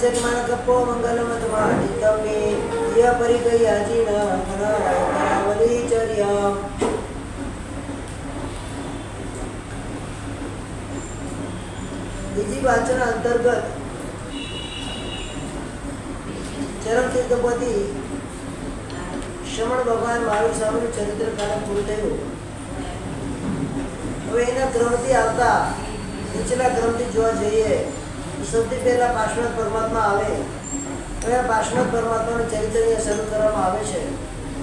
सन्मानकप्पो मङ्गलमतमादितमे य परिगयाजिन करावलीचर्यम्। બીજી વાચન અંતર્ગત ચરમ તીર્થપતિ શ્રમણ ભગવાન મહાવીર સ્વામીનું ચરિત્ર કાર્ય પૂરું થયું. હવે એના ક્રમથી આવતા નીચલા ક્રમથી જોવા જઈએ, સૌથી પહેલા પાર્શ્વનાથ પરમાત્મા આવે. હવે આ પાર્શ્વનાથ પરમાત્માનું ચરિત્ર શરૂ કરવામાં આવે છે.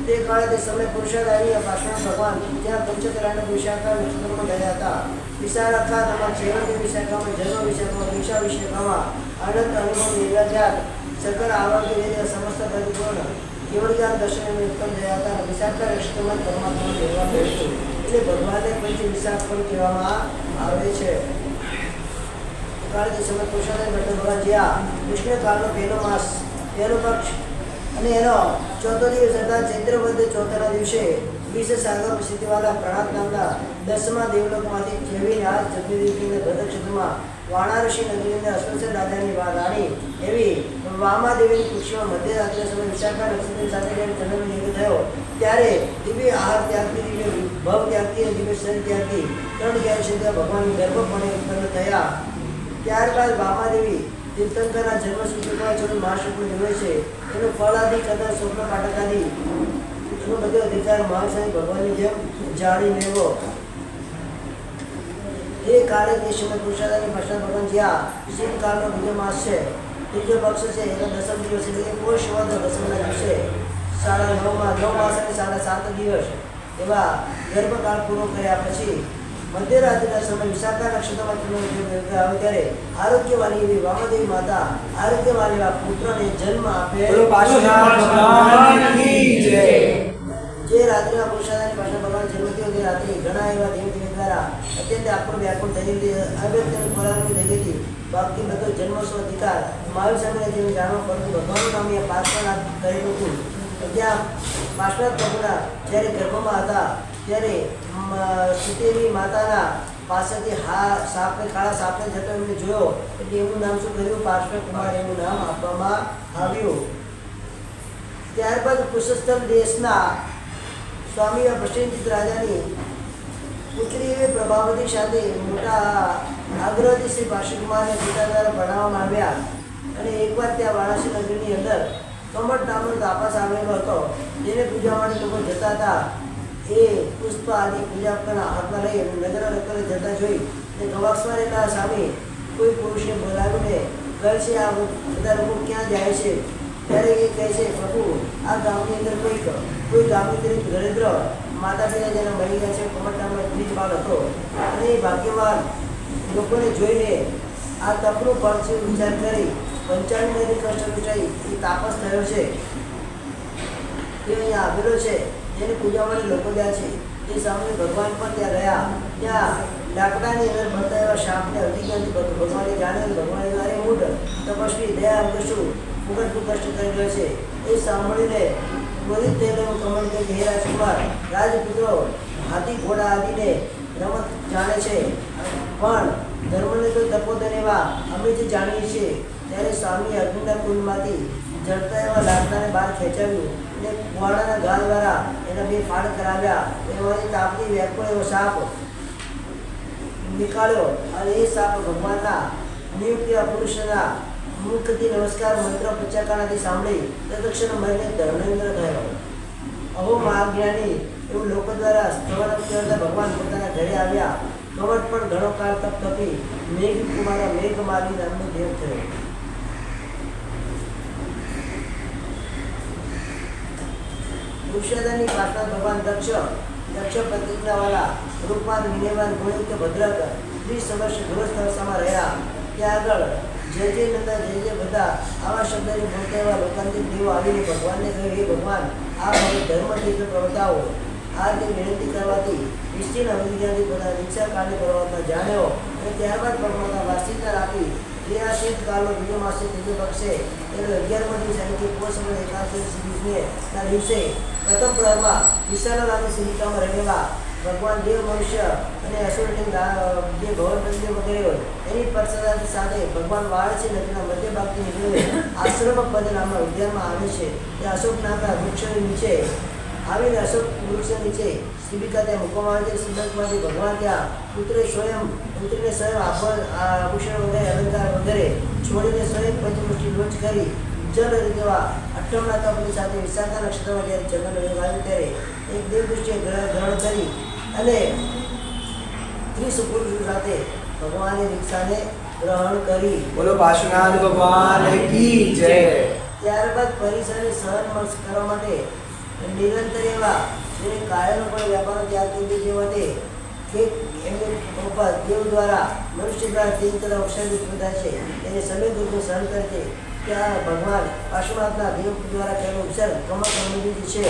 તે કાળે તે સમય પુરુષાદારી પાર્શ્વનાથ ભગવાન ત્યાં પંચકરાના વિશાખા નક્ષત્રમાં ગયા હતા. વિશાખા નામક ચેવંતી વિશાખામાં જન્મ વિશાખામાં દિશા વિશાખામાં અનંત અનુભવ નિર્વ્યાજાત સકળ આવડતી વેદ સમસ્ત પરિપૂર્ણ કેવળ જ્ઞાન દર્શન ઉત્પન્ન થયા હતા. વિશાખા નક્ષત્રમાં પરમાત્માનું કહેવા બેઠું એટલે ભગવાનને પંચ વિશાખ પણ કહેવામાં આવે છે. કાળે સમય પુરુષાદારી ભગવાન જ્યાં કૃષ્ણ કાળનો પહેલો માસ પહેલો પક્ષ અને એનો ચોથો દિવસ હતા. ચૈત્ર વધ ચોથાના દિવસે વિષ સાગર સ્થિતિવાળા પ્રણાત નામના 10મા દેવલોકમાંથી જેવીને આ જગદીશને ભદ્રક્ષેત્રમાં વાણારસી નગરીને અશ્વસર રાજાની રાણી એવી વામાદેવીની કુક્ષીમાં મધ્યરાત્રિ સમય વિશાખા નક્ષત્ર સાથે જન્મ નિર્મિત થયો. ત્યારે દિવ્ય આહાર ત્યાગથી, દિવ્ય ભવ ત્યાગથી અને દિવ્ય શરીર ત્યાગથી 3 જ્ઞાન સિદ્ધ ભગવાન ગર્ભપણે ઉત્પન્ન થયા. ત્યારબાદ વામાદેવી તીર્થંકરના જન્મ સૂચકમાં ચોથી મહાશુભ જોવે છે. એનું ફળ આદિ કદા સ્વપ્ન પાઠક આદિ એનો બધો અધિકાર મહાસાઈ ભગવાનની જેમ જાણી લેવો. એ કાળે તે સમય પુરુષાદારી ભાષા ભગવાન જ્યાં શીતકાળનો બીજો માસ છે, ત્રીજો પક્ષ છે, એનો 10મ દિવસ એટલે કે પોષ વદ 10મના દિવસે 9.5 માસ અને 7.5 દિવસ એવા ગર્ભકાળ પૂરો કર્યા પછી મધ્યરાત્રિના સમય વિશાખા નક્ષત્રમાં આવે ત્યારે આરોગ્યવાળી એવી વામાદેવી માતા આરોગ્યવાળી એવા પુત્રને જન્મ આપે. જે રાત્રિના પુરુષાદાની ભાષા ભગવાન જન્મ થયો તે રાત્રે ઘણા એવા દેવદેવી દ્વારા અત્યંત આકુળ વ્યાકુળ થઈ ગઈ, અવ્યક્તની પરાવૃત્તિ થઈ ગઈ. બાકી બધો જન્મસ્વ અધિકાર મહાવીર સ્વામીને જેમ જાણવા પરંતુ ભગવાનનું નામ એ પાર્શ્વનાથ કરેલું હતું. ત્યાં પાર્શ્વનાથ પ્રભુના જ્યારે ગર્ભમાં હતા ત્યારે સુતેલી માતાના પાસેથી સાપને કાળા સાપને જતો એમને જોયો એટલે એનું નામ શું કર્યું? પાર્શ્વ કુમાર એનું નામ આપવામાં આવ્યું. ત્યારબાદ કુશસ્થળ દેશના સ્વામી પ્રસેનજીત રાજાની પુત્રી એવી પ્રભાવતી સાથે મોટા આગ્રહથી શ્રી પાર્શ્વકુમારને પિતા દ્વારા ભણાવવામાં આવ્યા. અને એકવાર ત્યાં વારાણસી નગરીની અંદર કમટ નામનો તાપસ આવેલો હતો, જેને પૂજા માટે લોકો જતા હતા. એ પુષ્પ આદિ પૂજા કરના હાથમાં લઈ નજર નકરે જતા જોઈ ને ગવાક્ષમાં રહેલા સ્વામી કોઈ પુરુષને બોલાવીને કહે છે, આ બધા લોકો ક્યાં જાય છે? ત્યારે એ કહે છે, પ્રભુ આ ગામની અંદર કોઈ ગામની અંદર દરિદ્ર માતા પિતા જેના મળી ગયા છે, કમટ નામનો ત્રીજ બાળ હતો. અને એ ભાગ્યવાન લોકોને જોઈને આ તપનું ફળ છે વિચાર કરી 95 કષ્ટ વિષય એ તાપસ થયો છે, એ અહીંયા આવેલો છે, જેને પૂજા માટે લોકો ગયા છે. એ સામે ભગવાન પણ ત્યાં ગયા. ત્યાં લાકડાની અંદર ભરતા એવા શાપને અધિકારથી ભગવાને જાણે ભગવાને અરે મૂઢ તપસ્વી દયા કશું ફૂગટનું કષ્ટ કરી રહ્યો છે. એ સાંભળીને ક્રોધિત થઈને કમળ કે હે રાજકુમાર, રાજપુત્રો હાથી ઘોડા આદિને રમત જાણે છે, પણ ધર્મને તો તપોધન એવા અમે જે જાણીએ છીએ. ત્યારે સ્વામી અગ્નિના કુંડમાંથી જડતા એવા લાકડાને બહાર ખેંચાવ્યું અને કુવાડાના ઘા દ્વારા એના 2 ફાડ કરાવ્યા. એમાંથી તાપથી વ્યાકુળ એવો સાપ નીકાળ્યો અને એ સાપ ભગવાનના નિયુક્ત પુરુષના મુખથી નમસ્કાર મંત્ર પચાકાણાથી સાંભળી તત્ક્ષણ મહિને ધર્મેન્દ્ર થયો. અહો મહાજ્ઞાની એવું લોકો દ્વારા સ્તવન કરતા ભગવાન પોતાના ઘરે આવ્યા. કવટ પણ ઘણો કાળ તપ તપી મેઘ કુમારા મેઘમાલી નામનો દેવ થયો. પુરુષાદાની પાર્શ્વનાથ ભગવાન દક્ષ પ્રતિજ્ઞાવાળા રૂપવાન વિનયવાન ગુણયુક્ત ભદ્રક 30 વર્ષ ગૃહસ્થ અવસ્થામાં રહ્યા. ત્યાં આગળ જય જય નંદા જય જય બધા આવા શબ્દને બોલતા એવા લોકાંતિક દેવો આવીને ભગવાનને કહ્યું, હે ભગવાન, આ હવે ધર્મ તીર્થ પ્રવર્તાવો. આ તે વિનંતી કરવાથી નિશ્ચિત અવિદ્યાથી પોતાના દીક્ષા કાર્ય કરવામાં જાણ્યો. અને ત્યારબાદ ભગવાનના વાસ્તિકતા આપી ક્રિયાશીલ કાળનો બીજો માસે ત્રીજો પક્ષે એનો 11મો દિવસ એટલે કે પોષ એકાદશી ના દિવસે પ્રથમ પ્રહરમાં વિશાલા નામની સિંહિકામાં રહેલા ભગવાન દેવ મનુષ્ય અને અસુરલિંગ જે ભવન મંદિર વગેરે હોય એની પ્રસાદ સાથે ભગવાન વારાણસી નદીના મધ્ય ભાગથી નીકળીને આશ્રમ પદ નામના ઉદ્યાનમાં આવે છે. તે અશોક નામના વૃક્ષની નીચે આવીને અશોક વૃક્ષ નીચે શિબિકા ત્યાં મૂકવામાં આવે છે. શિબિકામાંથી ભગવાન ત્યાં પુત્રીને સ્વયં આભૂષણ વગેરે અલંકાર વગેરે છોડીને સ્વયં પંચમુષ્ટિ રોજ કરી જલ દેવા અઠમના તપની સાથે વિશાખા નક્ષત્રમાં જ્યારે જન્મ આવ્યું ત્યારે એક દેવદૃષ્ટિએ ગ્રહણ કરી અને ત્રિસુપુરુષો સાથે ભગવાનની દીક્ષાને ગ્રહણ કરી. બોલો પાર્શ્વનાથ ભગવાન કી જય. ત્યારબાદ પરિસરને સહન કરવા માટે નિરંતર એવા જેને કાયનો પણ વ્યાપાર ત્યાગ કરી દેવા તે એમને પપ્પા દેવ દ્વારા મનુષ્ય દ્વારા તીન તરફ અક્ષર થાય છે એને સમય દુઃખનું સહન કરે છે. ત્યાં ભગવાન પાર્શ્વનાથના દેવ દ્વારા કહેલો ઉપસર્ગ કમળ સંબંધિત છે.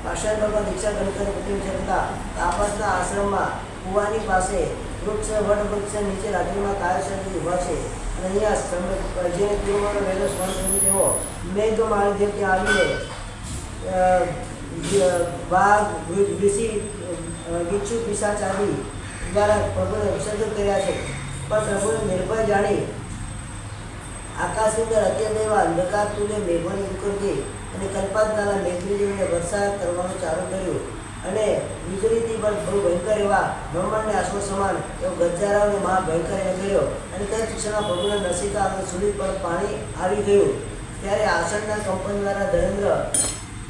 પાર્શ્વનાથ ભગવાન દીક્ષા ગ્રહણ કરી પૃથ્વી કરતા તાપસના આશ્રમમાં કુવાની પાસે વૃક્ષ વૃક્ષ નીચે રાત્રિમાં કાયસરથી ઊભા છે. અને અહીંયા જેને તીર્માનો વહેલો સ્મરણ કર્યું તેઓ મેઘમાળી દેવ ત્યાં આવીને વાઘ ઋષિ ગિચ્છુ પિશાચાદી દ્વારા પ્રભુને ઉત્સર્ગ કર્યા છે. પણ પ્રભુને નિર્ભય જાણી આકાશની અંદર અત્યંત એવા અંધકાર તુલ્ય મેઘોની ઉકળતી અને કલ્પાતના મેઘવીજળીને વરસાદ કરવાનું ચાલુ કર્યું. અને વીજળીથી પણ બહુ ભયંકર એવા બ્રહ્માંડને આશ્વ સમાન એવો ગજારો અને મહાભયંકર એને કર્યો. અને તે શિક્ષણમાં પ્રભુના નસિકા સુધી પણ પાણી આવી ગયું. ત્યારે આસનના કંપન દ્વારા ધરેન્દ્ર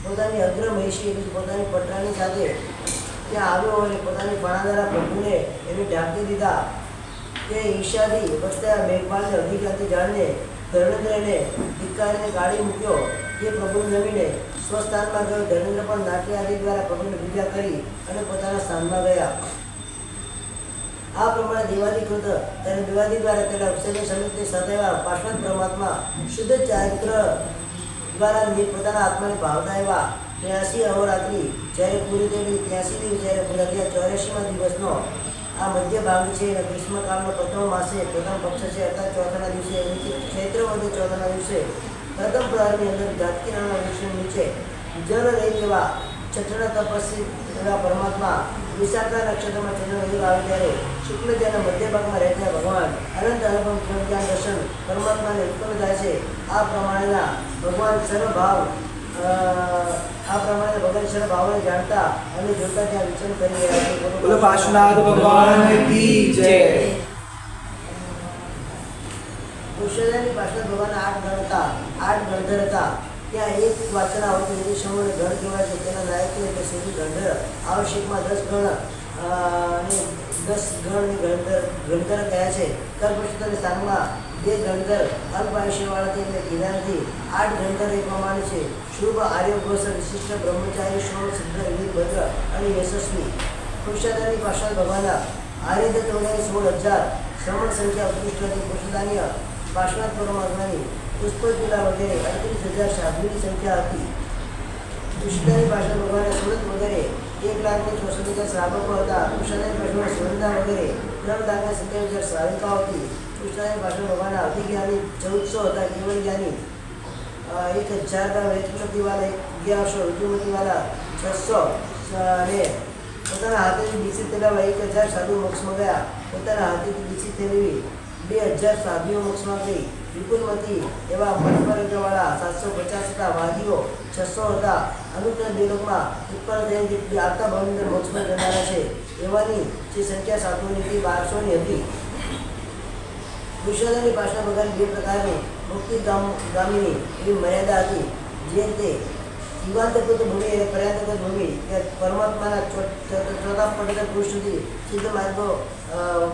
પોતાની અગ્ર મહિષી એટલે પોતાની પટરાની સાથે ત્યાં આવ્યો અને પોતાની ફણા દ્વારા પ્રભુને એને ઢાંકી દીધા. તે ઈર્ષાથી વસતા મેઘમાલને અધિકારથી જાણીને ધર્મેન્દ્રને ધિક્કારીને ગાડી મૂક્યો. તે પ્રભુને નમીને સ્વસ્થાનમાં ગયો. ધર્મેન્દ્ર પણ નાટ્ય આદિ દ્વારા પ્રભુને પૂજા કરી અને પોતાના સ્થાનમાં ગયા. આ પ્રમાણે દેવાદિકૃત ત્યારે દેવાદી દ્વારા તેના અક્ષરની સમિતિની સાથે પાર્શ્વનાથ પરમાત્મા શુદ્ધ ચારિત્ર દ્વારા પોતાના આત્માને ભાવતા એવા 83 અહોરાત્રિ જ્યારે પૂરી થયેલી 83 દિવસ જ્યારે પૂરા થયા 84મા દિવસનો આ મધ્ય ભાગ છે. અને ગ્રીષ્મકાળનો પ્રથમ માસે પ્રથમ પક્ષ છે અર્થાત ચોથાના દિવસે ચૈત્ર વધે ચોથાના દિવસે પ્રથમ પ્રહારની અંદર જાતકી નામના વૃક્ષની નીચે જળ લઈ જવા છઠ્ઠના તપસ્વી એવા પરમાત્મા વિશાખા નક્ષત્રમાં ચંદ્ર આવે ત્યારે શુક્લ જેના મધ્ય ભાગમાં રહેતા ભગવાન અનંત અનુપમ જ્ઞાન દર્શન પરમાત્માને ઉત્પન્ન થાય છે. આ પ્રમાણેના ભગવાન સર્વભાવ ભાવને જાણતા અને જોતા ત્યાં વિચરણ કરી રહ્યા છે. બોલો પાર્શ્વનાથ ભગવાન કી જય. કુશળની પાર્શ્વનાથ ભગવાનના 8 ગણ હતા, 8 ગણધર હતા. ત્યાં એક વાચના આવતી હતી સમૂહને ગણ કહેવાય છે. તેના નાયકો એટલે શ્રી ગણધર આવશ્યકમાં 10 ગણ અને 10 ગણની ગણધર કયા છે. કર્પશુત્રના સ્થાનમાં 2 ગણધર અલ્પ આયુષ્યવાળા એટલે કિનારથી 8 ગણધર એ પ્રમાણે છે. શુભ આર્યઘોષ વિશિષ્ટ બ્રહ્મચારી શ્રવણ સિદ્ધ ભદ્ર અને યશસ્વી. કુશળની પાર્શ્વનાથ ભગવાનના આર્યદત્ત વગેરે 16,000 શ્રવણ સંખ્યા ઉત્કૃષ્ટ હતી. કુશળની પાર્શ્વનાથ પરમાત્માની પુષ્પજુલા વગેરે 38,000 સાધુની સંખ્યા હતી. કુશળની પાર્શ્વનાથ ભગવાનના સુરત વગેરે 1,64,000 શ્રાવકો હતા. કુશળની પાર્શ્વનાથ સુરંદા વગેરે 3,70,000 શ્રાવિકાઓ હતી. કુશળની પાર્શ્વનાથ ભગવાનના અધિજ્ઞાની 1,400 હતા. કેવળ જ્ઞાની 1,000 વેચમતીવાળા 1,100 ઋતુમતીવાળા 600 અને પોતાના હાથેથી દીક્ષિત થયેલા 1,000 સાધુ મોક્ષમાં ગયા. પોતાના હાથેથી દીક્ષિત થયેલી 2,000 સાધુઓ મોક્ષમાં ગઈ. વિપુલમતી એવા મઠપરવાળા 750 હતા. વાદીઓ 600 હતા. અનુત્તર દેવલોકમાં ઉત્પન્ન થયેલી આવતા ભવની મોક્ષમાં જનારા છે એવાની જે સંખ્યા સાધુઓની હતી 1200ની હતી. કુશળની પાર્શ્વનાથ ભગવાનની 2 પ્રકારની મુક્તિ ગામીની એવી મર્યાદા હતી. જે રીતે યુગાંતકૃત ભૂમિ અને પર્યાંતકૃત ભૂમિ કે પરમાત્માના ચોથા પવિત્ર પુરુષ સુધી સિદ્ધ માર્ગો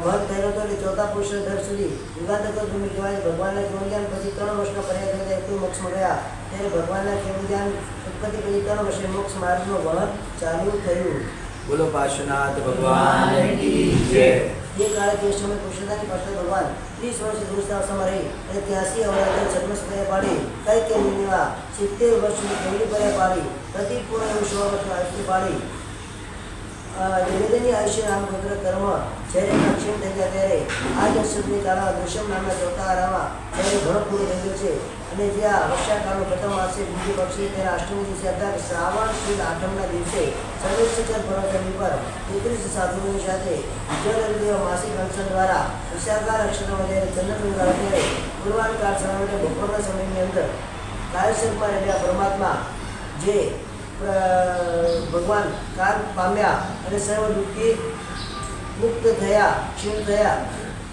મહત્વ થયેલો હતો. એટલે ચોથા પુરુષ દર સુધી યુગાંતકૃત ભૂમિ કહેવાય. ભગવાનના કેવલજ્ઞાન પછી 3 વર્ષના પર્યાય થતા એટલું મોક્ષમાં ગયા. ત્યારે ભગવાનના કેવલજ્ઞાન ઉત્પત્તિ પછી 3 વર્ષે મોક્ષ માર્ગનું વહન ચાલુ થયું. બોલો પાર્શ્વનાથ ભગવાન કી જય. તે કાળે તે સમય કુશળતાની પાર્શ્વનાથ ભગવાન 30 વર્ષ દુષ્ટાવસ્થામાં રહી અને 83 અવરાત્ર છદ્મસ પર્યા પાડી. કઈ કે નિવા 70 વર્ષ સુધી કેવડી પર્યા પાડી. પ્રતિપૂર્ણ એવું 100 વર્ષનું આયુષ્ય પાડી. નિવેદનીય આયુષ્ય નામ ગોત્ર કર્મ જ્યારે ક્ષીણ થઈ ગયા ત્યારે આ જ અક્ષરની કાળમાં દૃશ્યમ નામના ચોથા આરામાં જ્યારે ઘણો પૂરો થઈ ગયો છે અને જ્યાં વર્ષાકાળનો પ્રથમ માસે બીજી પક્ષી તેના અષ્ટમી દિવસે અર્થાત શ્રાવણ શુદ્ધ આઠમના દિવસે સર્વેશ્વર પર્વતની પર 33 સાધુઓની સાથે જળદેવ માસિક અનશન દ્વારા વિશાખા નક્ષત્રમાં જ્યારે ચંદ્રનું ત્યારે પૂર્વાંકાળ સમય માટે બપોરના સમયની અંદર કાયસરમાં રહેલા પરમાત્મા જે ભગવાન કાલ પામ્યા અને સર્વ દુઃખી મુક્ત થયા ક્ષીણ થયા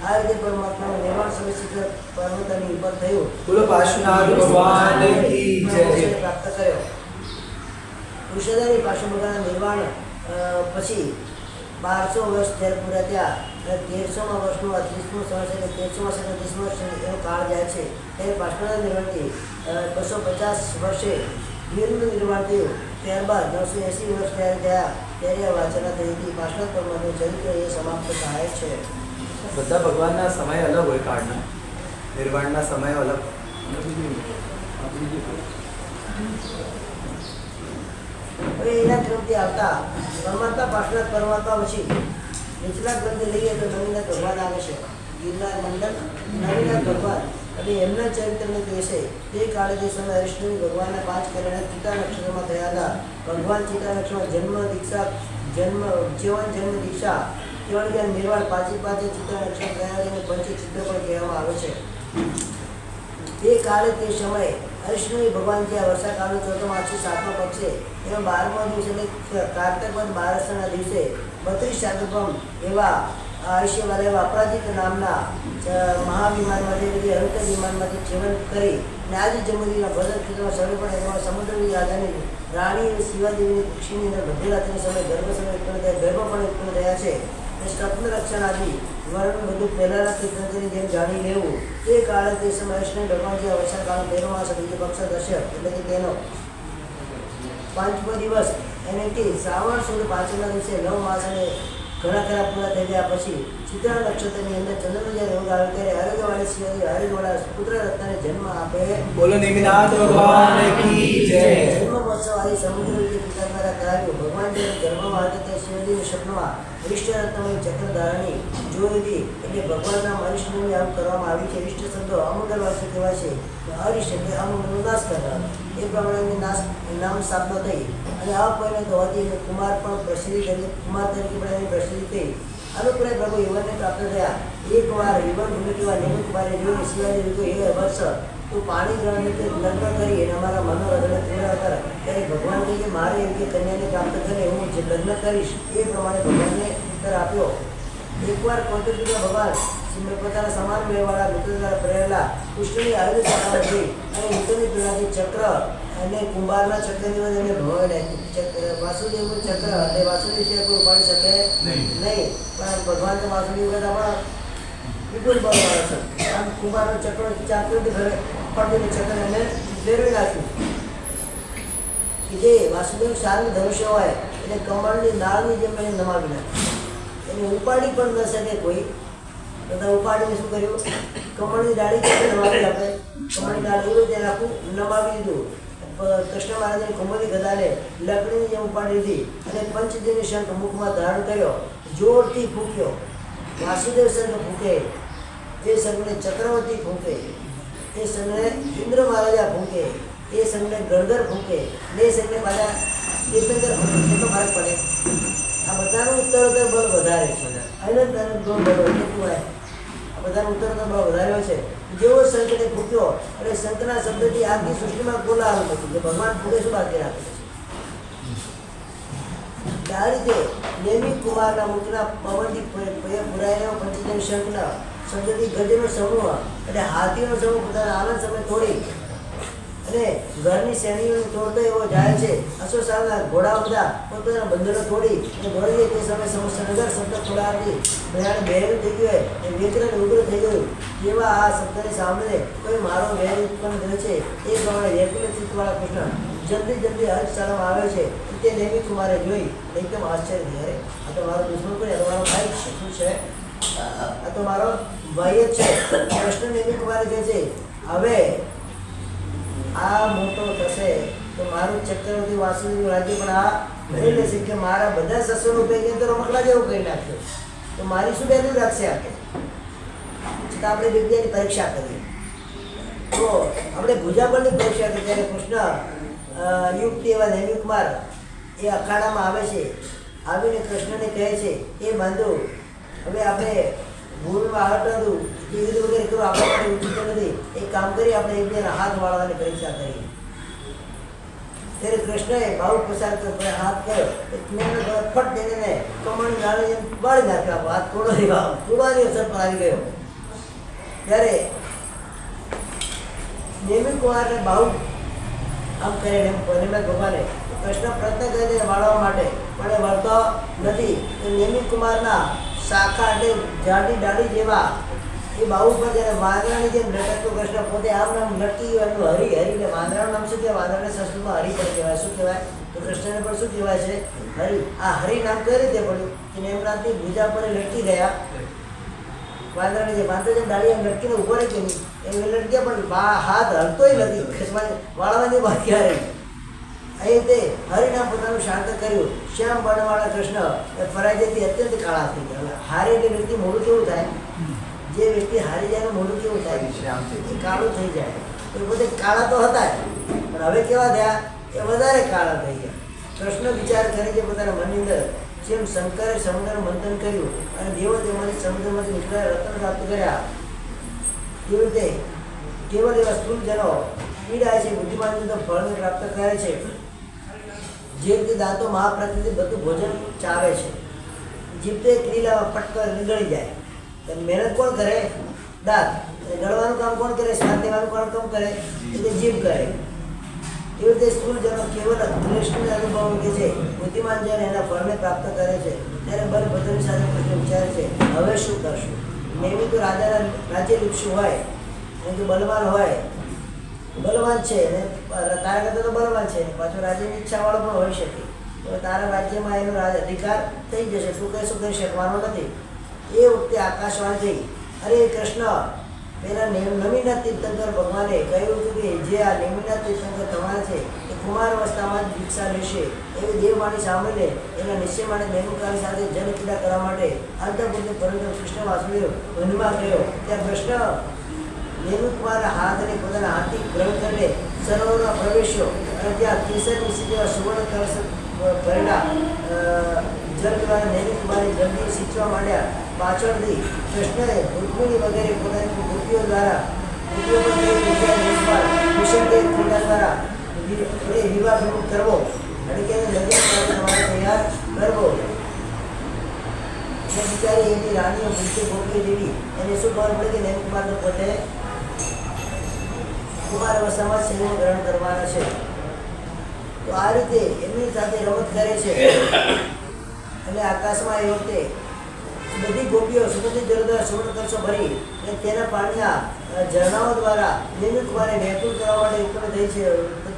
આ રીતે પરમાત્માનું નિર્માણ સમય શિખર પર્વતની ઉપર થયું. બોલો પાર્શ્વનાથ ભગવાન કી જય. પ્રાપ્ત કર્યો. વૃષધારી પાર્શ્વભગવાનના નિર્વાણ પછી 1200 વર્ષ જ્યારે પૂરા થયા અને 1300મા વર્ષનું 30મું વર્ષ એટલે 1300મા વર્ષ 30 વર્ષ એનો કાળ જાય છે ત્યારે પાર્શ્વનાથ નિર્વાણથી 250 વર્ષે વીરનું નિર્માણ થયું. ત્યારબાદ 980 વર્ષ ત્યારે થયા ત્યારે આ વાચના થઈ હતી. પાર્શ્વનાથ પરમાત્માનું ચરિત્ર એ સમાપ્ત થાય છે. બધા ભગવાનના સમય અલગ હોય, કાળના નિર્વાણના સમય અલગ. હવે એના ક્રમથી આવતા પરમાત્મા પાર્શ્વનાથ પરમાત્મા પછી નીચલા ગ્રંથ લઈએ તો નવીનાથ ભગવાન આવે છે. ગિરનાર મંડળ નવીનાથ ભગવાન અને એમના ચરિત્રને કહેશે તે કાળે તે સમય વિષ્ણુ ભગવાનના 5 કલ્યાણ ચિત્તા નક્ષત્રમાં થયા હતા. ભગવાન ચિત્તા નક્ષત્રમાં જન્મ દીક્ષા જન્મ દીક્ષા કેવળ નિર્વાણ પાંચે ચિત્તા નક્ષત્ર થયા અને પંચચિત્ર પણ કહેવામાં આવે છે. તે કાળે તે સમયે હરિષ્ણુ ભગવાન જ્યાં વર્ષાકાળનો ચોથો માસ 7મો પક્ષે એમાં 12મો દિવસે એટલે કાર્તક વદ 12ના દિવસે 32 શાકપમ એવા આયુષ્યવાળા એવા અપરાજિત નામના મહાવિમાનમાંથી બધી હરુકર વિમાનમાંથી જીવન કરી અને આજે જમુદીના ભદ્ર ક્ષેત્રમાં સર્વે પણ એમાં સમુદ્રની રાજાની રાણી અને શિવાદેવીની કુક્ષીની અંદર બધેલા તેની સમય ગર્ભ સમય ઉત્પન્ન થયા, ગર્ભ પણ ઉત્પન્ન થયા છે. સ્વપ્ન રક્ષણ આદિ વર્ણન બધું પહેલાના તીર્થંકરની જેમ જાણી લેવું. તે કાળે તે સમય વિષ્ણુ ભગવાન જે વર્ષાકાળ 13મો માસ બીજો પક્ષ દશ્ય એટલે કે તેનો 5મો દિવસ એને કે શ્રાવણ સુદ 5ના દિવસે 9 માસ અને ઘણા ખરા પૂરા થઈ ગયા પછી ચિત્રા નક્ષત્રની અંદર ચંદ્રનો જ્યારે યોગ આવે ત્યારે આરોગ્યવાળી શિવાજી આરોગ્યવાળા પુત્ર રત્નને જન્મ આપે. બોલો નિમિનાથ ભગવાન કી જય. જન્મ મહોત્સવ આદિ સમુદ્ર રીતે પિતા દ્વારા કરાવ્યો. ભગવાન જ્યારે ગર્ભમાં હતા તે શિવજીના સ્વપ્નમાં વિષ્ટ રત્નમય ચક્ર ધારણી જોઈ હતી એટલે ભગવાનના મનુષ્યની આમ કરવામાં આવી છે. વિષ્ટ શબ્દો અમંગળ વાક્ય કહેવાય છે. અરિષ્ટ એટલે અમંગળનો નાશ કરનાર એ પ્રમાણે નામ સ્થાપના થઈ અને અપરિણત હોવાથી કુમાર પણ પ્રસિદ્ધિ કુમાર તરીકે પણ એની પ્રસિદ્ધિ થઈ. અનુપ્રાય પ્રભુ યુવનને પ્રાપ્ત થયા. એકવાર યુવન ભૂમિકા નિમણૂક કુમારે જોઈને શિવાજી કહ્યું, હે વત્સ તું પાણી ગ્રહણ રીતે લગ્ન કરી અને અમારા મનોરંજન પૂરા કર. ત્યારે ભગવાન કહે કે મારે એમ કે કન્યાને પ્રાપ્ત કરે હું જે લગ્ન કરીશ એ પ્રમાણે ભગવાનને ઉત્તર આપ્યો. એકવાર કૌતુકના ભગવાન પોતાના સમાન મેળવાળા મિત્રો દ્વારા પ્રેરેલા કૃષ્ણની આયુર્વેદ શાળામાં જઈ અને મિત્રોની પીડાથી ચક્ર અને કુંભારના ચક્રની વચ્ચે એમને ભવાઈ નાખ્યું. વાસુદેવનું ચક્ર એટલે વાસુદેવ સિવાય કોઈ ઉપાડી શકે નહીં, પણ ભગવાન તો વાસુદેવ કરતા પણ વિપુલ બળવાળા છે. આમ કુંભારનો ચક્ર ચાકરીથી ઘરે પડતીને ચક્ર એને ફેરવી નાખ્યું કે જે વાસુદેવ સારું ધનુષ્ય હોય એટલે કમળની નાળની જેમ એને નમાવી નાખ્યું. એને ઉપાડી પણ ન શકે કોઈ. બધા ઉપાડીને શું કર્યું, કમળની ડાળી કેવી નમાવી આપણે કમળની ડાળી એવું ત્યાં આખું નમાવી દીધું. કૃષ્ણ મહારાજની કુંભની ગદાને લકડીની જેમ ઉપાડી દીધી અને પંચદેવી શંખ મુખમાં ધારણ કર્યો. જોરથી ફૂંક્યો. વાસુદેવ શંખ ફૂંકે, એ શંખને ચક્રવર્તી ફૂંકે, એ શંખને ઇન્દ્ર મહારાજા ફૂંકે, એ શંખને ગણધર ફૂંકે, ને એ શંખને પાછા તીર્થંકર ફૂંકે. કેટલો ફરક પડે. આ બધાનું ઉત્તરોત્તર બળ વધારે છે. અનંત ગુણ બળ એટલું હોય. આ બધાનું ઉત્તરોત્તર બળ વધાર્યો છે. જેવો શંખને ફૂંક્યો અને શંખના શબ્દથી આખી સૃષ્ટિમાં કોલાહલ નથી કે ભગવાન ફૂંકે શું બાકી રાખે છે. આ રીતે નેમિક કુમારના મુખના પવનથી પુરાયેલો પંચદેવ શંખના શબ્દથી ગજનો સમૂહ એટલે હાથીનો સમૂહ પોતાના આનંદ સમય તોડી અને ઘરની શ્રેણીઓને તોડતો એવો જાય છે. અશોક સાહેબના ઘોડા બધા પોતાના બંધનો તોડી અને દોડીએ તે સમય સમસ્યાનગર શબ્દ થોડાથી બહેણ બહેરું થઈ ગયું અને વિગ્રહ ઉગ્ર થઈ ગયું. જેવા આ શબ્દને સાંભળે કોઈ મારો વેર ઉત્પન્ન થયો છે એ પ્રમાણે વેકુલ ચિત્તવાળા કૃષ્ણ જલ્દી હર્ષશાળામાં આવે છે. તે નેમિક કુમારે જોઈ એકદમ આશ્ચર્ય થઈ, અરે આ તો મારો દુશ્મન કોઈ આ તો મારો ભાઈ છે, શું છે આ તો મારો ભાઈ જ છે. કૃષ્ણ નેમિક કુમારે કહે છે હવે આ મોટો થશે તો મારું ચક્રવર્તી વાસુદેવનું રાજ્ય પણ આ લઈ લેશે કે મારા બધા સસુરનું પૈકી તો રમકડા જેવું કરી નાખ્યું, તો મારી શું વેલ્યુ રાખશે આપે? છતાં આપણે વિદ્યાની પરીક્ષા કરીએ તો આપણે ભુજાબળની પરીક્ષા કરીએ ત્યારે કૃષ્ણ યુક્તિ એવા નેમિકુમાર એ અખાડામાં આવે છે, આવીને કૃષ્ણને કહે છે એ બાંધો હવે આપણે ભૂલમાં આવડ હતું એ રીતે વગેરે કરો, આપણા માટે ઉચિત નથી, એક કામ કરી આપણે એકબીજાના હાથ વાળવાની પરીક્ષા કરીએ. ત્યારે કૃષ્ણએ ભાવ પસાર હાથ કર્યો, ફટ દઈને કમળની ડાળી એમ બાળી નાખ્યો, હાથ તોડવાની અસર પર આવી ગયો. ત્યારે નેમિકુમારને ભાવ આમ કરે ભગવાને કૃષ્ણ પ્રયત્ન કરે છે વાળવા માટે, પણ એ વળતો નથી. તો નેમિકુમારના શાખા એટલે જાડી ડાળી જેવા એ બાહુ પર જ્યારે વાંદરાની જેમ લટકતો કૃષ્ણ પોતે આમ નામ લટકી ગયો, એનું હરી એટલે વાંદરાનું નામ શું કહેવાય? વાંદરાને સંસ્કૃતમાં હરી પણ કહેવાય. શું કહેવાય? તો કૃષ્ણને પણ શું કહેવાય છે? હરી. આ હરી નામ કઈ રીતે પડ્યું કે એમનાથી ભુજા પર લટકી ગયા વાંદરાની જે વાંદરા જેમ ડાળી એમ લટકીને ઉભો રહે કે નહીં એમ લટક્યા, પણ હાથ હલતોય નથી, વાળવાની વાત ક્યારે અહીં તે હરિનામ પોતાનું શાંત કર્યું. શ્યામ વર્ણવાળા કૃષ્ણ એ પરાજયથી અત્યંત કાળા થઈ ગયા. હારે એટલે વ્યક્તિ મોડું કેવું થાય? જે વ્યક્તિ હારી જાય મોડું કેવું થાય? એ કાળું થઈ જાય. એ પોતે કાળા તો હતા જ, પણ હવે કેવા થયા? એ વધારે કાળા થઈ ગયા. કૃષ્ણ વિચાર કરે છે પોતાના મનની અંદર, જેમ શંકરે સમુદ્રનું મંથન કર્યું અને દેવો તેમાંથી સમુદ્રમાંથી નીકળેલા રત્ન પ્રાપ્ત કર્યા, એવી રીતે કેવલ એવા સ્થૂળ જનો પીડાય છે, બુદ્ધિમાન ફળને પ્રાપ્ત કરે છે. જે રીતે દાંતો મહાપ્રતિથી બધું ભોજન ચાવે છે, જીભતે ક્રિયામાં પટકર નીકળી જાય. તો મહેનત કોણ કરે? દાંત. ગળવાનું કામ કોણ કરે? શ્વાસ લેવાનું કામ કરે? એટલે જીભ કરે. એવી રીતે સ્થૂળ જનો કેવલ કૃષ્ણને અનુભવ કે છે, બુદ્ધિમાન જન એના ફળને પ્રાપ્ત કરે છે. ત્યારે બલભદ્રની સાથે કૃષ્ણ વિચારે છે હવે શું કરશું? નેમી તો રાજાના રાજ્ય લીપશું હોય અને જો બલવાન હોય, બલવાન છે ને તારા કરતા તો બલવાન છે, પાછો રાજ્યની ઈચ્છાવાળો પણ હોઈ શકે, તો તારા રાજ્યમાં એનો રાજ અધિકાર થઈ જશે, તું કશું કરી શકવાનો નથી. એ વખતે આકાશવાણી થઈ, અરે કૃષ્ણ પેલા નમીનાથ તીર્થંકર ભગવાને કહ્યું હતું કે જે આ નમીનાથ તીર્થંકર તમારા છે એ કુમાર અવસ્થામાં જ દીક્ષા લેશે. એવી દેવવાણી સાંભળીને એના નિશ્ચય માટે નેમિકાની સાથે જનપીડા કરવા માટે અંતઃપુરથી પરંતુ કૃષ્ણ વાસુદેવ વનમાં ગયો. ત્યાં કૃષ્ણ નેમિકુમારના હાથને પોતાના હાથથી ગ્રહણ કરીને સરોવરમાં પ્રવેશ્યો અને ત્યાં કેસરની સ્થિતિ જેવા સુવર્ણ કળશ ભરેલા જલ દ્વારા નેમિકુમારે જલ્દી સિંચવા માંડ્યા. પાછળથી કૃષ્ણએ રૂકમિણી વગેરે પોતાની ગોપીઓ દ્વારા ગોપીઓ પર દ્વારા વિવાહ કરવો અને કે લગ્ન તમારે તૈયાર કરવો. બિચારી એની રાણીઓ ભૂલતી ગોપી દેવી એને શું ખબર પડે કે નેમિકુમારને પોતે કુમાર અવસ્થામાં સેવા ગ્રહણ કરવાના છે. તો આ રીતે એમની સાથે રમત કરે છે અને આકાશમાં એ વખતે બધી ગોપીઓ સુગંધિત જળ દ્વારા સુવર્ણ કળશો ભરી અને તેના પાણીના ઝરણાઓ દ્વારા નેમિકુમારને વ્યાકુળ કરવા માટે ઉપર થઈ છે,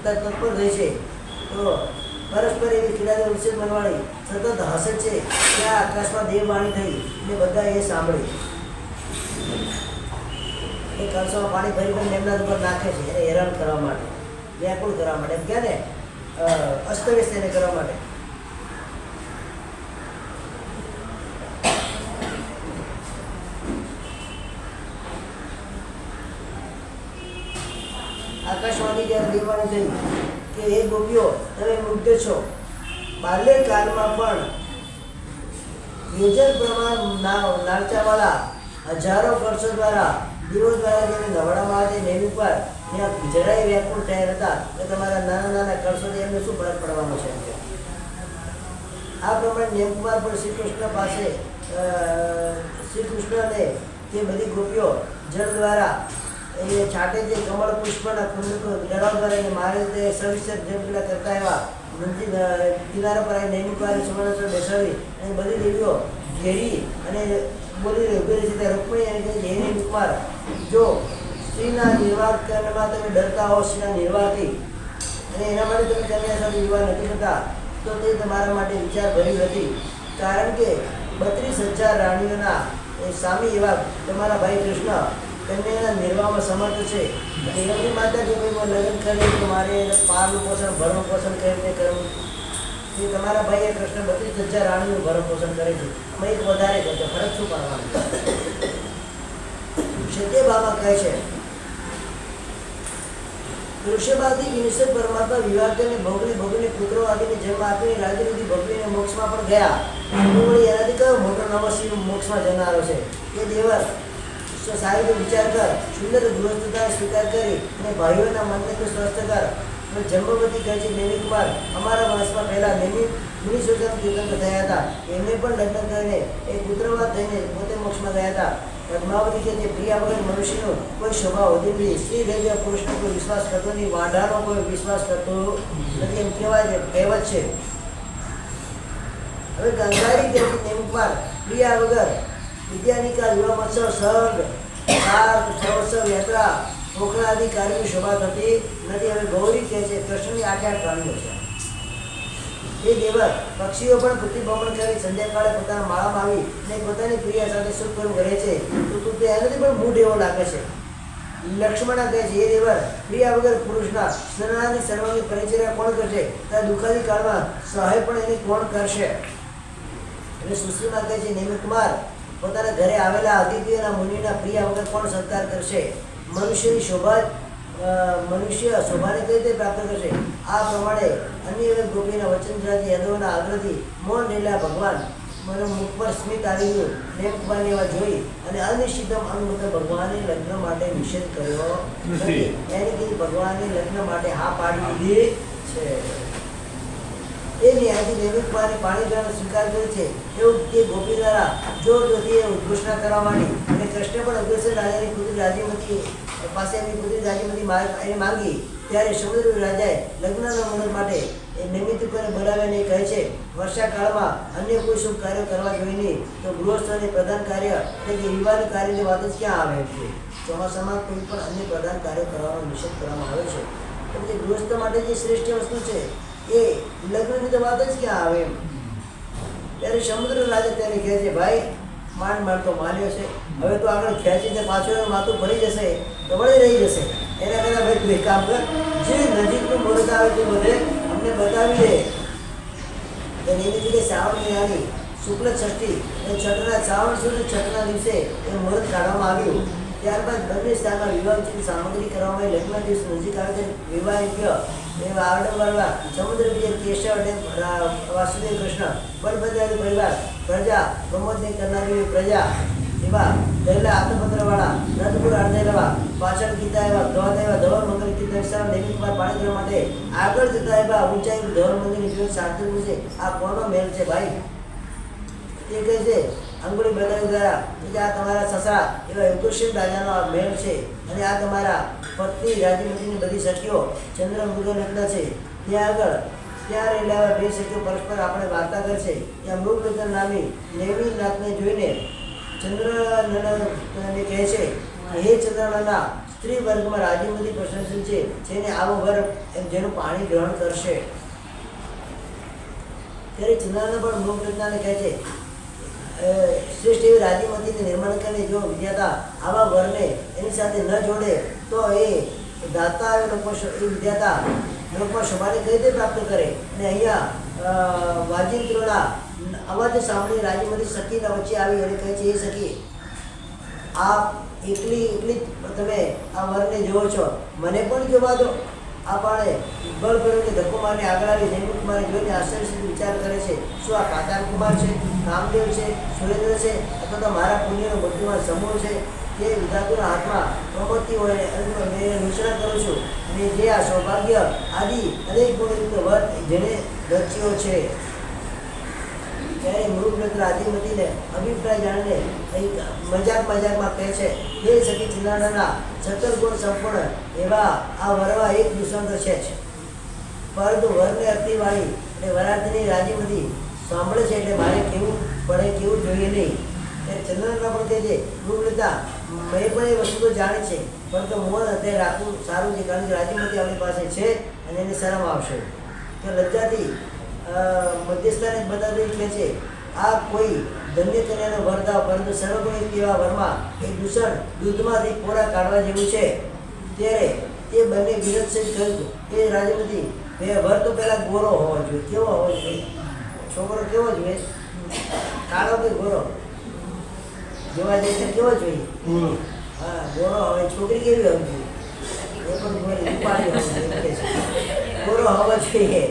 તત્પર થઈ છે. તો પરસ્પર એવી કિલ્લાની ઉચ્છેદ મનવાળી સતત હસે છે. ત્યાં આકાશમાં દેવવાણી થઈ અને બધા એ સાંભળી. એ કળશોમાં પાણી ભરી ભરીને એમના ઉપર નાખે છે એને હેરાન કરવા માટે, વ્યાકુળ કરવા માટે, એમ કહે ને અસ્તવ્યસ્ત એને કરવા માટે. આકાશવાણી જ્યારે દેવાની થઈ કે એ ગોપીઓ તમે મુગ્ધ છો, બાલ્યકાળમાં પણ યોજન પ્રમાણ નાચવાવાળા હજારો વર્ષો દ્વારા દેવો દ્વારા જેને નવડાવવા આવે નેમી પર ત્યાં જરાય વ્યાકુળ થયા હતા તો તમારા નાના નાના કળશોથી એમને શું ફરક પડવાનો છે? આ પ્રમાણે નેમકુમાર પર શ્રી કૃષ્ણ પાસે શ્રી કૃષ્ણને તે બધી ગોપીઓ જળ દ્વારા એ છાટે જે કમળ પુષ્પના કુંડકો લડાવ દ્વારા એને મારે તે સવિસ્તર જળપીડા કરતા એવા નંદી કિનારા પર નેમિકુમારે સુવર્ણ બેસાડી અને બધી દેવીઓ ઘેરી અને બોલીને ઉભી રહી છે. ત્યાં રૂકમણી એને કહે હે નેમિકુમાર, જો સ્ત્રીના નિર્વાહ કરવામાં તમે ડરતા હો સ્ત્રીના નિર્વાહથી અને એના માટે તમે કન્યા સાથે વિવાહ નથી થતા તો તે તમારા માટે વિચાર ભર્યું નથી. કારણ કે 32,000 રાણીઓના એ સ્વામી એવા તમારા ભાઈ કૃષ્ણ કન્યાના નિર્વાહમાં સમર્થ છે. અને એમની માતા કે ભાઈ મારે લગ્ન કરી તો મારે પારનું પોષણ ભરણ પોષણ કેવી રીતે કરવું, એ તમારા ભાઈએ કૃષ્ણ 32,000 રાણીનું ભરણ પોષણ કરે છે, અમે એક વધારે કરજો, ફરક શું પડવાનું? સત્ય બાબા કહે છે વૃષભાથી વિનિષદ પરમાત્મા વિવાહ કરીને ભોગને પુત્રો આદિને જન્મ આપીને રાજનીતિ ભોગવીને મોક્ષમાં પણ ગયા. એનાથી કયો મોટો નવો શિવ મોક્ષમાં જનારો છે? એ દેવર સારી રીતે વિચાર કર, સુંદર ગૃહસ્થતા સ્વીકાર કરી અને ભાઈઓના મનને તું સ્વસ્થ કર. જન્મવતી કહે છે નેમિકુમાર અમારા વંશમાં પહેલા મુનિશોચન તીર્થંકર થયા હતા, એમને પણ લગ્ન કરીને એ પુત્રવાદ થઈને પોતે મોક્ષમાં ગયા હતા. પદ્માવતી કે જે પ્રિયા વગર મનુષ્યનો કોઈ શોભા હોતી નથી, સ્ત્રી લેવી પુરુષનો કોઈ વિશ્વાસ કરતો નહીં, વાંઢાનો કોઈ વિશ્વાસ કરતો નથી, એમ કહેવાય કહેવત છે. હવે ગંગારી કે નેમિકુમાર પ્રિયા વગર વિદ્યાનિકા યુવા મહોત્સવ સર્ગ સર્વોત્સવ યાત્રા પોખરા આદિ કાર્યની શોભા થતી નથી. હવે ગૌરી કહે છે કૃષ્ણની 8 પ્રાણીઓ છે. એ દેવર પક્ષીઓ પણ પ્રતિભ્રમણ કરી સંધ્યાકાળે પોતાના માળામાં આવી અને પોતાની પ્રિયા સાથે સુખ કરવું કરે છે. તો તું તો એનાથી પણ મૂઢ એવો લાગે છે. લક્ષ્મણા કહે છે એ દેવર પ્રિયા વગર પુરુષના સ્નાનાની સર્વાંગી પરિચર્યા કોણ કરશે? ત્યારે દુઃખાદી કાળમાં સહાય પણ એની કોણ કરશે? એટલે સુશ્રીમાં કહે છે નેમિકુમાર પોતાના ઘરે આવેલા અતિથિઓના મુનિના પ્રિયા વગર કોણ સત્કાર કરશે? મનુષ્યની શોભા મનુષ્ય શોભાને કઈ રીતે પ્રાપ્ત કરશે? આ પ્રમાણે અન્ય ગોપીના વચનજરાજી યાદવના આગ્રહથી મૌન રહેલા ભગવાન મને મુખ પર સ્મિત આવી ગયું. નેમકુમારની એવા જોઈ અને અનિશ્ચિતમ અનુમત ભગવાને લગ્ન માટે નિષેધ કર્યો નથી. એની કીધી ભગવાને લગ્ન માટે હા પાડી દીધી છે. એ ન્યાયથી નેમિકુમારની પાણી પીવાનો સ્વીકાર કર્યો છે. એવું તે ગોપી દ્વારા જોર જોરથી ઉદ્ઘોષણા કરવા માંડી અને કૃષ્ણ પણ અગ્રસર રાજાની પુત્રી રાજ્યમતી પાસે એમની પુત્રી રાજ્યમતી એને માંગી. ત્યારે સમુદ્ર રાજાએ લગ્નના મુહૂર્ત માટે એ નેમિકુમારને બોલાવીને કહે છે વર્ષાકાળમાં અન્ય કોઈ શુભ કાર્ય કરવા જોઈએ નહીં, તો ગૃહસ્થોને પ્રધાન કાર્ય એટલે કે વિવાહની કાર્યની વાત જ ક્યાં આવે છે? ચોમાસામાં કોઈ પણ અન્ય પ્રધાન કાર્ય કરવાનો નિષેધ કરવામાં આવે છે. એટલે કે ગૃહસ્થ માટે જે શ્રેષ્ઠ વસ્તુ છે એ લગ્નની તો વાત જ ક્યાં આવે એમ. ત્યારે સમુદ્ર રાજા તેને કહે છે ભાઈ માંડ તો માન્યો છે, હવે તો આગળ ખેંચીને પાછો એનું માથું ભરી જશે તો વળી રહી જશે. એના કરતાં ભાઈ તું એક કામ કર, જે નજીકનું મુહૂર્ત આવે તે બધે અમને બતાવી દે. તો એની જગ્યાએ શ્રાવણ મહિનાની શુક્લ ષષ્ઠી અને છઠના શ્રાવણ સુદ છઠના દિવસે એ મુહૂર્ત કાઢવામાં આવ્યું. ત્યારબાદ બંને સ્થાનમાં વિવાહ સામગ્રી કરવામાં આવી. લગ્ન દિવસ નજીક આવે છે વિવાહિક એવા આડંબરવા સમુદ્ર બીજે કેશવ અને વાસુદેવ કૃષ્ણ બળભદ્રાદી પરિવાર પ્રજા પ્રમોદને કરનારી પ્રજા એવા પહેલા આત્મપત્રવાળા રથપુર આડેલવા પાછળ કીધા એવા ગવાતા એવા ધવલ મંગલ કીધા વિસ્તાર નેમિકુમાર પાણી દેવા માટે આગળ જતા એવા ઊંચાઈ ધવલ મંદિરની જોઈ શાંતિ છે. આ કોનો મેલ છે ભાઈ? એ કહે છે અંગુળી બદલાવી દ્વારા કે આ તમારા સસરા એવા યુગોશિવ રાજાનો આ મેળ છે અને આ તમારા પત્ની રાજ્યમતીની બધી સખીઓ ચંદ્રમૃગ નગ્ન છે. ત્યાં રહેલા બે સખીઓ પરસ્પર આપણે વાર્તા કરશે. ત્યાં મૃગનગર નામી નેમિનાથને જોઈને ચંદ્રનને કહે છે હે ચંદ્રનના સ્ત્રી વર્ગમાં રાજ્યમતી પ્રશંસન છે, જેને આવો વર એમ જેનું પાણી ગ્રહણ કરશે. ત્યારે ચંદ્રનંદ પણ મૃગનગરને કહે છે શ્રેષ્ઠ એવી રાજ્યમતીને નિર્માણ કરીને જો વિદ્યાતા આવા વરને એની સાથે ન જોડે તો એ દાતા એ લોકો એ વિદ્યાતા લોકમાં શોભાને કઈ રીતે પ્રાપ્ત કરે? અને અહીંયા વાજિંત્રોના અવાજ સાંભળી રાજ્યમતી સખીના વચ્ચે આવી અને કહે છે એ સખી આ એકલી તમે આ વરને જોવો છો, મને પણ જોવા દો. આ પાણે બળ કરીને ધક્કો મારીને આગળ આવી નેમિકુમારે જોઈને આશ્ચર્યથી વિચાર કરે છે શું આ કાતાર કુમાર છે, કામદેવ છે, સુરેન્દ્ર છે અથવા તો મારા પુણ્યનો બધુમાં સમૂહ છે જે વિધાતુના હાથમાં પ્રમોદથી હોય મેં ઘોષણા કરું છું અને જે આ સૌભાગ્ય આદિ અનેક ગુણયુક્ત વર જેને રચ્યો છે. ત્યારે મૃગનગર આદિમતીને અભિપ્રાય જાણીને મજાકમાં કહે છે હે સખી ચિંતાના 17 ગુણ સંપૂર્ણ એવા આ વરવા એક દુષ્યંત છે જ, પરંતુ વરને અતિવાળી અને વરાર્થની રાજ્યમતી સાંભળે છે એટલે મારે કેવું પડે કેવું જોઈએ નહીં. ત્યારે ચંદ્રના પણ કહે છે મૃગનગર મેં પણ એ વસ્તુ તો જાણે છે, પરંતુ મૌન અત્યારે રાખવું સારું છે કારણ કે રાજ્યમતી આપણી પાસે છે અને એને શરમ આવશે. તો લજ્જાથી મધ્યસ્થાને બધા કહે છે આ કોઈ ધન્ય કન્યાનો વરદાવ, પરંતુ સર્વગુણિત એવા વરમાં એ દૂષણ દૂધમાંથી પોરા કાઢવા જેવું છે. ત્યારે તે બંને વિરોધ સહિત કહ્યું એ રાજમતી વર તો પહેલા ગોરો હોવો જોઈએ. કેવો હોવો જોઈએ? છોકરો કેવો જોઈએ? કાળો કે ગોરો? જોવા જઈએ તો કેવો જોઈએ? હા, ગોરો હોય. છોકરી કેવી હોવી જોઈએ? એ પણ ગોરી રૂપાળી હોવી જોઈએ કે છે. ગોરો હોવો જોઈએ.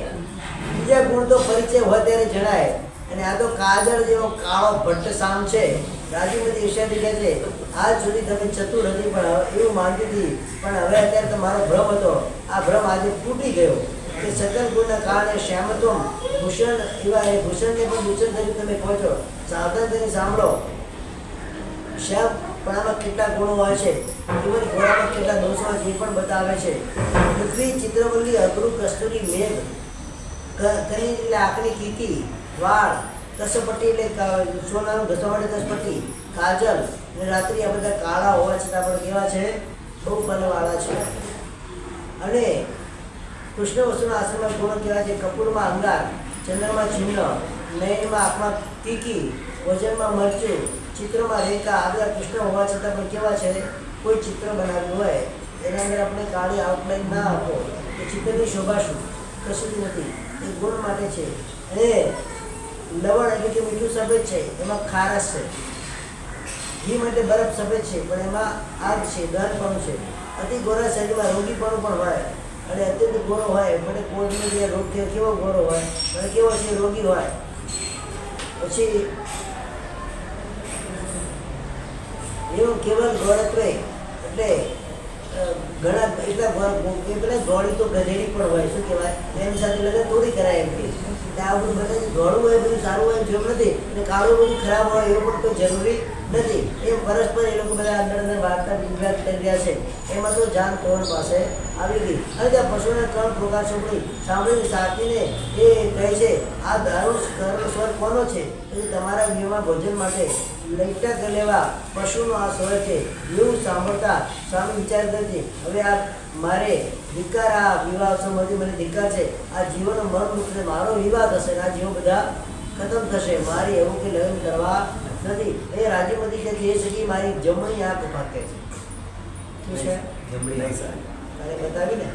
બીજા ગુણ તો પરિચય હોય ત્યારે જણાય. અને આ તો કાજળ જેવો કાળો ભટ્ટ સામ છે. રાજુમતી ઈર્ષ્યાથી કહે છે, આજ સુધી તમે ચતુર હતી પણ એવું માનતી હતી, પણ હવે અત્યારે તમારો ભ્રમ હતો. આ ભ્રમ આજે તૂટી ગયો કે સકલ ગુણના કારણે શ્યામત્વમ ભૂષણ એવા એ ભૂષણને પણ ભૂષણ તરીકે તમે કહો છો. સાવધાન કરીને સાંભળો. શ્યામ પણ આમાં કેટલા ગુણો હોય છે, જીવન ઘોડામાં કેટલા દોષો હોય છે એ પણ બતાવે છે. પૃથ્વી ચિત્રવલ્લી અઘરું કસ્તુરી મેઘ કની એટલે આંખની કીકી, વાળ કસપટ્ટી એટલે સોનાનું ઘસવા માટે કસપટ્ટી, કાજલ અને રાત્રિ આ બધા કાળા હોવા છતાં પણ કેવા છે? બહુ ફલવાળા છે. અને કૃષ્ણ વસ્તુના આશ્રમમાં ગુણો કેવા છે? કપૂરમાં અંગાર, ચંદ્રમાં ચિહ્ન, નયનમાં આંખમાં ટીકી, વજનમાં મરચું, ચિત્રમાં રેખા. આ બધા કૃષ્ણ હોવા છતાં પણ કેવા છે? કોઈ ચિત્ર બનાવ્યું હોય એના અંદર આપણે કાળી આઉટલાઈન ના આપો તો ચિત્રની શોભા શું? કશું જ નથી. એ ગુણ માટે છે. અને લવણ એટલે કે મીઠું સફેદ છે, એમાં ખારસ છે. ઘી માટે બરફ સફેદ છે, પણ એમાં આગ છે, દહનપણું છે. અતિ ગોરા શરીરમાં રોગીપણું પણ હોય. અને અત્યંત ગોરો હોય એટલે કોડનો જે રોગ થયો કેવો ગોરો હોય અને કેવો છે? રોગી હોય. પછી એવું કેવલ ગોળત્વે એટલે ઘણા એટલા એ પેલા ગોળી તો ગધેડી પણ હોય. શું કહેવાય? એની સાથે લગ્ન થોડી કરાય એમ કે આ બધું બધા ગોળું હોય બધું સારું હોય જેમ નથી, અને કાળું બધું ખરાબ હોય એવું પણ કોઈ જરૂરી નથી. એ પરસ્પર એ લોકો બધા અંદર અંદર વાર્તા વિવાદ કરી રહ્યા છે. એમાં તો જાન કોણ પાસે આવી ગઈ. અને ત્યાં પશુના 3 પ્રકાર છોકરી સાંભળીને સાચીને એ કહે છે, આ દારૂણ સ્વર કોનો છે? તમારા ગૃહમાં ભોજન માટે લઈટા લેવા પશુનો આ સ્વર છે. એવું સાંભળતા સ્વામી વિચાર કરતી, હવે આ મારે ધિક્કાર, આ વિવાહ સંબંધી મને ધિક્કાર છે. આ જીવનનો મન મુક્ત મારો વિવાહ થશે, આ જીવો બધા ખતમ થશે. મારી એવું કે લગ્ન કરવા નથી. એ રાજ્યમતી કે જે સખી મારી જમણી આંખ ફાકે છે. શું છે? જમણી નહીં સારી. તારે બતાવી ને.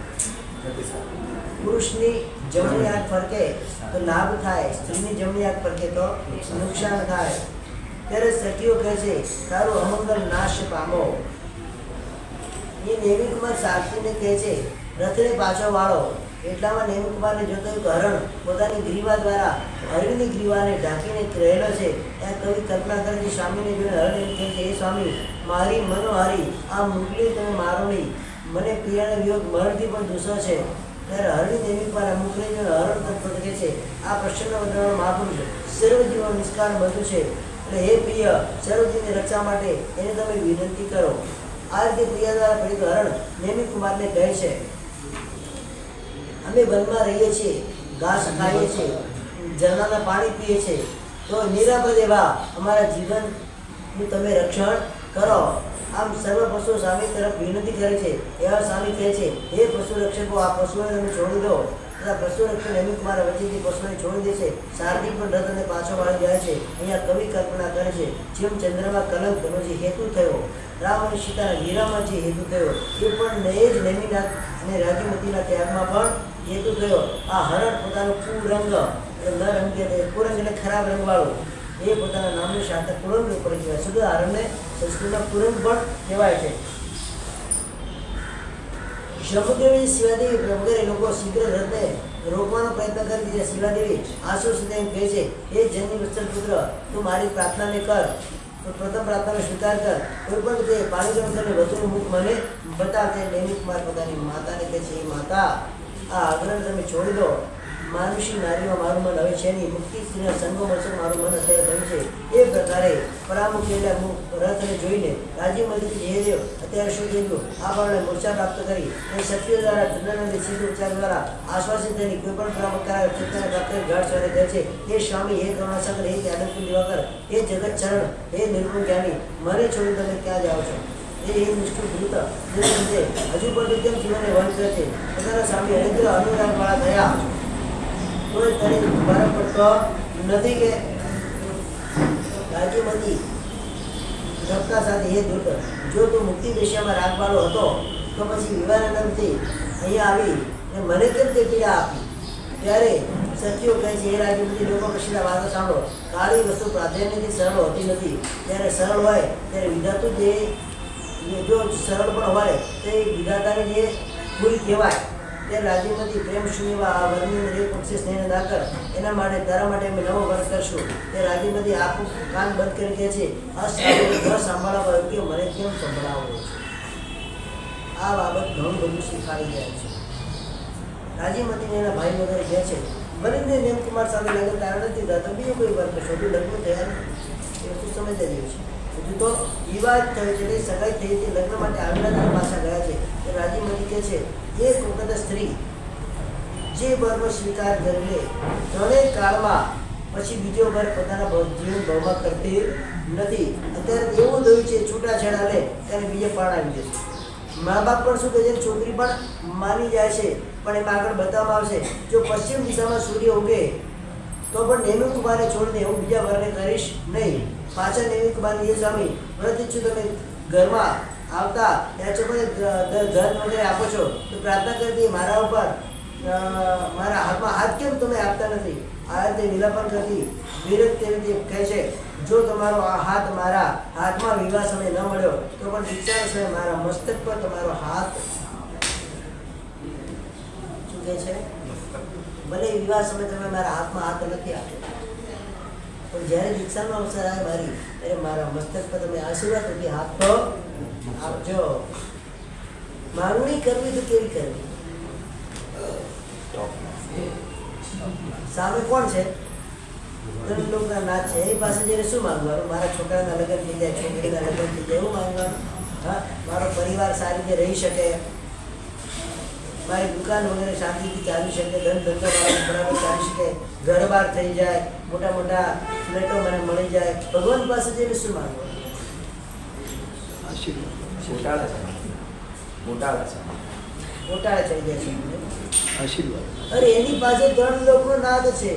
નથી સારી. પુરુષની જમણી આંખ ફરકે તો લાભ થાય, સ્ત્રીની જમણી આંખ ફરકે તો નુકસાન થાય. ત્યારે સખીઓ કહે છે, તારું અમંગલ નાશ પામો. એ નેમિકુમાર સાક્ષીને કહે છે, રથને પાછો વાળો. એટલામાં નેમિકુમારને જોતો એક હરણ પોતાની ગ્રીવા દ્વારા હરણની ગ્રીવાને ઢાંકીને રહેલો છે. ત્યાં કવિ કલ્પના કરે છે, સ્વામીને જોઈને હરણ એમ કહે છે, એ સ્વામી મારી મનોહારી આ મુગલી તમે મારો નહીં, મને પ્રિયાનો વિયોગ મરણથી પણ દૂષો છે. ત્યારે હરણી નેમિકુમાર આ મુગલી જોઈને હરણ તત્પર કહે છે, આ પ્રસન્ન વદનવાળો મહાપુરુષ સર્વજીવનો નિષ્કાળ બધું છે. એટલે હે પ્રિય, સર્વજીવની રક્ષા માટે એને તમે વિનંતી કરો. આ રીતે પ્રિયા દ્વારા પ્રેરિત હરણ નેમિકુમારને કહે છે, અમે વનમાં રહીએ છીએ, ઘાસ ખાઈએ છીએ, ઝરણાના પાણી પીએ છીએ, તો નિરાપદ એવા અમારા જીવનનું તમે રક્ષણ કરો. આમ સર્વ પશુઓ સ્વામી તરફ વિનંતી કરે છે. એવા સ્વામી કહે છે, હે પશુ રક્ષકો, આ પશુઓને તમે છોડી દો. તથા પશુ રક્ષણ નેમિકુમાર વચ્ચેથી પશુઓને છોડી દે છે. સારથી પણ રથ અને પાછો વાળી જાય છે. અહીંયા કવિ કલ્પના કરે છે, જેમ ચંદ્રમાં કલંકનો જે હેતુ થયો, રામ અને સીતાના વીરામાં જે હેતુ થયો, એ પણ એ જ નેમિનાથ અને રાજ્યમતીના ત્યાગમાં પણ હેતુ થયો. આ હરણ પોતાનો કુરંગ ન રંગે, કુરંગ એટલે ખરાબ રંગવાળું, એ પોતાના નામને સાથે કુરંગ ઉપર કહેવાય. શુદ્ધ હરણને સંસ્કૃતમાં કુરંગ પણ કહેવાય છે. શંભુદેવી શિવાદેવી વગેરે લોકો શીઘ્ર રથને રોકવાનો પ્રયત્ન કરી દીધા. શિવાદેવી આશ્વસિત એમ કહે છે, હે જનની વત્સલ પુત્ર, તું મારી પ્રાર્થનાને કર, પ્રથમ પ્રાર્થનાનો સ્વીકાર કર. કોઈ પણ રીતે પાણી ગરમ કરીને વધુનું મુખ મને બતાવતે. નેમિકુમાર પોતાની માતાને કહે છે, માતા આ આગ્રહ તમે છોડી દો. માનુષી નારીમાં મારું મન હવે છે નહીં, મુક્તિ સ્ત્રીના સંગો મળશે મારું મન અત્યારે થયું છે. એ પ્રકારે પરામુખ રથને જોઈને રાજ્યમતી જે અત્યારે શું થઈ ગયું, આ બાળને મૂર્છા પ્રાપ્ત કરી અને શક્તિઓ દ્વારા ચંદ્રનંદ સિદ્ધ ઉપચાર દ્વારા આશ્વાસિત થઈને કોઈ પણ પરામુખ કરાવે ચેતના પ્રાપ્ત કરી ઘાટ સ્વારે કહે છે, હે સ્વામી, હે કરુણાસાગર, હે ત્યાગકુલ દિવાકર, હે જગત ચરણ, હે નિર્ગુણ જ્ઞાની, મને છોડી તમે ક્યાં જાઓ છો? એ નિષ્ઠુર ભૂત હજુ પણ કેમ જીવનને વંશ કરે છે? પોતાના સ્વામી હરિદ્ર અનુરાગવાળા થયા કોઈ તરી બરફ પડતો નથી કે રાજ્યમતી ધબકા સાથે હે દુર્ગ, જો તું મુક્તિ દિશામાં રાખવાળો હતો તો પછી વિવાહાનંદથી અહીંયા આવી ને મને કેમ તે પીડા આપી? ત્યારે સખીઓ કહે છે, હે રાજ્યમતી, લોકો પછીના વાતો સાંભળો. કાળી વસ્તુ પ્રાધાન્યથી સરળ હોતી નથી. જ્યારે સરળ હોય ત્યારે વિધાતું જે જો સરળ પણ હોય તો એ વિધાતાની જે ભૂલ કહેવાય. ત્યારે રાજ્યમતી પ્રેમ શૂન્યવા આ વર્ણની એક પક્ષી સ્નેહ ના કર, એના માટે તારા માટે અમે નવો વર્ગ કરશું. તે રાજ્યમતી આખું કાન બંધ કરી કહે છે, સાંભળવા કે મને કેમ સંભળાવો છો? આ બાબત ઘણું બધું શીખવાડી ગયા છે. રાજ્યમતીને એના ભાઈ વગેરે કહે છે, બલિને નેમકુમાર સાથે લગ્ન તારા નથી થતા, બીજો કોઈ વર્ગ કરશો, તું લગ્ન થયા એ વસ્તુ સમજવા જેવી છે. હજુ તો વિવાદ થયો છે, તે સગાઈ થઈ હતી, લગ્ન માટે આવેલા પાછા ગયા છે. તે રાજ્યમતી કહે છે, એક વખત સ્ત્રી જે વર્ગ સ્વીકાર કરી લે ત્રણેય કાળમાં પછી બીજો વર્ગ પોતાના જીવન ભાવમાં કરતી નથી. અત્યારે એવું થયું છે, છૂટાછેડા લે ત્યારે બીજે પરણાવી દેશે. મા બાપ પણ શું કહે છે, છોકરી પણ માની જાય છે, પણ એમાં આગળ બતાવવામાં આવશે, જો પશ્ચિમ દિશામાં સૂર્ય ઉગે તો પણ નેમી કુમારને છોડીને હું બીજા વર્ગને કરીશ નહીં. પાછા નેમી કુમારની એ સ્વામી, વ્રત ઈચ્છું તમે ઘરમાં આવતા ત્યાં છો મને ધન વગેરે આપો છો તો પ્રાર્થના કરતી મારા ઉપર મારા હાથમાં હાથ કેમ તમે આપતા નથી? આ રીતે વિલાપન કરતી વિરત તેવી કહે છે, જો તમારો આ હાથ મારા હાથમાં વિવાહ સમય ન મળ્યો તો પણ દીક્ષાના સમયે મારા મસ્તક પર તમારો હાથ શું કહે છે? ભલે વિવાહ સમયે તમે મારા હાથમાં હાથ નથી આપ્યો, પણ જ્યારે દીક્ષાનો અવસર આવે મારી, ત્યારે મારા મસ્તક પર તમે આશીર્વાદ રૂપી હાથ તો આપજો. માંગણી કરવી તો કેવી કરવી? સામે કોણ છે? ત્રણ લોકોના નાચ છે, એની પાસે જઈને શું માંગવાનું? મારા છોકરાના લગ્ન થઈ જાય, છોકરીના લગ્ન થઈ જાય, એવું માંગવાનું? હા, મારો પરિવાર સારી રીતે રહી શકે, મારી દુકાન વગેરે શાંતિથી ચાલી શકે, ધન ધંધો બરાબર ચાલી શકે, ઘર બાર થઈ જાય, મોટા મોટા ફ્લેટો મને મળી જાય, ભગવાન પાસે જઈને શું માંગવાનું? મોટાળા થઈ જાય છે. આશીર્વાદ. અરે એની પાસે ત્રણ લોકનો નાદ છે.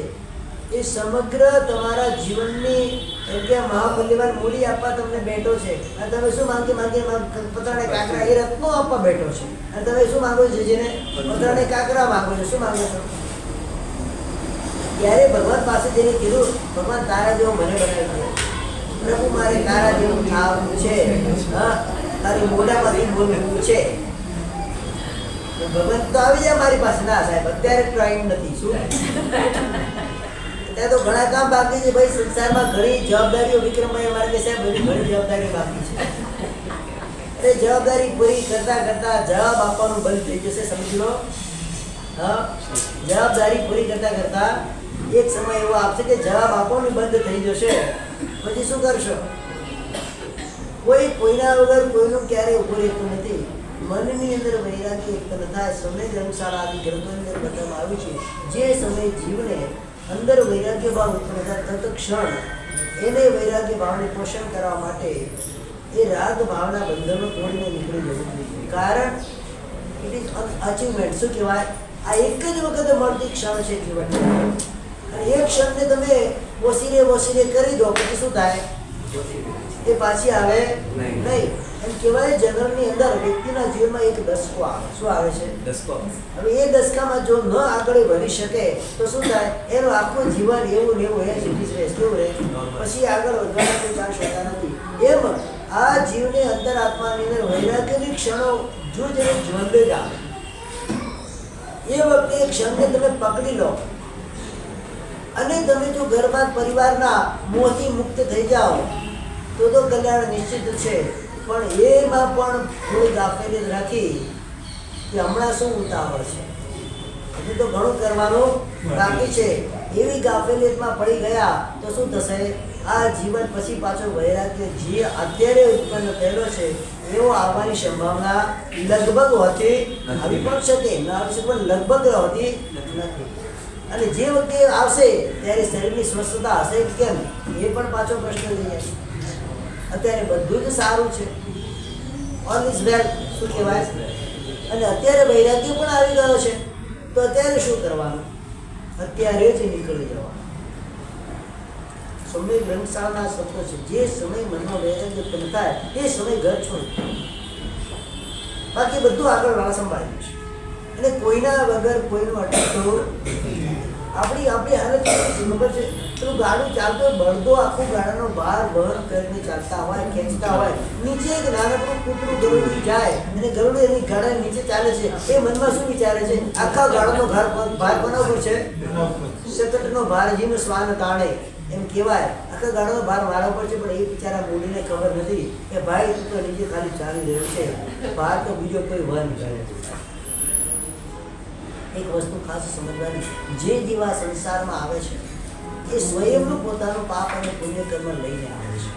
એ સમગ્ર તમારા જીવનની જગ્યા મહામૂલ્યવાન મૂડી આપવા તમને બેઠો છે. અને તમે શું માંગી પતરાને કાંકરા એ રત્નો આપવા બેઠો છે. અને તમે શું માંગો છો? જેને પતરાને કાંકરા માંગો છો, શું માંગો છો? ત્યારે ભગવાન પાસે જઈને કીધું, ભગવાન તારા જેવો મને બનાવી દે પ્રભુ, મારે તારા જેવું થવું છે. હા, તારી મોઢામાંથી બોલવું છે. ભગવાન તો આવી જાય મારી પાસે. ના સાહેબ, અત્યારે ટાઈમ નથી. શું ત્યાં તો ઘણા કામ બાકી છે ભાઈ. સંસારમાં ઘણી જવાબદારીઓ. વિક્રમભાઈ અમારે કે સાહેબ બધી ઘણી જવાબદારીઓ બાકી છે. એ જવાબદારી પૂરી કરતા કરતા જવાબ આપવાનું બંધ થઈ જશે, સમજી લો. હા, જવાબદારી પૂરી કરતા કરતા એક સમય એવો આવશે કે જવાબ આપવાનું બંધ થઈ જશે. પછી શું કરશો? કોઈ કોઈના વગર કોઈનું ક્યારેય ઉભું રહેતું નથી. મનની અંદર વૈરાગ્ય ઉત્પન્ન થાય. સમય અનુસાર આદિ ગ્રંથોની અંદર બતાવવામાં આવ્યું છે, જે સમય જીવને અંદર વૈરાગ્ય ભાવ ઉત્પન્ન થાય તત ક્ષણ એને વૈરાગ્ય ભાવને પોષણ કરવા માટે એ રાગ ભાવના બંધનો તોડીને નીકળી જવું જોઈએ. કારણ ઇટ ઇઝ અચીવમેન્ટ. શું કહેવાય? આ એક જ વખતે મળતી ક્ષણ છે જીવનની. અને એ ક્ષણને તમે ઓસીને કરી દો, પછી શું થાય? એ પાછી આવે નહીં. એમ કહેવાય જનરલની અંદર વ્યક્તિના જીવનમાં એક દસકો આવે. શું આવે છે? દસકો. હવે એ દસકામાં જો ન આગળ વધી શકે તો શું થાય? એનું આખું જીવન એવું ને એવું કેવું રહે, પછી આગળ વધવાના કોઈ ચાન્સ હોતા નથી. એમ આ જીવને અંતરાત્માની અંદર વૈરાગ્યની ક્ષણો જો જેને ઝંડે આવે, એ વખતે એ ક્ષણને તમે પકડી લો અને તમે જો ઘરમાં પરિવારના મોહથી મુક્ત થઈ જાઓ તો કલ્યાણ નિશ્ચિત છે. પણ એમાં પણ થોડી ગાફેલી રાખી કે હમણાં શું ઉતાવળ છે, હજુ તો ઘણું કરવાનું બાકી છે, એવી ગાફેલીમાં પડી ગયા તો શું થશે? આ જીવન પછી પાછો વૈરાગ્ય જે અત્યારે ઉત્પન્ન થયેલો છે એવો આવવાની સંભાવના લગભગ હોતી આવી પણ શકે, ના આવી શકે, પણ લગભગ હોતી નથી. અને જે વખતે આવશે ત્યારે શરીરની સ્વસ્થતા હશે કેમ એ પણ પાછો પ્રશ્ન થઈ જાય. અત્યારે બધું જ સારું છે, ઓલ ઇઝ વેલ. શું કહેવાય? અને અત્યારે વૈરાગ્ય પણ આવી ગયો છે તો અત્યારે શું કરવાનું? અત્યારે જ નીકળી જવાનું. સમય ગ્રંથશાળાના શબ્દો છે. જે સમય મનમાં વૈરાગ્ય ઉત્પન્ન થાય એ સમય ઘર છોડ, બાકી બધું આગળ વાળા સંભાળ્યું છે. અને કોઈના વગર કોઈનું અટકતું આપણી હાલત કેવી છે ખબર છે? પેલું ગાડું ચાલતું હોય, બળદો આખું ગાડાનો ભાર વહન કરીને ચાલતા હોય, ખેંચતા હોય, નીચે એક નાનકડું કૂતરું ગરુડું જાય અને ગરુડું એની ગાડા નીચે ચાલે છે. એ મનમાં શું વિચારે છે? આખા ગાડાનો ભાર કોના ઉપર છે? શકટનો ભાર જીનો શ્વાન તાણે, એમ કહેવાય. આખા ગાડાનો ભાર મારા ઉપર છે, પણ એ બિચારા મૂડીને ખબર નથી કે ભાઈ તું તો નીચે ખાલી ચાલી રહ્યો છે, ભાર તો બીજો કોઈ વહન કરે છે. એક વસ્તુ ખાસ સમજવાની, જે જીવા સંસારમાં આવે છે એ સ્વયંનું પોતાનું પાપ અને પુણ્ય કર્મ લઈને આવે છે.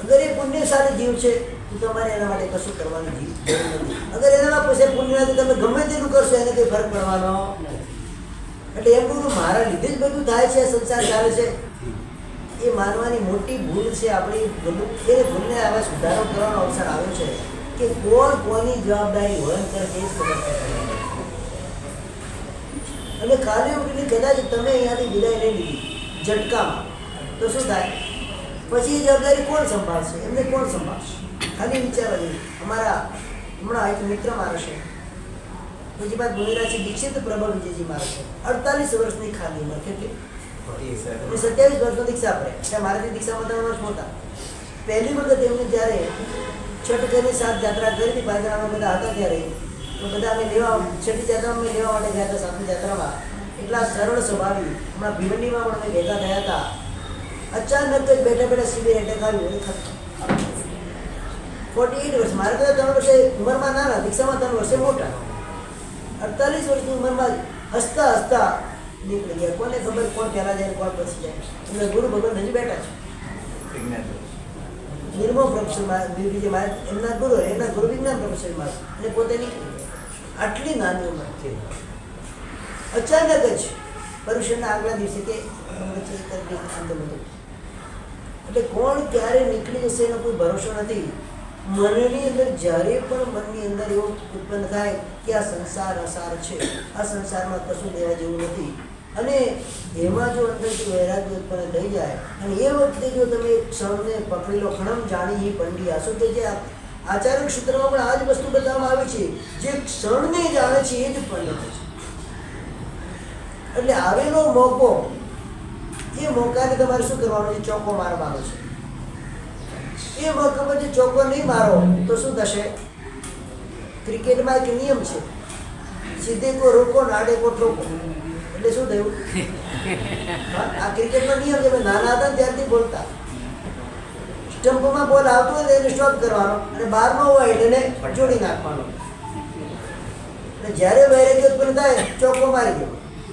અગર એ પુણ્યશાળી જીવ છે તો તમારે એના માટે કશું કરવાની જરૂર નથી. અગર એનામાં પછી પુણ્ય નથી, તમે ગમે તેટલું કરશો એને કંઈ ફરક પડવાનો નથી. એટલે એમ કહું, મારા લીધે જ બધું થાય છે, સંસાર ચાલે છે, એ માનવાની મોટી ભૂલ છે આપણી. એ ભૂલને હવે સુધારો કરવાનો અવસર આવ્યો છે કે કોણ કોની જવાબદારી વહન કરે એ જ ખબર પડે. અને ખાલી ઉઠીને કદાચ તમે અહીંયાથી વિદાય લઈ લીધી ઝટકામાં, તો શું થાય? પછી એ જવાબદારી કોણ સંભાળશે? એમને કોણ સંભાળશે? ખાલી વિચારવા જેવું. અમારા હમણાં એક મિત્ર મારો છે, બીજી બાદ બોલેલા છે, દીક્ષિત પ્રભા વિજયજી મારો છે, 48 વર્ષની ખાલી ઉંમર, કેટલી? 27 વર્ષનો દીક્ષા પડે. એટલે મારાથી દીક્ષામાં 3 વર્ષ મોટા. પહેલી વખત એમને જ્યારે છઠ કરીને 7 યાત્રા કરી હતી, પાજરામાં બધા હતા ત્યારે, તો બધા અમે લેવા છઠ્ઠી યાત્રામાં અમે લેવા માટે ગયા હતા. 7મી યાત્રામાં એટલા સરળ સ્વભાવી, હમણાં ભીવંડીમાં પણ અમે ભેગા થયા હતા. અચાનક જ બેઠા બેઠા શિબિર એટેક આવ્યું. 48 વર્ષ, મારે તો 3 વર્ષે ઉંમરમાં નાના, દીક્ષામાં 3 વર્ષે મોટા. 48 વર્ષની ઉંમરમાં હસતા હસતા નીકળી ગયા. કોને ખબર કોણ પહેલા જાય કોણ પછી જાય? એટલે ગુરુ ભગવાન હજી બેઠા છે. નિર્મો પ્રોફેસરમાં એમના ગુરુ વિજ્ઞાન પ્રોફેસરમાં, અને પોતે નીકળી ગયા. આટલી નાની ઉંમર છે. અચાનક જ પરુષણના આગલા દિવસે કે એટલે કોણ ક્યારે નીકળી જશે એનો કોઈ ભરોસો નથી. મનની અંદર જ્યારે પણ મનની અંદર એવું ઉત્પન્ન થાય કે આ સંસાર અસાર છે, આ સંસારમાં કશું લેવા જેવું નથી, અને એમાં જો અંદરથી વૈરાગ્ય ઉત્પન્ન થઈ જાય, અને એ વખતે જો તમે એક ક્ષણને પકડી લો, ખણમ જાણી પંડી આસો, કે જે આચાર્ય સૂત્રમાં પણ આ જ વસ્તુ બતાવવામાં આવે છે, જે ક્ષણને જાણે છે એ જ પંડિત છે. એટલે આવેલો મોકો, એ મોકાને તમારે શું કરવાનું છે? ચોખ્ખો મારવાનો છે. એ મોકા પછી ચોખ્ખો નહીં મારો તો શું થશે? ક્રિકેટમાં એક નિયમ છે, સીધે કો રોકો નાડે કો ઠોકો. એટલે શું થયું? આ ક્રિકેટનો નિયમ છે. નાના હતા ત્યારથી બોલતા, સ્ટમ્પમાં બોલ આવતો હોય તો એને સ્ટોપ કરવાનો, અને 12માં હોય એને જોડી નાખવાનો. એટલે જ્યારે વૈરાગ્ય ઉત્પન્ન થાય ચોખ્ખો મારી દો,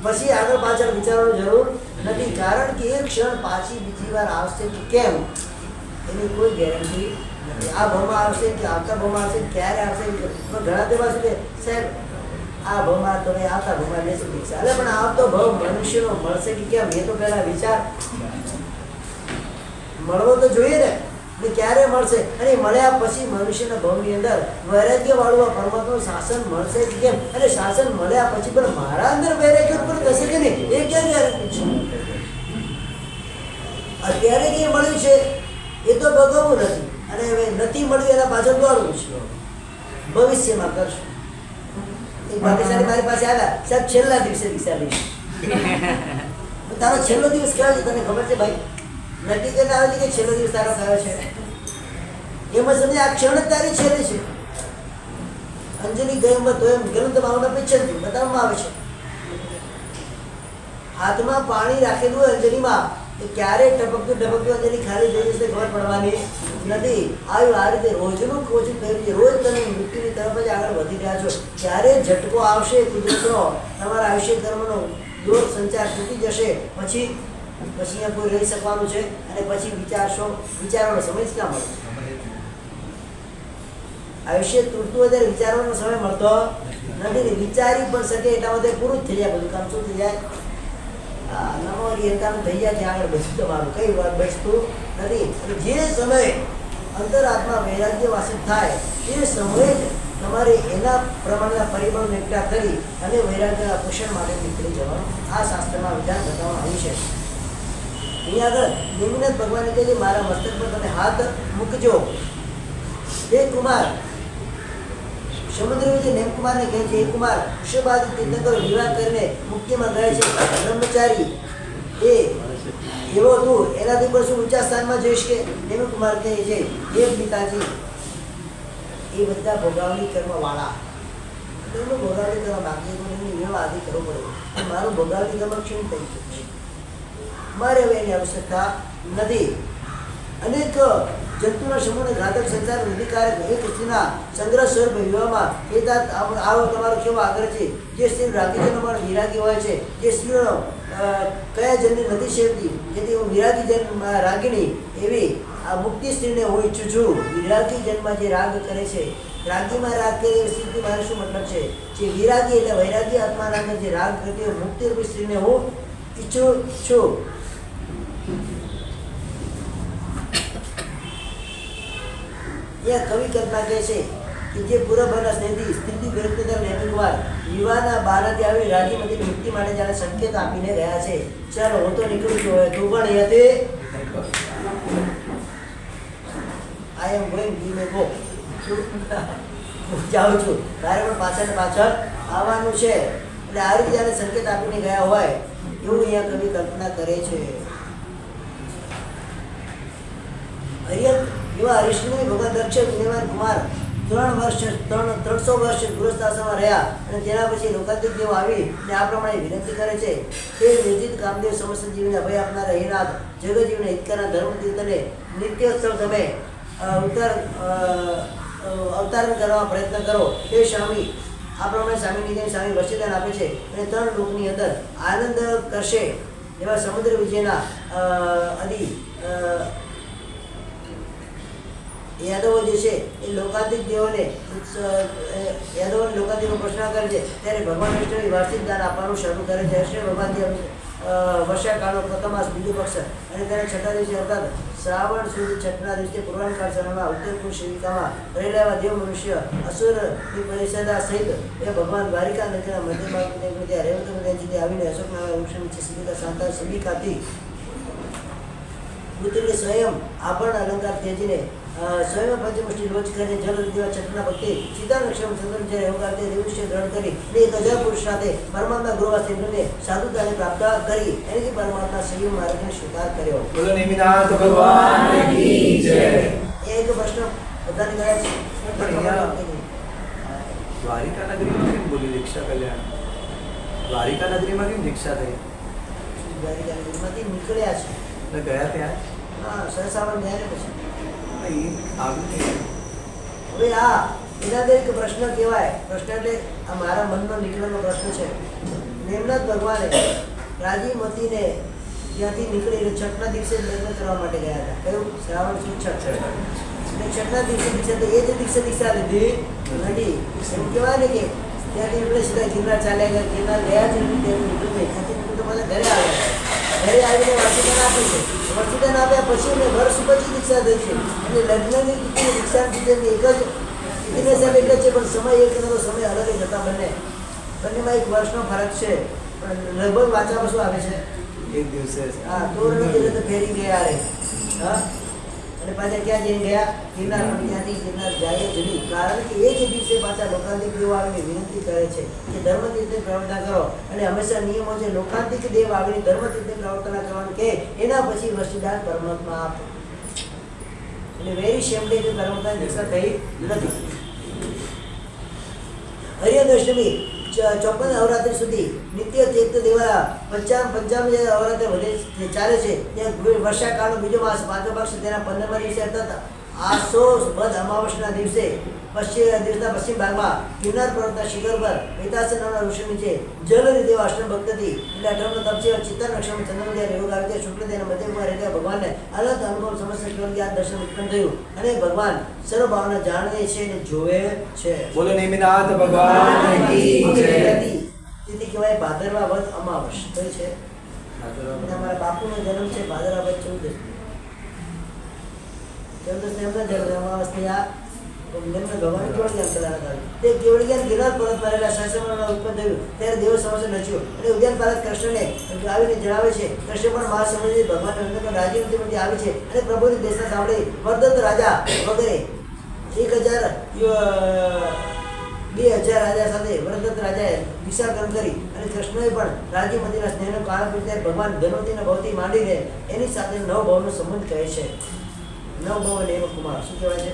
પછી આગળ પાછળ વિચારવાની જરૂર નથી. કારણ કે એ ક્ષણ પાછી બીજી વાર આવશે કે કેમ એની કોઈ ગેરંટી નથી. આ ભાવમાં આવશે કે આવતા ભાવમાં આવશે, ક્યારે આવશે? ઘણા તેવા છે કે સાહેબ આ ભાવમાં તમે આવતા ભાવમાં લેશો દીક્ષા. એટલે પણ આવતો ભાવ મનુષ્યનો મળશે કે કેમ એ તો પહેલા વિચાર મળવો તો જોઈએ ને. ક્યારે મળશે? અને મળ્યા પછી મનુષ્યના ભાવની અંદર વૈરાગ્ય વાળું આ પરમાત્માનું શાસન મળશે કે કેમ? અને શાસન મળ્યા પછી પણ મારા અંદર વૈરાગ્ય ઉત્પન્ન થશે કે નહીં, એ ક્યાં ગેરંટી છે? અત્યારે જે મળ્યું છે એ તો ભોગવવું નથી, અને હવે નથી મળ્યું એના પાછળ દોડવું છે. ભવિષ્યમાં કરશું. એક ભાગ્યશાળી મારી પાસે આવ્યા, સાહેબ છેલ્લા દિવસે દીક્ષા લઈશ. તારો છેલ્લો દિવસ કયો છે તને ખબર છે ભાઈ? નક્કી કરીને આવે છે કે છેલ્લો દિવસ તારો કયો છે? એમાં સમજે આ ક્ષણ તારી છેલ્લી છે. અંજલિ ગયમ તો એમ ગ્રંથમાં પીછળથી બતાવવામાં આવે છે. હાથમાં પાણી રાખેલું હોય અંજલિમાં, એ ક્યારે ટપકતું અંજલિ ખાલી થઈ જશે ખબર પડવાની નથી. આવ્યું આ રીતે રોજનું કોચિંગ થયું છે. રોજ તમે મૃત્યુની તરફ જ આગળ વધી રહ્યા છો. જ્યારે ઝટકો આવશે કુદરતનો, તમારા આયુષ્ય કર્મનો દોર સંચાર તૂટી જશે, પછી અહીંયા કોઈ રહી શકવાનું છે? અને પછી વિચારવાનો સમય જ ક્યાં મળે? આયુષ્ય તૂટતું હોય ત્યારે વિચારવાનો સમય મળતો નથી. વિચારી પણ શકે એટલા માટે પૂરું જ થઈ જાય બધું કામ. શું થઈ જાય? નમોરી કામ થઈ જાય ત્યાં આગળ બચતું તમારું કઈ વાત બચતું નથી. જે સમયે અંતરાત્મા વૈરાગ્ય વાસિત થાય એ સમયે જ તમારે એના પ્રમાણના પરિબળોને એકઠા કરી અને વૈરાગ્યના પોષણ માટે નીકળી જવાનું આ શાસ્ત્રમાં વિધાન બતાવવામાં આવ્યું છે. અહીંયા આગળ નિમિનાથ ભગવાને કહે છે મારા મસ્તક પર તમે હાથ મૂકજો. હે કુમાર, સમુદ્રવિજય નેમકુમારને કહે છે, હે કુમાર, વૃષભાદિ તીર્થંકરો વિવાહ કરીને મુક્તિમાં ગયા છે. બ્રહ્મચારી એ એવો તું એનાથી પણ શું ઊંચા સ્થાનમાં જઈશ કે? નેમકુમાર કહે છે, હે પિતાજી, એ બધા ભોગાવણી કરવા વાળા, એનું ભોગાવણી કરવા બાકી એની વ્યવહાર આદિ કરવો પડે. મારું ભોગાવણી કરવા ક્ષીણ થઈ ગયું છે, મારે હવે એની આવશ્યકતા નથી. અનેક જંતુના સમૂહને ઘાતક સંસાર નિધિકારક એક સ્ત્રીના સંગ્રહ સ્વરૂપ વિવાહમાં કહેતા આવો તમારો કેવો આગ્રહ છે. જે સ્ત્રી રાગીજનો પણ વિરાગી હોય છે, જે સ્ત્રીનો કયા જનની નથી સેવતી, જેથી હું વિરાગી જન રાગીણી એવી આ મુક્તિ સ્ત્રીને હું ઈચ્છું છું. વિરાગી જન્મમાં જે રાગ કરે છે, રાગીમાં રાગ કરે એવી સ્થિતિ મારે શું મતલબ છે? જે વિરાગી એટલે વૈરાગી આત્માના અંદર જે રાગ કરતી હોય મુક્તિ રૂપી સ્ત્રીને હું ઈચ્છું છું. અહીંયા કવિ કલ્પના કહે છે કે જે પૂર્વભાવના સ્નેહથી સ્થિતિ વિરુદ્ધતા નેમિકુમાર વિવાહના બહારથી આવી રાગીમતી મુક્તિ માટે જાણે સંકેત આપીને ગયા છે. ચાલો હું તો નીકળું છું, હવે તું પણ અહીંયાથી I am going you may go. હું જાઉં છું, તારે પણ પાછળ પાછળ આવવાનું છે. એટલે આ રીતે જ્યારે સંકેત આપીને ગયા હોય એવું અહીંયા કવિ કલ્પના કરે છે. હરિયત એવા હરિષ્ણુ ભગવાન દક્ષ વિનયવાન કુમાર 300 વર્ષ ગૃહસ્થાશ્રમમાં રહ્યા અને તેના પછી લોકાંતિક દેવ આવી અને આ પ્રમાણે વિનંતી કરે છે. તે નિર્જિત કામદેવ સમસ્ત જીવને અભય આપનારા હે નાથ, જગતજીવને હિતકારના ધર્મ તીર્થને નિત્યોત્સવ તમે અવતારણ કરવા પ્રયત્ન કરો. તે સ્વામી આ પ્રમાણે સ્વામી નિધિ સ્વામી વસીદાન આપે છે અને 3 લોકની અંદર આનંદ કરશે એવા સમુદ્ર વિજયના અધિ યાદવો જે છે એ લોકાંતિક દેવોને યાદવોને લોકાંતિકનો પ્રશ્ન કરે છે. ત્યારે ભગવાન વિષ્ણુ વાર્ષિક દાન આપવાનું શરૂ કરે છે. હર્ષે ભગવાન વર્ષાકાળનો પ્રથમ માસ બીજું પક્ષ અને તેના છઠ્ઠા દિવસે અર્થાત શ્રાવણ સુધી છઠ્ઠના દિવસે પૂર્વાંકાળ સમયમાં ઉત્તરપૂર્વ શિવિકામાં રહેલા એવા દેવ મનુષ્ય અસુરની પરિષદા સહિત એ ભગવાન દ્વારિકા નદીના મધ્યભાગ ત્યાં રેવત નદીથી આવીને અશોક નામના વૃક્ષ નીચે શિવિકા શાંતા શિવિકાથી પુત્રીને સ્વયં આભરણ અલંકાર ત્યજીને સ્વયં પંચમુષ્ટિ લોચ કરીને જલ દેવા છઠના ભક્તિ સીતા નક્ષમ ચંદ્ર જે યોગાર્થે દેવુષ્ય ગ્રહણ કરી અને 1000 પુરુષ સાથે પરમાત્મા ગૃહવાસી બનીને સાધુતાને પ્રાપ્ત કરી એની પરમાત્મા સંયમ માર્ગને સ્વીકાર કર્યો. બોલો નિમિનાથ ભગવાન કી જય. એક પ્રશ્ન બધાને ગયા છે. પણ અહીંયા દ્વારિકા નગરીમાં કેમ બોલી દીક્ષા કલ્યાણ? દ્વારિકા નગરીમાં કેમ દીક્ષા થઈ? દ્વારિકા નગરીમાંથી નીકળ્યા છે ને ગયા ત્યાં? હા, સરસાવન ગયા ને પછી હવે હવે આ એના એક પ્રશ્ન કહેવાય. પ્રશ્ન એટલે આ મારા મનનો નીકળેલો પ્રશ્ન છે. નેમનાથ ભગવાને રાજીમતીને ત્યાંથી નીકળીને છઠના દિવસે લગ્ન કરવા માટે ગયા હતા. કયું? શ્રાવણ સુદ છઠ. એટલે છઠના દિવસે દીક્ષા તો એ જ દીક્ષા લીધી નથી. એમ કહેવાય ને કે ત્યાંથી નીકળે સીધા ગિરનાર ચાલ્યા ગયા. ગિરનાર ગયા જ નથી, ત્યાંથી નીકળી ગઈ. ત્યાંથી નીકળી તો પાછા ઘરે આવ્યા. ઘરે આવીને વાસીદાન આપે છે. વાસીદાન આપ્યા પછી મેં વર્ષ પછી દીક્ષા થઈ છે. એટલે લગ્નની દીક્ષા એક જ ઇતિને સાહેબ એક જ છે, પણ સમય એક હતો, સમય અલગ જ હતા. બંનેમાં એક વર્ષનો ફરક છે, પણ લગભગ વાંચવામાં શું આવે છે? એક દિવસે હા, તોરણ દીધે તો ફેરી ગયા રે. હા, અને પાછા ક્યાં જઈને ગયા? ગિરનાર. પણ ત્યાંથી ગિરનાર જાય જ નહીં, કારણ કે એ જ દિવસે પાછા લોકાંતિક દેવ આવીને વિનંતી કરે છે કે ધર્મતીર્થની પ્રવર્તના કરો. અને હંમેશા નિયમો છે, લોકાંતિક દેવ આવીને ધર્મતીર્થની પ્રવર્તના કરવાનું કહે એના પછી વર્ષીદાન પરમાત્મા આપે. એટલે વેરી શેમડે કે પરમાત્માની દીક્ષા થઈ નથી. હરિયદષ્ટમી 54 નવરાત્રી સુધી નિત્ય તીર્થ દેવા પંચામ જે નવરાત્રી વધે ચાલે છે. ત્યાં વર્ષાકાળનો બીજો માસ પાંચમો પક્ષ તેના 15મા દિવસે અર્થાત આસો બધ અમાવસના દિવસે દિવસના પશ્ચિમ ભાગમાં ગિરનાર પર્વતના શિખર પર વેતાસન નામના ઋષિ નીચે જલ રીતે અષ્ટમ ભક્તથી એટલે અઠમનો તપ છે. ચિત્તર નક્ષમ ચંદ્રનો જ્યારે યોગ આવે ત્યારે શુક્લ તેના મધ્યમાં રહેતા ભગવાનને અનંત અનુભવ સમસ્ત કેવલ જ્ઞાન દર્શન ઉત્પન્ન થયું અને ભગવાન સર્વ ભાવના જાણે છે અને જોવે છે. બોલો નિમિનાથ ભગવાન કી જય. તેથી કહેવાય ભાદરવા વધ અમાવસ. કઈ છે? અમારા બાપુનો જન્મ છે ભાદરવા વધ 14 એમનો જન્મ અમાવસની આ ભગવાન કેવળ જ્ઞાન કરાર હતા. તે કેવળ જ્ઞાન ગિરનાર પર્વત મારેલા સહસ્ત્રમાં ઉત્પન્ન થયું ત્યારે દેવ સમસ્ત નચ્યું અને ઉદ્યાન પાલક કૃષ્ણને આવીને જણાવે છે. કૃષ્ણ પણ મહાસમયથી ભગવાનના અંતરમાં રાજીવતીમાંથી આવે છે અને પ્રભુની દેશના સાંભળી વર્ધત રાજા વગેરે 2000 રાજા સાથે વર્ધત રાજાએ દીક્ષા ગ્રહણ કરી અને કૃષ્ણએ પણ રાજીમતીના સ્નેહનો કારણ પૂછ્યા. ભગવાન ધનવતીના ભવથી માંડીને એની સાથે નવ ભાવનો સંબંધ કહે છે. નવ ભાવ અને એવો કુમાર શું કહેવાય છે?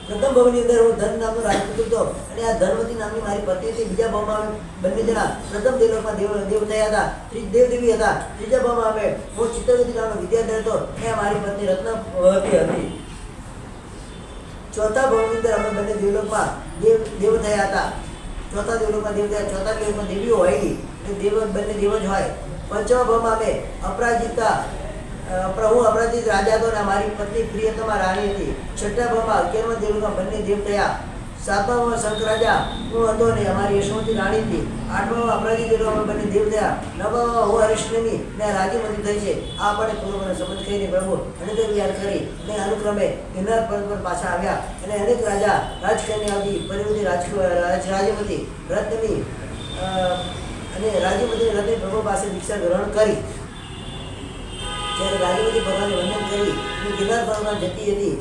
પ્રથમ ભાવની અંદર હું ધન નામનો રાજપૂત હતો અને આ ધનવતી નામની મારી પત્ની હતી. બીજા ભાવમાં અમે બંને જણા પ્રથમ દેવલોકમાં દેવ થયા હતા, દેવદેવી હતા. ત્રીજા ભાવમાં અમે હું ચિત્રગતિ નામનો વિદ્યાર્થી હતો અને આ મારી પત્ની રત્નવતી હતી. ચોથા ભાવની અંદર અમે બંને દેવલોકમાં દેવ થયા હતા. ચોથા દેવલોકમાં દેવ થયા. ચોથા દેવલોકમાં દેવીઓ હોય નહીં, દેવ બંને દેવ જ હોય. પંચમા ભાવમાં અમે હું અપરાજિત રાજા હતો અને મારી પત્ની પ્રિયતમા રાણી હતી. છઠ્ઠા ભાવમાં 11મા દેવલોકમાં બંને દેવ થયા. સાતમામાં શંખ રાજા હું હતો અને અમારી યશોમતી રાણી હતી. આઠમામાં અપરાજિત દેવલોકમાં બંને દેવ થયા. નવમામાં હું હરિષ્ણની ને રાજીમતી થઈ છે. આ આપણે પૂર્વનો સંબંધ કહીને પ્રભુ અને તે યાદ કરી અને અનુક્રમે ગિરનાર પર્વત પર પાછા આવ્યા અને અનેક રાજા રાજકન્યાઓથી પરિવર્તી રાજ્યમતી રત્નની અને રાજ્યમતીની રત્ની પ્રભુ પાસે દીક્ષા ગ્રહણ કરી. જ્યારે રાજ્યમતી ભગવાનને વંદન કરી અને ગિરનાર પર્વતમાં જતી હતી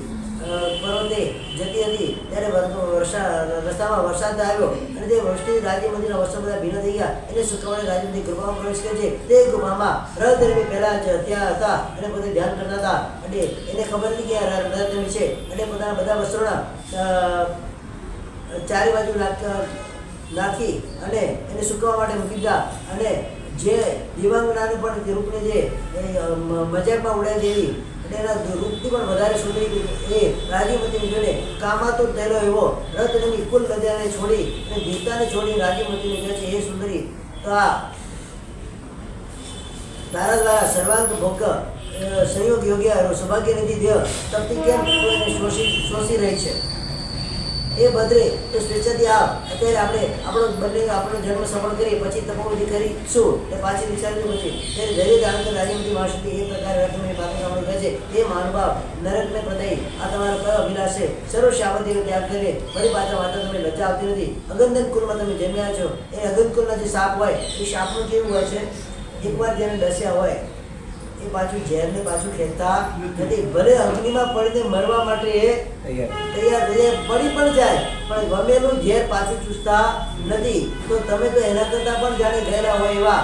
ત્યારે રસ્તામાં વરસાદ આવ્યો અને તે વર્ષથી રાજ્યમંદિરના વસ્ત્રો બધા ભીના થઈ ગયા. એને સુકાવણે રાજ્યમંદિર ગુફામાં પ્રવેશ કરે છે. તે ગુફામાં રથધર્મી પહેલા જ ત્યાં હતા અને પોતે ધ્યાન કરતા હતા અને એને ખબર હતી કે આ રથધર્મી છે અને પોતાના બધા વસ્ત્રોના ચારે બાજુ નાખી અને એને સુકવવા માટે મૂકી દીધા. અને જે દિવાંગનાનું પણ રૂપને જે મજાકમાં ઉડાવી દેવી અને એના રૂપથી પણ વધારે સુંદરી એ રાજીમતીને જોડે કામાતુર થયેલો એવો રથની કુલ લજાને છોડી અને દીતાને છોડી રાજીમતીને કહે છે, હે સુંદરી, તો આ તારા દ્વારા સર્વાંગ ભોગ સંયોગ યોગ્ય સૌભાગ્ય નિધિ દેહ તપતી કેમ કોઈને શોષી રહી છે? એ બદલે તો સ્વેચ્છાથી આવ. અત્યારે આપણો જન્મ સફળ કરીએ, પછી તપોવિધિ કરીશું એટલે પાછી વિચારવી પછી ત્યારે દરેક આનંદ રાજ્યમતી મહાશક્તિ એ પ્રકારે રત્નમણી પાત્ર સાંભળી કહે છે, હે મહાનુભાવ, નરકને પ્રદાય આ તમારો કયો અભિલાષ છે? સર્વ શાવતીનો ત્યાગ કરીને ફરી પાછા માતા તમને લજ્જા આવતી નથી. અગંદન કુલમાં તમે જન્મ્યા છો. એ અગંદ કુલના જે સાપ હોય એ સાપનું કેવું હોય છે? એકવાર જેને ડસ્યા હોય એ પાછું ઝેરને પાછું ખેંચતા નથી. ભલે અગ્નિમાં પડીને મરવા માટે તૈયાર થઈ પડી પણ જાય પણ ગમેલું ઝેર પાછું ચૂસતા નથી. તો તમે તો એના કરતાં પણ જાણે ગયેલા હોય એવા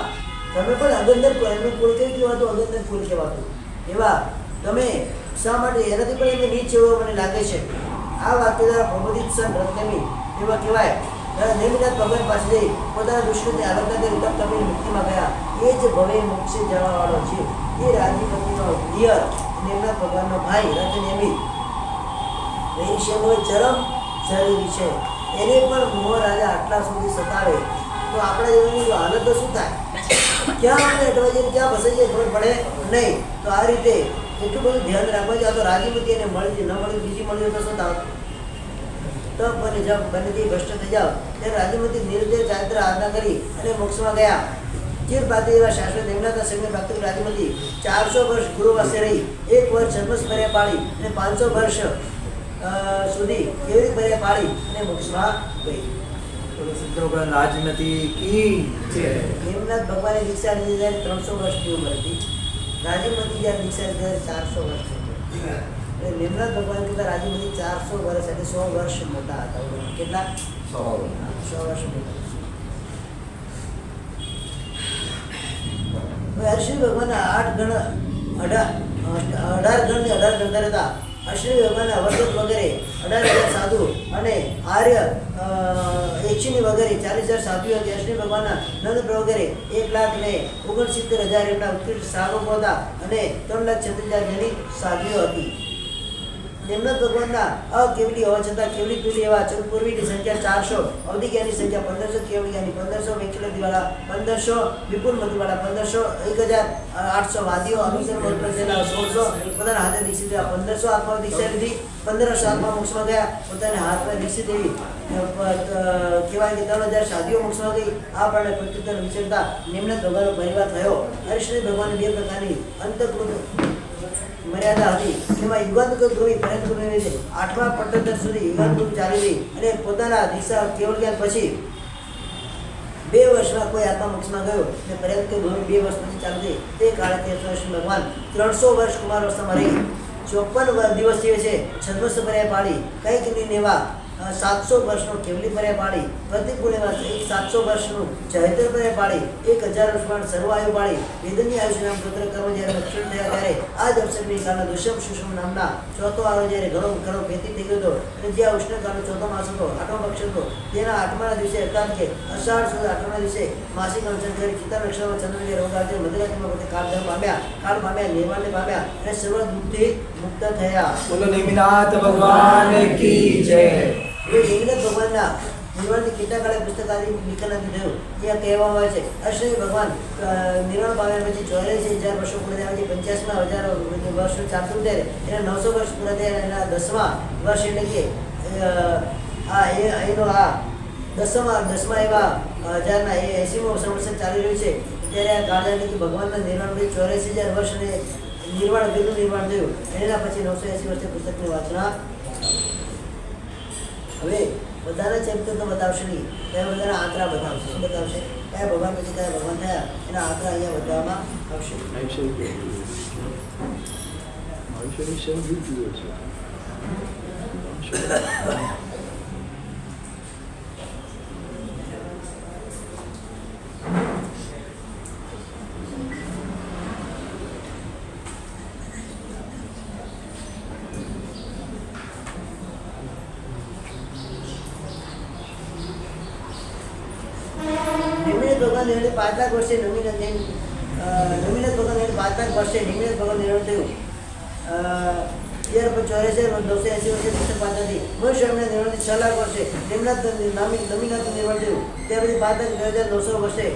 તમે પણ અગંદન એમનું કુલ કેવું કહેવાતું? અગંદન કુલ કહેવાતું. એવા તમે શા માટે એનાથી પણ એમને નીચ એવો મને લાગે છે. આ વાક્ય દ્વારા પ્રબોધિત સંત રત્નમી એવા કહેવાય. નેમિનાથ ભગવાન પાસે જઈ પોતાના દુષ્કૃતની આલોચના કરી તપ તપીને મુક્તિમાં ગયા. એ જ ભવે મોક્ષે જવાવાળો છે. એ રાજપતિનો દિયર નેમિનાથ ભગવાનનો ભાઈ રત્નેમી વૈશ્યનો ચરમ જરૂરી છે. એને પણ મોહ રાજા આટલા સુધી સતાવે તો આપણા જીવનની હાલત તો શું થાય? ક્યાં આપણે અટવાઈ જઈને ક્યાં ફસાઈ જાય ખબર પડે નહીં. તો આ રીતે એટલું બધું ધ્યાન રાખવા છે. આ તો રાજીમતી એને મળી ન મળી બીજી મળી તો શું થાવ? તપ અને જપ બંનેથી ભ્રષ્ટ થઈ જાઓ. ત્યારે રાજ્યમતી નિરુદ્ધે ચારિત્ર આરાધના કરી અને મોક્ષમાં ગયા. ચીર પાત્ર એવા શાશ્વત નેમિનાથના સંગને પ્રાપ્ત કરી રાજ્યમતી 400 વર્ષ ગુરુવાસે રહી. 1 વર્ષ જન્મસ્મર્યા પાળી અને 500 વર્ષ સુધી કેવડી પર્યા પાળી અને મોક્ષમાં ગઈ. રાજ્યમતી કી છે. નેમિનાથ ભગવાને દીક્ષા લીધી ત્યારે 300 વર્ષની ઉંમર હતી. રાજ્યમતી જ્યારે દીક્ષા લીધી ત્યારે 400 વર્ષ હતી. નેમિનાથ ભગવાન કરતા રાજ્યમતી 400 વર્ષ એટલે 100 વર્ષ મોટા હતા. કેટલા? 100 વર્ષ મોટા. અશ્વિની ભગવાનના 8 ગણ 18 ગણ ને 18 ગણતર હતા. અશ્વિની ભગવાનના અવર્તક વગેરે 18,000 સાધુ અને આર્ય એકશીની વગેરે 40,000 સાધુઓ હતી. અશ્વિની ભગવાનના નંદ વગેરે 1,69,000 એમના ઉત્કૃષ્ટ શ્રાવકો હતા અને 3,36,000 જેની સાધુઓ હતી. નેમિનાથ ભગવાનના અકેવલી હોવા છતાં કેવલી પીલી એવા ચંદ્રપૂર્વીની સંખ્યા 400, અવધિજ્ઞાની સંખ્યા 1500, કેવલીજ્ઞાની 1500, વૈકલ્યવાળા 1500, વિપુલ મતિવાળા 1500, 1,800 વાદીઓ અનુસર મતેલા 1600, પોતાના હાથે દીક્ષિત થયા 1500 આત્મા દીક્ષા લીધી. 1500 આત્મા મોક્ષમાં ગયા. પોતાના હાથમાં દીક્ષિત એવી કહેવાય કે 3,000 સાધીઓ મોક્ષમાં ગઈ. આ પ્રમાણે પ્રત્યુત્તર વિચરતા નેમિનાથ ભગવાનનો પરિવાર થયો. હરિશ્રી ભગવાનની 2 પ્રકારની અંતકૃત મર્યાદા હતી તેમાં યુગાંત ધ્રુવી પર્યંત છે 8મા પટ્ટોત્તર સુધી યુગાંત ચાલી રહી અને પોતાના દીક્ષા કેવળ જ્ઞાન પછી 2 વર્ષમાં કોઈ આત્મા મોક્ષમાં ગયો અને પર્યંત ધ્રુવી 2 વર્ષ પછી ચાલુ થઈ તે કાળે તે કૃષ્ણ ભગવાન 300 વર્ષ કુમાર અવસ્થામાં રહી 54 દિવસ થયો છે છદ્મસ્ત પર્યાય પાડી કંઈક નિનેવા 700 વર્ષનું કેવલી પર્યાય પાડી પ્રતિકૂળેમાં 700 વર્ષનું ચૈત્ર પર્યાય પાડી 1000 વર્ષમાં સર્વાયુ પાડી વેદની આયુષ્યના પુત્ર કર્મ જ્યારે લક્ષણ થયા ત્યારે આ જ અવસરની કાળના દુષ્યમ સુષમ નામના ચોથો આરો જ્યારે ઘણો ઘણો ભેતી થઈ ગયો હતો અને જે આ ઉષ્ણકાળનો ચોથો માસ હતો 8મો પક્ષ હતો તેના 8મા દિવસે અર્થાત કે અષાઢ સુધી 8મા દિવસે માસિક અંશન કરી ચિત્તા નક્ષત્રમાં ચંદ્રને રોગાર્જે મધરાત્રિમાં પોતે કાળ પામ્યા નિર્વાણને પામ્યા અને સર્વ દુઃખથી મુક્ત થયા. બોલો નિમિનાથ ભગવાન કી જય. એ નિમિનાથ ભગવાનના નિર્વાણથી કેટલા કાળે પુસ્તક આદિ નિકલન થયું ત્યાં કહેવામાં આવે છે અશ્વિની ભગવાન નિર્વાણ પામ્યા પછી 84,000 વર્ષો પૂરા થયા પછી 85,000 વર્ષો ચાલતું ત્યારે એના 900 વર્ષ પૂરા થયા એના 10મા વર્ષ એટલે કે દસમા એવા હજારના 80મો સંવત્સર ચાલી રહ્યું છે ત્યારે આ કાળજાની કે ભગવાનના નિર્વાણ પછી 84,000 વર્ષ અને નિર્વાણ વેદનું નિર્માણ થયું એના પછી 980 વર્ષે પુસ્તકની વાંચના. હવે બધાના ચરિત્ર તો બતાવશે નહીં, કયા બધાના આંકડા બતાવશે. શું બતાવશે? કયા ભગવાન પછી કયા ભગવાન થયા એના આંકડા અહીંયા બતાવવામાં આવશે. ભગવાન 5 લાખ વર્ષે નવીનાથ ભગવાન 5 લાખ વર્ષે નિમિનાથ ભગવાન નિર્માણ થયું. ત્યાર પછી 84,980 વર્ષે પુસ્તક વાંચનાથી મનુષ્ય નિર્માણથી 6 લાખ વર્ષે નવીનાથ નિર્માણ થયું. ત્યાર પછી 5,02,900 વર્ષે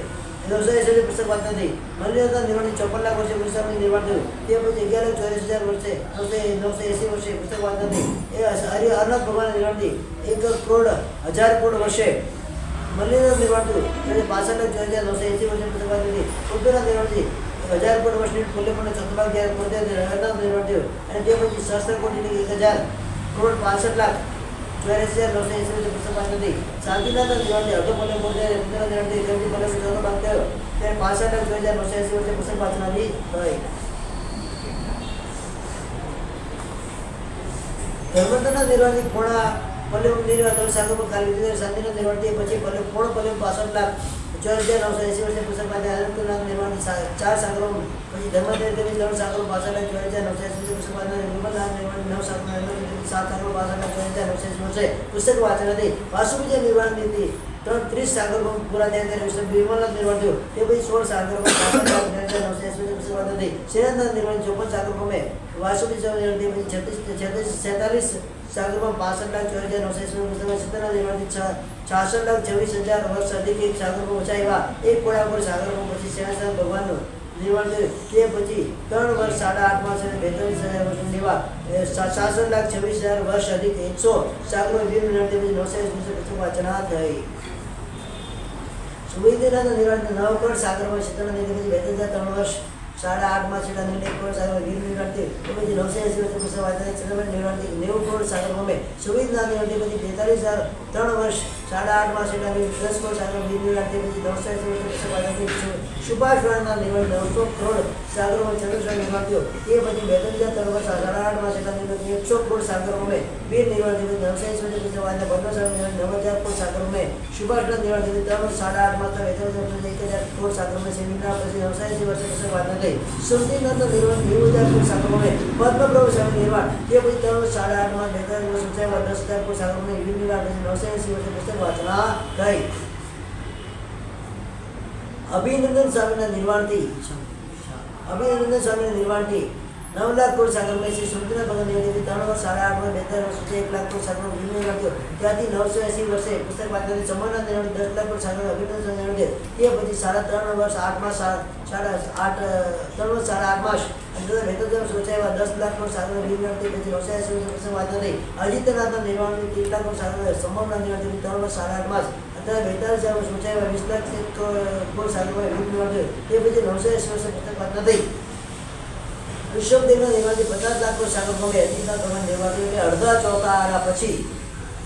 980 પુસ્તક વાંચના થઈ. મલ્લિનાથના નિર્માણથી 54 લાખ વર્ષે પુસ્તકનું નિર્માણ થયું. તે પછી 11,84,000 વર્ષે 980 વર્ષે પુસ્તક વાંચના થઈ. એ અરનાથ ભગવાનના નિર્માણથી 1,10,00,000 કરોડ વર્ષે મલ્લિનાથ નિર્માણ થયું. ત્યારે 65,04,980 વર્ષે પુસ્તક વાંચના થઈ. ઉદ્ધવના નિર્માણથી 1000 કરોડ વર્ષની ખુલ્લે પણ ચતુર્ભાગ જ્યારે પોતે અરનાથ નિર્માણ થયું. અને તે પછી સહસ્ત્ર કોટીની 1,000 કરોડ 65,84,980 વર્ષે પુસ્તક વાંચના થઈ. શાંતિનાથના નિર્માણથી અડધો પલ્લે પોતે ઉદ્ધવના નિર્માણથી ગરબી પલ્લે ચોથો ભાગ થયો. ત્યારે 65,04,980 વર્ષે પુસ્તક વાંચના થઈ. ધર્મતના નિર્માણથી પોણા પલ્લે નિર્વાહ ત્રણ સાગરમાં ખાલી લીધી. શાંતિનાથ નિર્માણથી પછી પલ્લે પોણો પલ્લે 65,04,980 વર્ષે પુસ્તક વાંચ્યા. અનંતનાથ નિર્માણથી 4 સાગરો પછી ધર્મદેવ 3 સાગરો 65,04,980 વર્ષે પુસ્તક વાંચ્યા. નિર્મલનાથ નિર્માણ 9 સાગરો 7 સાગરો 65,04,980 વર્ષે પુસ્તક વાંચન હતી. વાસુબીજ નિર્માણ નીતિ 30 સાગરો પૂરા થયા ત્યારે વિમલનાથ નિર્માણ થયું. તે પછી 16 સાગરો 65,0980 પુસ્તક વાંચન હતી. શ્રીનાથનાથ નિર્માણ 54 સાગરો પામે. વાસુબીજ નિર્માણ પછી 46 સાગરમાં 65,04,980 પુસ્તક. સત્યનાથ નિર્માણથી 66,26,000 વર્ષ અધિક એક સાગરમાં ઓછા એવા 1 કોડા પર સાગરમાં પછી શ્રેષ્ઠ ભગવાનનું નિર્માણ થયું. તે પછી 3 વર્ષ 8.5 માસ અને 42,000 વર્ષનું નિર્વાહ 66,26,000 વર્ષ અધિક 100 સાગરો વીર નિર્માણ પછી 980 પુસ્તક વાંચના થઈ. સુવિધેનાના નિર્માણ 9 કરોડ સાગરમાં સત્યનાથ નિર્માણ પછી 2,003 વર્ષ 8.5 માસ છેલ્લા 1 કરોડ સાગર વીર નિર્માણ થયું. તે પછી 980 વર્ષે પુસ્તક વાંચના ચંદ્રભાઈ નિર્માણથી 90 કરોડ સાગર પામે. સુવિધનાથ નિર્માણ પછી 43,003 વર્ષ 8.5 માસ છેલ્લા 10 કરોડ સાગર વીર નિર્માણ થયું. પછી 980 વર્ષે પુસ્તક વાંચના સુભાષવાળાના નિર્માણ 900 કરોડ સાગરોમાં ચંદ્રશ્વર નિર્માણ થયું. તે પછી 42,003 વર્ષ 8.5 માસ છેલ્લા 100 કરોડ સાગર પામે. વીર નિર્માણ થયું. 980 વર્ષે પુસ્તક વાંચના ભદ્રસાગર નિર્માણ 9,000 કરોડ સાગર પામે. સુભાષનાથ નિર્માણ થયું. 3 વર્ષ 8.5 માસ 1,000 કરોડ સાગર પામે. સેમિના પછી 980 વર્ષે પુસ્તક વાંચના થઈ. સુરતીનાથના નિર્માણ 90,000 કરોડ સાગર પામે. પદ્મપ્રભુ સ્વામી નિર્માણ તે પછી 3 વર્ષ 8.5 માસ 42 વર્ષ ઊંચાઈમાં 10,000 કરોડ સાગર પામે. વીર નિર્માણ પછી 980 વર્ષે પુસ્તક વાંચના થઈ. અભિનંદન સ્વામીના નિર્માણથી 9 લાખ કરોડ સાગર મેં શ્રી સુરતીનાથ ભગવાન નિર્માણથી 3 વર્ષ 8.5 વર્ષ 1 લાખ કરોડ સાગર વીર નિર્માણ થયો. ત્યાંથી 980 વર્ષે પુસ્તક વાંચનાથી સમયના નિર્માણ 10 લાખ કરોડ સાગર અભિનંદન નિર્માણ થયો. તે પછી 3 વર્ષ 8 માસ 8.5 માસ અને 42 ઊંચાઈમાં 10 લાખ કરોડ સાગર વીર નિર્માણ થયો. પછી 980 વર્ષે પુસ્તક વાંચના થઈ. અજીતનાથના નિર્માણથી 30 લાખ કરોડ સાગર સમયના નિર્માણથી 3 વર્ષ 8.5 માસ 42,000 વર્ષ ઊંચાઈમાં 20 લાખ કરોડ સાગરમાં વીર નિર્માણ થયું. તે પછી 980 વર્ષે પુસ્તક વાંચના થઈ. ઋષભદેવના નિર્માણથી 50 લાખ વર્ષ આગળ ગમે અજીતનાથ ભગવાન નિર્માણ થયું એટલે અડધા ચોથા આના પછી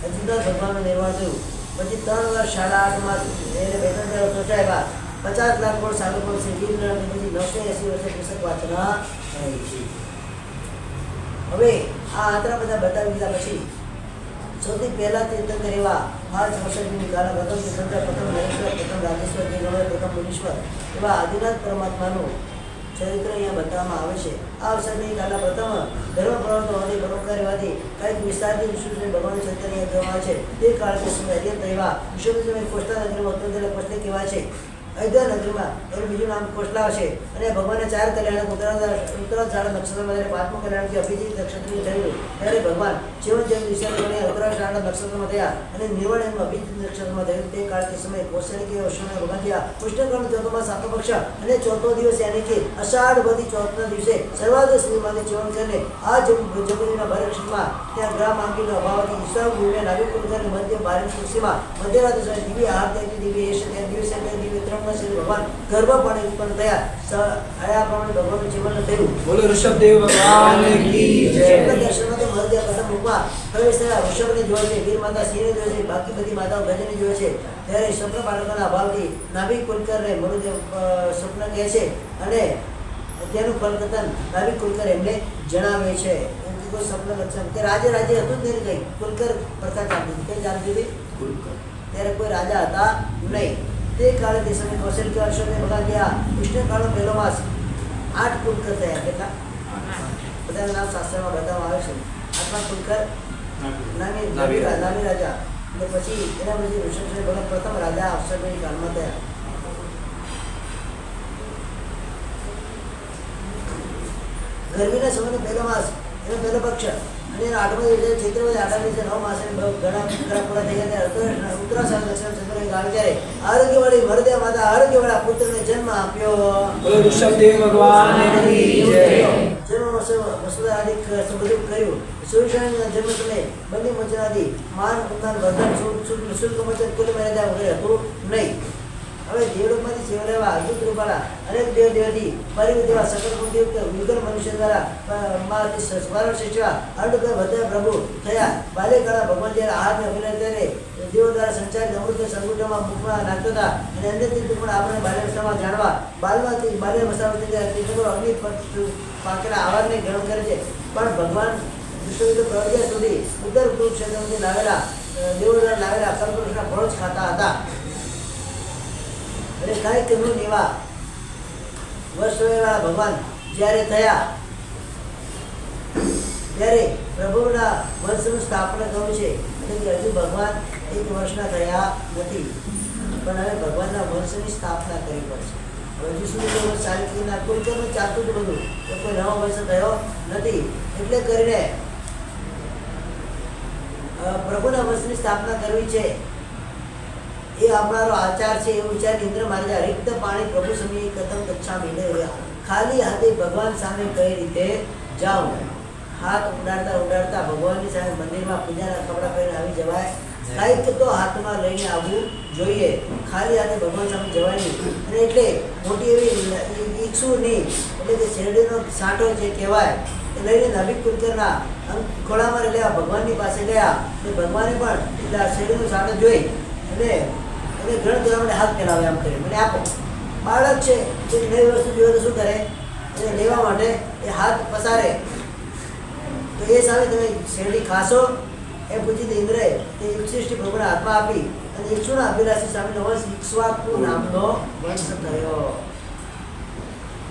અજીતનાથ ભગવાનનું નિર્માણ થયું. પછી 3 વર્ષ 8.5 માસ એને 2-3 ચોચાવ્યા. 50 લાખ વર્ષ આગળ પણ શ્રી ગિરિનાથની પછી 980 વર્ષે પુસ્તક વાંચના થઈ છે. હવે આ આંતરા બધા બતાવી દીધા પછી સૌથી પહેલા તીર્થંકર એવા 5 વર્ષની કાળ પ્રથમ તીર્થંકર, પ્રથમ નરેશ્વર, પ્રથમ રાજેશ્વર, પ્રથમ મુનીશ્વર એવા આદિનાથ પરમાત્માનું ચરિત્ર અહીંયા બતાવવામાં આવે છે. આ અવસરની કાળના પ્રથમ ધર્મ પ્રવર્તનવાદી પરોપકારવાદી કંઈક વિસ્તારથી વિષ્ણુ ભગવાન ચરિત્ર અહીંયા કહેવામાં આવે છે. તે કાળથી સમય અત્યંત એવા વિશ્વના કોષ્ટા નગરીમાં અત્યંત કોષ્ટે કહેવાય છે. અયોધ્યા નગરીમાં એનું બીજું નામ કોસલા છે. અને ભગવાનના 4 કલ્યાણ ઉત્તરાષાઢ નક્ષત્રમાં જ્યારે 5મું કલ્યાણથી અભિજીત નક્ષત્રનું થયું ત્યારે ભગવાન જીવન જેમ વિષય ઉત્તરાષાઢ નક્ષત્રમાં થયા અને નિર્વાણ એનું અભિજીત નક્ષત્રમાં થયું. તે કાળથી સમય કૌશલ્ય અશ્વના ભગવાન થયા. કૃષ્ણકર્ણ ચોથમાં 7મો પક્ષ અને 4થો દિવસ યાની કે અષાઢ વધી 4થના દિવસે સર્વાદ શ્રીમાંથી જીવન કરીને આ જગતના ભરક્ષમાં ત્યાં ગ્રામ આંગીનો અભાવથી ઈશ્વર ભૂમિ નાગરિક કુલકર્ણી મધ્ય ભારત કૃષિમાં મધ્યરાત્રિ સમય દિવ્ય આહાર ત્યાંથી દિવ્ય એશ ત્યાં દિવસે દિવ્ય ભગવાન ગર્ભપણે ઉત્પન્ન થયા. આયા પ્રમાણે ભગવાનનું જીવન થયું. બોલો ઋષભદેવ ભગવાન કી જય. દર્શનમાં તો મધ્ય પ્રથમ મુખમાં પ્રવેશ થયા. ઋષભને જોવે છે, વીર માતા સિંહને જોવે છે, બાકી બધી માતાઓ ગજને જોવે છે. ત્યારે સ્વપ્ન બાળકોના અભાવથી નાભિક કુલકરને મનુદેવ સ્વપ્ન કહે છે અને તેનું ફલકથન નાભિક કુલકર એમને જણાવે છે. કોઈ સ્વપ્ન લક્ષણ કે રાજે હતું જ નહીં. કઈ કુલકર પ્રથા ચાલતી કઈ ચાલતી હતી કુલકર. ત્યારે કોઈ રાજા હતા નહીં. તે કાળે તે સમય કૌશલ્ય અશ્વને ભગવાન ગયા. કૃષ્ણ કાળનો પહેલો માસ 8 કુલકર થયા. કેટલા બધાના નામ શાસ્ત્રમાં બતાવવામાં આવે છે. 8મા કુલકર નામી રાજા. અને પછી એના પછી ઋષભ ભગવાન પ્રથમ રાજા અક્ષરભાઈ કાળમાં થયા. ગરમીના સમયનો પહેલો માસ એનો પહેલો પક્ષ અને એનો 8મો દિવસે ચૈત્રવદ 8મા દિવસે 9 માસે ઘણા પૂરા થઈ ગયા. ઉત્તરાષાઢ નક્ષત્ર ચંદ્ર ગાળ ત્યારે આરોગ્યવાળી મરદે માતા આરોગ્યવાળા પુત્રને જન્મ આપ્યો. બોલો ઋષભદેવ ભગવાન કી જય. જન્મ વસુધાદિક બધું કર્યું. સૂર્યના જન્મ સમયે બંને મોચનાથી માન ઉત્થાન વર્ધન શુલ્ક મોચન કુલ મર્યાદા વગેરે હતું નહીં. હવે દેવલોકમાંથી સેવા લેવા યુદ્ધ રૂપાળા અનેક દેવ દેવથી પરિવ દેવા સકલ બુદ્ધિયુક્ત યુગલ મનુષ્ય દ્વારા શિષ્યા અર્ધભાઈ બધા પ્રભુ થયા. બાલ્યકાળા ભગવાન જ્યારે આહારને અભિનય ત્યારે દેવો દ્વારા સંચાલિત અમૃત સંગુટમાં મુખમાં નાખતા હતા અને અંદરથી પણ આપણે બાલ્યાવસ્થામાં જાણવા બાલ્યવસ્થાથી ત્યારે અગ્નિ પાકેલા આહારને ગ્રહણ કરે છે. પણ ભગવાન વિશ્વયુદ્ધ પ્રવર્ત્યા સુધી ઉત્તર કુરુક્ષેત્રમાંથી લાવેલા દેવો દ્વારા લાવેલા કલ્પવૃક્ષના ફળો જ ખાતા હતા. અને કાંઈક એમનું એવા વર્ષવાળા ભગવાન જ્યારે થયા ત્યારે પ્રભુના વંશનું સ્થાપના થયું છે. એટલે કે હજુ ભગવાન 1 વર્ષના થયા નથી, પણ હવે ભગવાનના વંશની સ્થાપના કરવી પડશે. હજુ સુધી સારી રીતના કુલકર્મ ચાલતું જ બધું, તો કોઈ નવો વંશ થયો નથી. એટલે કરીને પ્રભુના વંશની સ્થાપના કરવી છે એ આપણારો આચાર છે. એવું વિચાર ઇન્દ્ર મહારાજા રિક્ત પાણી પ્રભુ સમી કથમ ગચ્છામિ. ખાલી હાથે ભગવાન સામે કઈ રીતે જાઉં? હાથ ઉડાડતા ભગવાનની સામે મંદિરમાં પૂજાના કપડાં પહેરીને આવી જવાય? કાંઈક તો હાથમાં લઈને આવવું જોઈએ. ખાલી હાથે ભગવાન સામે જવાય નહીં. અને એટલે મોટી એવી ઈચ્છું નહીં, એટલે કે શેરડીનો સાંઠો જે કહેવાય એ લઈને નાભિક કુલકરના ખોળામાં લેવા ભગવાનની પાસે ગયા. તો ભગવાને પણ એટલે શેરડીનો સાંઠો જોઈ અને એને ગ્રહણ કરવા માટે હાથ ફેલાવે આમ કરી મને આપો. બાળક છે તે નવી વસ્તુ જોઈએ તો શું કરે? એને લેવા માટે એ હાથ પસારે. તો એ સામે તમે શેરડી ખાશો એ પૂછી ઇન્દ્રએ તે યુગશિષ્ટિ પ્રભુના હાથમાં આપી અને ઈક્ષુના અભિલાષી સામેનો વંશ ઇક્ષ્વાકુ નામનો વંશ થયો.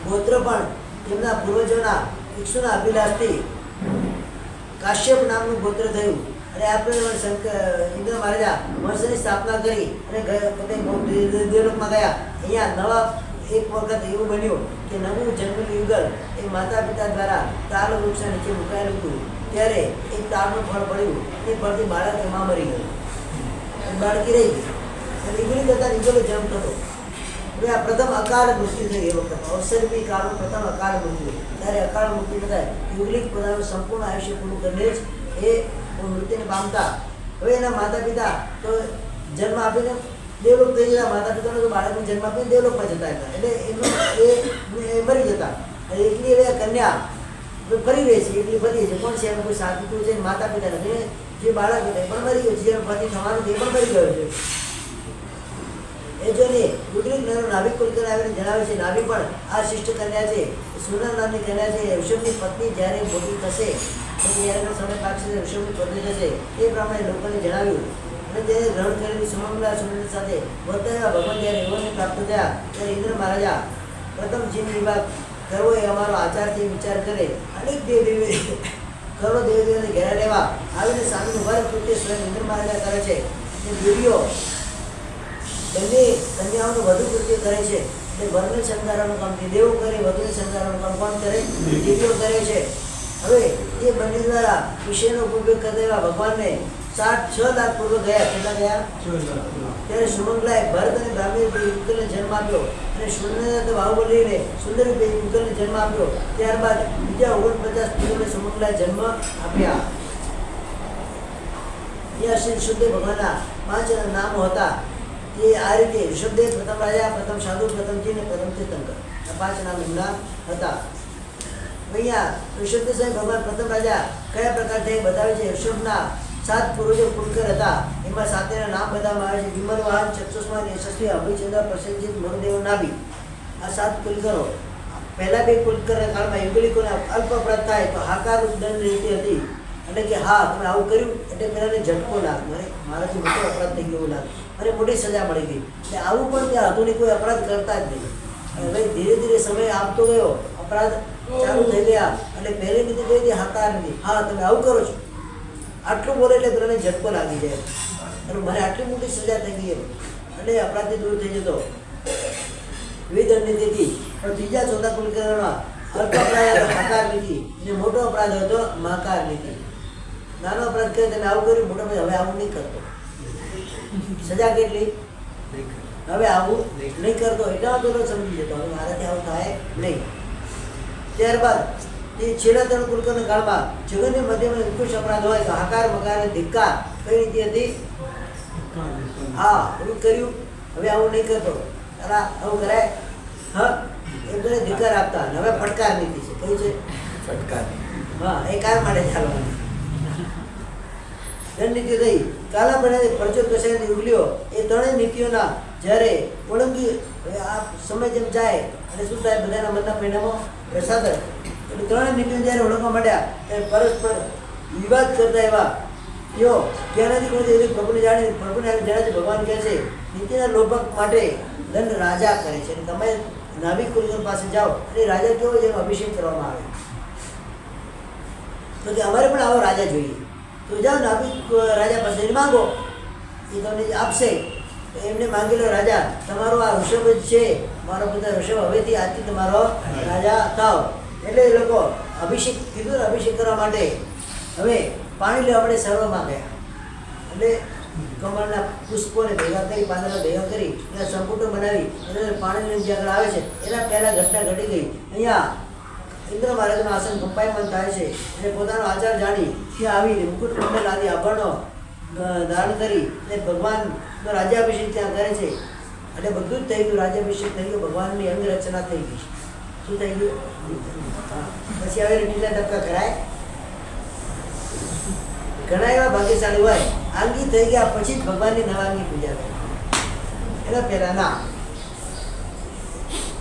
ગોત્ર પણ તેમના પૂર્વજોના ઈક્ષુના અભિલાષથી કાશ્યપ નામનું ગોત્ર થયું. અને આપણે ઇન્દ્ર મહારાજા વંશની સ્થાપના કરી અને પોતે દેવલોકમાં ગયા. અહીંયા નવા એક વખત એવું બન્યું કે નવું જન્મેલું યુગલ એ માતા પિતા દ્વારા તાલ વૃક્ષના નીચે મુકાયેલું હતું. ત્યારે એક તાળનું ફળ પડ્યું. એ ફળથી બાળક એમાં મરી ગયું. બાળકી રહી ગઈ અને યુગલી કરતા યુગલો જન્મ થતો. હવે આ પ્રથમ અકાળ મૃત્યુ થઈ. એ વખત અવસરભી કાળનું પ્રથમ અકાળ મૃત્યુ. ત્યારે અકાળ મૃત્યુ બધાય યુગલિક પોતાનું સંપૂર્ણ આયુષ્ય પૂરું કરીને જ એ મૃત્યુને પામતા. હવે એના માતા પિતા તો જન્મ આપીને દેવલોક થઈ જતા. માતા પિતાનો તો બાળકને જન્મ આપીને દેવલોકમાં જતા હતા. એટલે એમનો એ મરી જતા. એટલી હવે કન્યા તો ફરી રહે છે, એટલી ફરી છે. કોણ છે એમ કોઈ સાચું છે? માતા પિતા નથી. જે બાળક હતા એ પણ મરી ગયો છે, જે પતિ થવાનું તે પણ મરી ગયો છે. એ જો ને ઉદ્રિક નાભિક કુલકર્ણી આવીને જણાવે છે, નાભિક પણ આ શિષ્ટ કન્યા છે, સુનર નામની કન્યા છે. ઋષભની પત્ની જ્યારે મોટી થશે ત્યારે સમય પાકશે, ઋષભની પત્ની થશે, એ પ્રમાણે લોકોને જણાવ્યું. અને તેને ગ્રહણ કરેલી સુમંગલા સુનંદ સાથે વર્તાવ્યા. ભગવાન જ્યારે એવોને પ્રાપ્ત થયા ત્યારે ઇન્દ્ર મહારાજા પ્રથમ જીન વિભાગ કરવો એ અમારો આચારથી વિચાર કરે. અનેક દેવી કરોડો દેવીઓને ઘેરા લેવા આવીને સામેનું વર્ગ કૃત્ય સ્વયં ઇન્દ્ર મહારાજા કરે છે. અને દેવીઓ બંને કન્યાઓનું વધુ કૃત્ય કરે છે. એટલે વરને શણગારવાનું કામ તે દેવો કરે, વધુને શણગારવાનું કામ કોણ કરે? દેવીઓ કરે છે. હવે એ બંને દ્વારા વિષયનો ઉપયોગ કરતા એવા ભગવાનને 6 લાખ પૂર્વ ગયા. કેટલા ગયા? ત્યારે સુમંગલાએ ભરત અને બ્રાહ્મણી યુગલને જન્મ આપ્યો અને સુનંદ બાહુબલીને સુંદર યુગલને જન્મ આપ્યો. ત્યારબાદ બીજા 49 પુત્રોને સુમંગલાએ જન્મ આપ્યા. ત્યાં શ્રી ઋષભદેવ ભગવાનના 5 નામો હતા. તે આ રીતે ઋષભદેવ, પ્રથમ રાજા, પ્રથમ સાધુ, પ્રથમ જીન અને પ્રથમ તીર્થંકર. આ 5 નામ એમના હતા. અહીંયા ઋષભદેવ સાહેબ ભગવાન પ્રથમ રાજા કયા પ્રકારથી બતાવે છે. ઋષભના 7 પૂર્વજો કુલકર હતા. એમાં 7 નામ બતાવવામાં આવે છે. વિમલ વાહન, ચક્ષુષ્માન, યશસ્વી, અભિચંદ્ર, પ્રસન્નજીત, મનુદેવ, નાભી. આ 7 કુલકરો. પહેલા 2 કુલકરના કાળમાં યુગલિકોને અલ્પ અપરાધ થાય તો હાકાર દંડ નીતિ હતી. એટલે કે હા, તમે આવું કર્યું એટલે પેલાને ઝટકો લાગે, મારાથી મોટો અપરાધ થઈ ગયો લાગે અને મોટી સજા મળી ગઈ. એટલે આવું પણ ત્યાં હતું નહીં, કોઈ અપરાધ કરતા જ નહીં. હવે ધીરે ધીરે સમય આપતો ગયો, અપરાધ ચાલુ થઈ ગયા. એટલે પહેલી નીતિ કહી હતી હાકાર નથી. હા, તમે આવું કરો છો, આટલું બોલે એટલે પેલાને ઝટકો લાગી જાય અને મને આટલી મોટી સજા થઈ ગઈ એટલે અપરાધથી દૂર થઈ જતો. વિવિધ નીતિથી પણ ત્રીજા ચોથા કુલકર્ણમાં અલ્પ અપરાધ હતો હાકાર નીતિ અને મોટો અપરાધ હતો મહાકાર નીતિ. નાનો અપરાધ કરે તમે આવું કર્યું, મોટો અપરાધ હવે આવું નહીં કરતો. સજા કેટલી? હવે આવું નહીં કરતો. એટલા પેલો સમજી જતો હવે મારાથી આવું થાય નહીં. ત્યારબાદ તે છેલ્લા 3 કુલકર્ણ કાળમાં જગતની મધ્યમાં ઉત્કૃષ્ટ અપરાધ હોય તો હાકાર, મકાર અને ધિક્કાર. કઈ નીતિ હતી? હા, એવું કર્યું, હવે આવું નહીં કરતો. આવું કરાય? હા, એમ કરીને ધિક્કાર આપતા. હવે ફટકાર નીતિ છે. કઈ છે? ફટકાર. હા, એ કાર માટે ચાલવાની. દંડ નીતિ થઈ. કાલા બનાવી પ્રચોદ કસાયની ઉગલીઓ. એ 3 નીતિઓના જ્યારે ઓળંગી આ સમય જેમ જાય અને શું થાય, બધાના મનના પરિણામો પ્રસાદ. એટલે 3 નીતિઓ જ્યારે ઓળખવા માંડ્યા ત્યારે પરસ્પર વિવાદ કરતા એવા તેઓ ક્યાંથી કોઈ પ્રભુને જાણે, પ્રભુને જાણે છે. ભગવાન કહે છે નીતિના લોભક માટે દંડ રાજા કરે છે. તમે નાભિક કુલકર્ણ પાસે જાઓ અને રાજા કેવો જેનો અભિષેક કરવામાં આવે તો કે અમારે પણ આવો રાજા જોઈએ. તો જાઓ નાભિક રાજા પાસે માંગો, એ તમને આપશે. એમને માંગેલો રાજા તમારો આ ઋષભ જ છે, મારો પુત્ર ઋષભ, હવેથી આજથી તમારો રાજા થાવ. એટલે એ લોકો અભિષેક કીધું ને, અભિષેક કરવા માટે હવે પાણી લેવા માટે સર્વમાં ગયા. એટલે કમળના પુષ્પોને ભેગા કરી, પાંદડા ભેગા કરી એના સંપુટો બનાવી અને પાણીની જે આગળ આવે છે એના પહેલાં ઘટના ઘટી ગઈ. અહીંયા ઇન્દ્ર મહારાજનું આસન કંપાયમાન થાય છે અને પોતાનો આચાર જાણી ત્યાં આવીને મુકુટ મંડળ આદિ આભરણો ધારણ કરી અને ભગવાનનો રાજ્યાભિષેક ત્યાં કરે છે. એટલે બધું જ થઈ ગયું, રાજ્યાભિષેક થઈ ગયો, ભગવાનની અંગ રચના થઈ ગઈ. શું થઈ ગયું? પછી હવે ટીલા ટપકા કરાય. ઘણા એવા ભાગ્યશાળી હોય આંગી થઈ ગયા પછી જ ભગવાનની નવાંગી પૂજા કરે, એના પહેલા ના.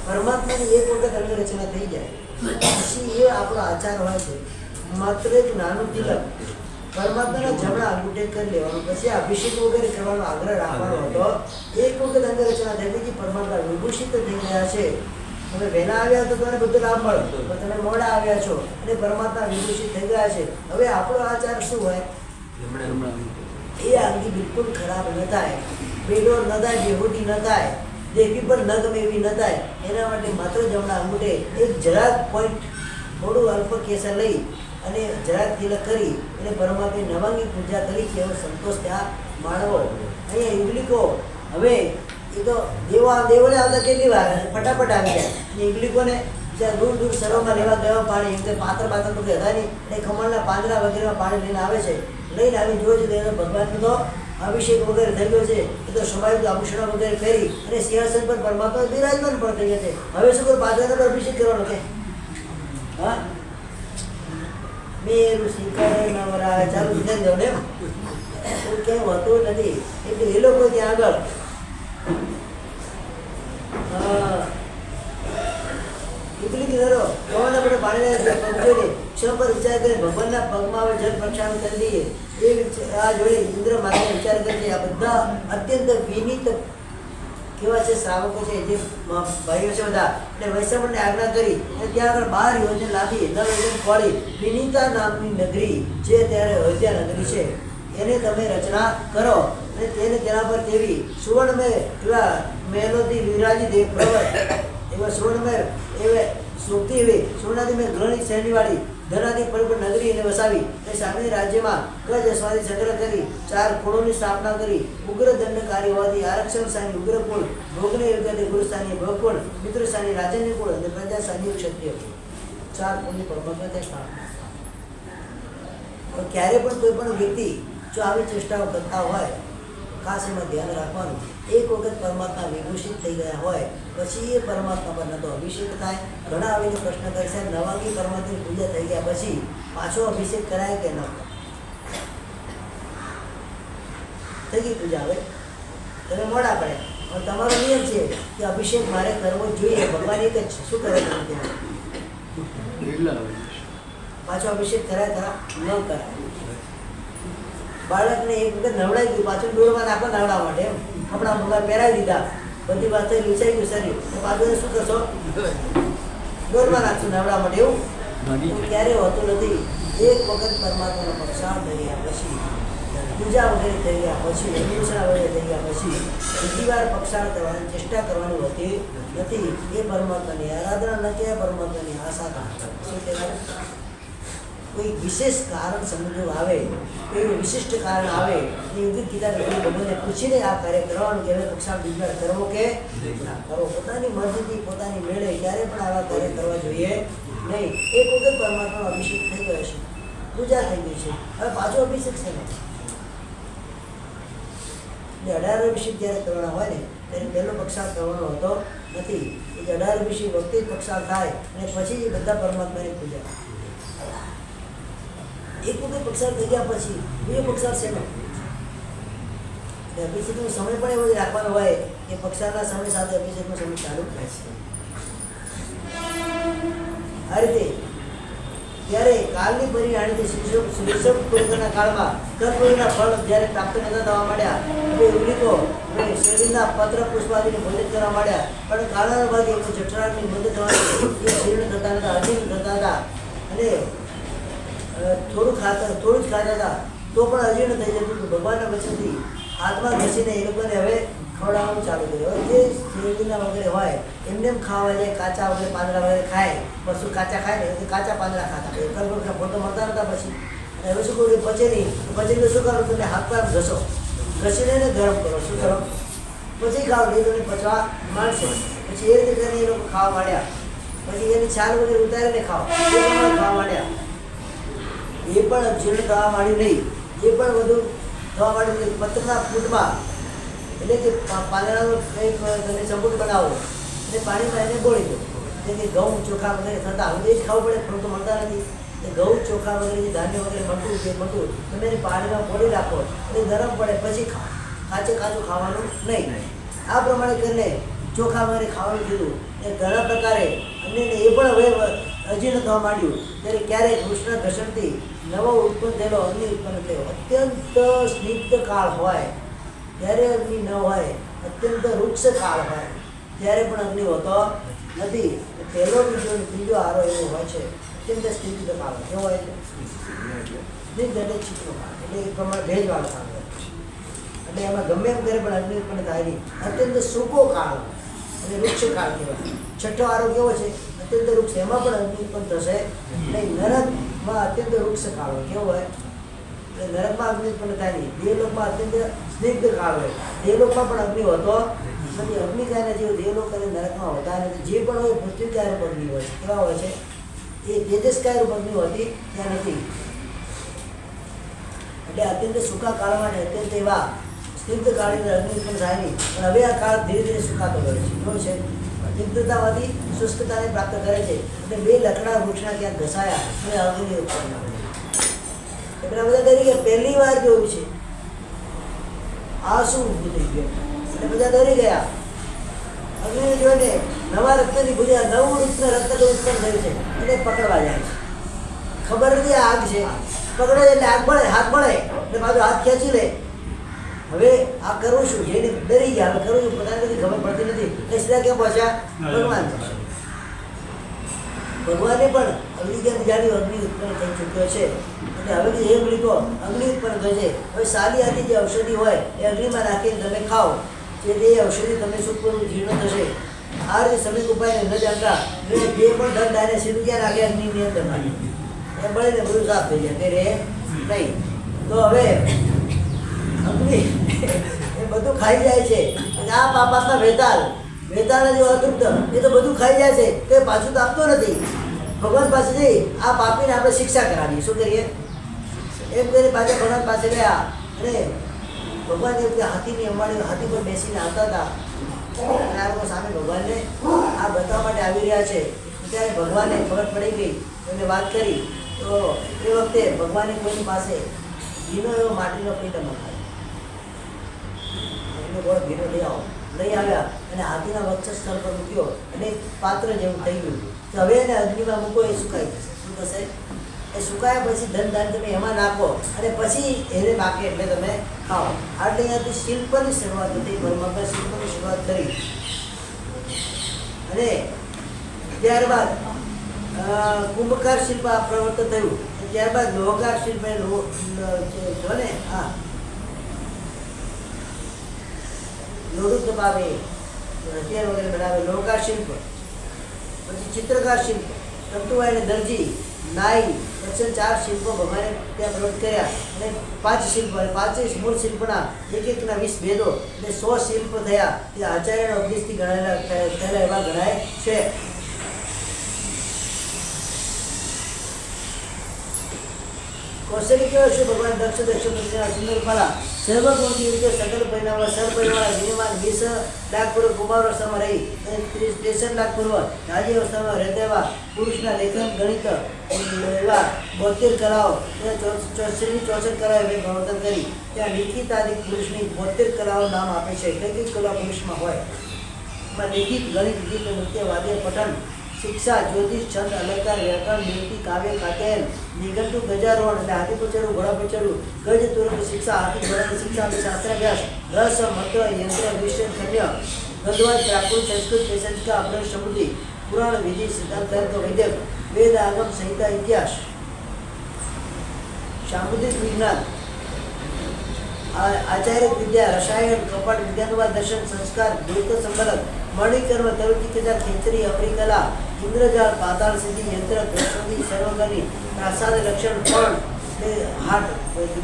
પરમાત્માની એક વખત અંગ રચના થઈ જાય પછી એ આપણો આચાર હોય છે. માત્ર એક નાનું તિલક પરમાત્માના જમણા અંગૂઠે કરી લેવાનું, પછી અભિષેક વગેરે કરવાનો આગ્રહ રાખવાનો હતો. એક વખત અંગ રચના થઈ ગઈ, પરમાત્મા વિભૂષિત થઈ ગયા છે. તમે વહેલા આવ્યા તો તમને બધું લાભ મળે, પણ તમે મોડા આવ્યા છો અને પરમાત્મા વિભૂષિત થઈ ગયા છે. હવે આપણો આચાર શું હોય? એ અંગી બિલકુલ ખરાબ ન થાય, બેડોર ન થાય, બેહુડી ન થાય, દેખી પણ ન ગમે એવી ન થાય. એના માટે માત્ર જમણા અંગૂઠે એક જરાક પોઈન્ટ થોડું અલ્પ કેસર લઈ અને જરાક તિલક કરી અને પરમાત્માની નવાંગી પૂજા કરી છે એવો સંતોષ ત્યાં માણવો. અહીંયા ઇંગ્લિકો હવે એ તો દેવોને આવતા કેટલી વાર ફટાફટ આવી જાય. અને ઇંગ્લિકોને જ્યાં દૂર દૂર સરોમાં લેવા ગયા પાણી, એમ કે પાત્ર તો કંઈ હતા નહીં, એ ખમણના પાંદડા વગેરેમાં પાણી લઈને આવે છે. લઈને આવી જોયું છે તો ભગવાનનો તો અભિષેક વગેરે થઈ ગયો છે. એ તો સ્વાભાવિક આભૂષણો વગેરે પહેરી અને સિંહાસન પર પરમાત્મા બિરાજમાન પણ થઈ ગયા છે. હવે શું કરું? પાછળ અભિષેક કરવાનો કે હા મેરું શિખર નવરા ચાલુ થઈ જાવ ને એવું ક્યાંય હોતું નથી. એટલે એ લોકો ત્યાં આગળ કેટલી ધરો પવન આપણે પાણીને પગ જોઈને ક્ષણ પર વિચાર કરી ભગવાનના પગમાં આવે જળ પ્રક્ષાળન કરી દઈએ. આ જોડે ઇન્દ્ર માતાને વિચાર કરીએ. આ બધા અત્યંત વિનીત કેવા છે શ્રાવકો છે જે ભાઈઓ છે બધા. એટલે વૈષ્ણવને આજ્ઞા કરી અને ત્યાં આગળ 12 યોજન લાવી 9 યોજન પડી વિનીતા નામની નગરી જે ત્યારે અયોધ્યા નગરી છે એને તમે રચના કરો અને તેને તેના પર તેવી સુવર્ણમય એવા મહેલોથી વિરાજી દેવ પ્રવર્ત એવા સુવર્ણમય એવા શોભતી એવી સોનાથી મેં ઘણી શહેરીવાળી ધનાથી પરિપૂર્ણ નગરી એને વસાવી. તે સામેની રાજ્યમાં ગજ અશ્વાથી સંગ્રહ કરી 4 કુળોની સ્થાપના કરી. ઉગ્ર દંડકારી હોવાથી આરક્ષણ સ્થાની ઉગ્ર કુળ, ભોગની યોગ્યથી ગુરુસ્થાની ભોગકુળ, મિત્રસ્થાની રાજન્ય કુળ અને પ્રજાસ્થાની ક્ષત્રિય કુળ. 4 કુળની પરમાત્મા તે સ્થાપના. ક્યારે પણ કોઈ પણ વ્યક્તિ જો આવી ચેષ્ટાઓ કરતા હોય ખાસ એમાં ધ્યાન રાખવાનું. એક વખત પરમાત્મા વિભૂષિત થઈ ગયા હોય પછી એ પરમાત્મા પર ન તો અભિષેક થાય. ઘણા આવીને પ્રશ્ન કરે છે નવાંગી પરમાત્માની પૂજા થઈ ગયા પછી પાછો અભિષેક કરાય કે ન થઈ ગઈ પૂજા? હવે તમે મોડા પડે પણ તમારો નિયમ છે કે અભિષેક મારે કરવો જોઈએ. ભગવાન એક જ છે. શું કરે તમે પાછો અભિષેક કરાય ખરા? ન કરાય. બાળકને એક વખત નવડાવી દીધું પાછું ડોળમાં નાખો નવડાવવા માટે એમ કપડાં બપડા પહેરાવી દીધા બધી વાત થઈ લૂછાઈ ગયું શરીર પાછું શું કરશો? ડોળમાં નાખશું નવડાવવા માટે. એવું ક્યારેય હોતું નથી. એક વખત પરમાત્માનો પક્ષાળ થઈ ગયા પછી પૂજા વગેરે થઈ ગયા પછી વિભૂષણ વગેરે થઈ ગયા પછી બીજી વાર પક્ષાળ કરવાની ચેષ્ટા કરવાની હોતી નથી. એ પરમાત્માની આરાધના ન કહેવાય, પરમાત્માની આશા શું કહેવાય? કોઈ વિશેષ કારણ સમજો આવે, કોઈ વિશિષ્ટ કારણ આવે એ ઉદિત ગીતા ભગવાનને પૂછીને આ કાર્ય કરવાનું કે હવે પક્ષાળ બીજવાર કરવો કે ના કરવો. પોતાની મરજીથી પોતાની મેળે ક્યારે પણ આવા કાર્ય કરવા જોઈએ નહીં. એક વખત પરમાત્માનો અભિષેક થઈ ગયો છે, પૂજા થઈ ગઈ છે, હવે પાછો અભિષેક છે ને એટલે 18 અભિષેક જ્યારે કરવાના હોય ને ત્યારે પહેલો પક્ષાળ કરવાનો હોતો નથી. એ 18 અભિષેક વખતે જ પક્ષાળ થાય અને પછી એ બધા પરમાત્માની પૂજા. એક વખત પક્ષાળ થઈ ગયા પછી બીજો પક્ષાળ છે ને અભિષેકનો સમય પણ એવો જ રાખવાનો હોય કે પક્ષાળના સમય સાથે અભિષેકનો સમય ચાલુ થાય છે. આ રીતે ત્યારે કાળની પરિણાણીથી સુષભ પૂર્વના કાળમાં કર્પૂરીના ફળ જ્યારે પ્રાપ્ત નતા થવા માંડ્યા એટલે યુવલિકો શરીરના પત્ર પુષ્પાદિને ભોજન કરવા માંડ્યા. પણ કાળના ભાગે એમનું જઠરાગ્નિ બંધ થવાની એ શરીર થતા હતા, અજીર્ણ થતા હતા અને થોડું જ ખાતા હતા તો પણ અજીર્ણ થઈ જતું હતું. ભગવાનના વચનથી હાથમાં ઘસીને એ લોકોને હવે ખવડાવવાનું ચાલુ કર્યું. હવે જે શેરડીના વગેરે હોય એમને એમ ખાવા જાય, કાચા વગેરે પાંદડા વગેરે ખાય, પશુ કાચા ખાય ને એટલે કાચા પાંદડા ખાતા કર્પૂરના ફોટો મળતા નતા પછી. અને હવે શું કહ્યું પચે નહીં પછી શું કરો તમે હાથ પર ઘસો, ઘસીને એને ગરમ કરો. શું કરો? પછી ખાવ નહીં તમને પચવા માંડશે. પછી એ રીતે કરીને એ લોકો ખાવા માંડ્યા. પછી એની છાલ વગેરે ઉતારીને ખાઓ એ પણ ખાવા માંડ્યા. એ પણ જીર્ણ થવા માંડ્યું નહીં, એ પણ બધું થવા માંડ્યું નહીં. પત્રના ફૂટમાં એટલે કે પાંદડાનો કંઈક તમે ચંપુટ બનાવો અને પાણીમાં એને બોળી દો. એટલે કે ઘઉં ચોખા વગેરે થતા હવે એ જ ખાવું પડે પણ તો મળતા નથી. એ ઘઉં ચોખા વગેરે જે ધાન્ય વગેરે મળતું છે મળતું તમે એને પાણીમાં બોળી રાખો એટલે ગરમ પડે પછી ખાઓ. કાચું ખાવાનું નહીં. આ પ્રમાણે કરીને ચોખા વગેરે ખાવાનું કીધું. એ ઘણા પ્રકારે અને એ પણ હવે અજીર્ણ થવા માંડ્યું. ત્યારે ક્યારેક કૃષ્ણ ઘસણથી નવો ઉત્પન્ન થયેલો અગ્નિ ઉત્પન્ન થયો. અત્યંત સ્નિગ્ધ કાળ હોય ત્યારે અગ્નિ ન હોય, અત્યંત વૃક્ષ કાળ હોય ત્યારે પણ અગ્નિ હોતો નથી. પહેલો બીજો ત્રીજો આરો એવો હોય છે અત્યંત સ્નિગ્ધ કાળ. કેવો હોય છે? સ્નિગ્ધ એટલે ચીકણો કાળ એટલે એ પ્રમાણે ભેજવાળો કાળ હોય એટલે એમાં ગમે એમ કરે પણ અગ્નિ ઉત્પન્ન થાય નહીં. અત્યંત સૂકો કાળ અને વૃક્ષ કાળ કહેવાય. છઠ્ઠો આરો કેવો છે? અત્યંત વૃક્ષ. એમાં પણ અગ્નિ ઉત્પન્ન થશે નહીં. નરકમાં અત્યંત વૃક્ષ કાળ હોય. કેવો હોય? એટલે નરકમાં અગ્નિ ઉત્પન્ન થાય નહીં. દેવલોકમાં અત્યંત સ્નિગ્ધ કાળ હોય. દેવલોકમાં પણ અગ્નિ હોતો નથી. અગ્નિ કાયના જેવું દેવલોક અને નરકમાં હોતા નથી. જે પણ હોય પૃથ્વીકાય રૂપ અગ્નિ હોય છે. કેવા હોય છે? એ તેજસ્કાય રૂપ અગ્નિ હોતી ત્યાં નથી. એટલે અત્યંત સૂકા કાળમાં ને અત્યંત એવા સ્નિગ્ધ કાળની અગ્નિ ઉત્પન્ન થાય નહીં. પણ હવે આ કાળ ધીરે ધીરે સુકાતો હોય છે. કેવો છે? સ્નિગ્ધતામાંથી શુષ્કતાને પ્રાપ્ત કરે છે. એટલે 2 લકડા વૃક્ષના ક્યાંક ઘસાયા અને અગ્નિ ઉત્પન્ન તો પેલા બધા ડરી ગયા, પહેલી વાર જોયું છે આ શું ઊભું થઈ ગયું એટલે બધા ડરી ગયા. અગ્નિને જોઈને નવા રત્નની ભૂજા નવું રત્ન ઉત્પન્ન થયું છે એને પકડવા જાય છે. ખબર નથી આ આગ છે, પકડે એટલે આગ બળે, હાથ બળે એટલે પાછો હાથ ખેંચી લે. હવે આ કરવું શું? જેને ડરી ગયા હવે કરવું શું પોતાને બધી ખબર પડતી નથી એટલે સીધા કેમ પહોંચ્યા ભગવાન પાસે. ભગવાને પણ અગ્નિ જેમ જાણ્યું અગ્નિ ઉત્પન્ન થઈ ચૂક્યો છે એટલે હવે એ અગ્નિ તો અગ્નિ ઉત્પન્ન થશે. હવે સારી આથી જે ઔષધિ હોય એ અગ્નિમાં નાખીને તમે ખાઓ, જે ઔષધિ તમને સુખપૂર્વક જીર્ણ થશે. આ રીતે સમીપ ઉપાય ન જાણતા જે પણ ધન દાને સીધું ક્યાં નાખે અગ્નિની અંદર નાખી એમ બળીને બધું સાફ થઈ જાય તે રહે નહીં. તો હવે અગ્નિ એ બધું ખાઈ જાય છે. આ પાપાત્મા વેતાળ જેવો અતૃપ્ત એ તો બધું ખાઈ જાય છે તો એ પાછું તો આપતો નથી. ભગવાન પાસે જઈ આ પાપીને આપણે શિક્ષા કરાવીએ. શું કરીએ એમ કરીને પાછા ભગવાન પાસે ગયા અને ભગવાન એમ કે હાથીની અંબાડી હાથી પર બેસીને આવતા હતા અને આ લોકો સામે ભગવાનને આ બતાવવા માટે આવી રહ્યા છે. ત્યારે ભગવાનને ખબર પડી ગઈ, એમને વાત કરી તો એ વખતે ભગવાને કોઈની પાસે ઘીનો એવો માટીનો પિંડ મંગાવ્યો. એમને બહુ ઘીનો લઈ આવ્યા અને હાથીના વક્ષ સ્થળ પર મૂક્યો અને પાત્ર જેવું થઈ ગયું. તો હવે એને અગ્નિમાં મૂકો એ સુકાઈ જશે. શું થશે? એ સુકાયા પછી ધન દાન તમે એમાં નાખો અને પછી એને બાકે એટલે તમે ખાઓ. આટલે અહીંયાથી શિલ્પની શરૂઆત હતી. ભગવાન શિલ્પની શરૂઆત કરી અને ત્યારબાદ કુંભકાર શિલ્પ આ પ્રવર્તન થયું. ત્યારબાદ લોહકાર શિલ્પ જો ને હા લોઢું દબાવે, હથિયાર વગેરે બનાવે, લોહકાર શિલ્પ. પછી ચિત્રકાર શિલ્પ, તંતુવાય અને દરજી, નાઈ, વચ્ચે 4 શિલ્પો ભગવાને ત્યાં પ્રવૃત્ત કર્યા અને 5 શિલ્પ અને 5 મૂળ શિલ્પના એકના 20 ભેદો એટલે 100 શિલ્પ થયા. તે આચાર્યના ઉપદેશથી થયેલા એવા ગણાય છે. કૌશલ્ય કેવો છે? ભગવાન દક્ષ સુંદર ફળા સર્વગુણથી યુક્ત સકલ પરિણામ સર્વપરિવાર વિનિમાન 20 લાખ પૂર્વ કુમાર અવસ્થામાં રહી અને 63 લાખ પૂર્વ રાજી અવસ્થામાં રહેતા એવા પુરુષના લેખન ગણિત એવા 72 કલાઓ 64 કલાઓ એવી પ્રવર્તન કરી. ત્યાં લિખિત આદિ પુરુષની 72 કલાઓ નામ આપે છે. કઈ કલા પુરુષમાં હોય એમાં લિખિત, ગણિત, ગીત, નૃત્ય, વાદ્ય, પઠન, શિક્ષા, જ્યોતિષ, છંદ, અલંકાર, વ્યાકરણ, નીતિ, કાવ્ય, કાત્યાયન, નિઘંટુ, ગજારોહણ એટલે હાથી પચડું, ઘોડા પચડું, ગજ, તુરંત શિક્ષા, હાથી ઘોડાની શિક્ષા અને શાસ્ત્રાભ્યાસ, રસ, મંત્ર, યંત્ર, વિષય, ખન્ય, ગંધવાદ, પ્રાકૃત, સંસ્કૃત, પેશંચકા, અપરાધ, સમૃદ્ધિ, પુરાણ, વિધિ, સિદ્ધાંત, તર્ક, વૈદક, વેદ, આગમ, સંહિતા, ઇતિહાસ, સામુદ્રિક વિજ્ઞાન, આચાર્ય વિદ્યા, રસાયણ, કપટ, વિદ્યાનુવાદ, દર્શન, સંસ્કાર, દ્વૈત સંબલક, મણિકર્મ, તરુચિકજા, ખેંચરી, અમરીકલા, ઇન્દ્રજાળ, પાતાળ સિદ્ધિ, યંત્ર, પ્રસંગી, સર્વગની, પ્રાસાદ, લક્ષણ, પણ, હાટ,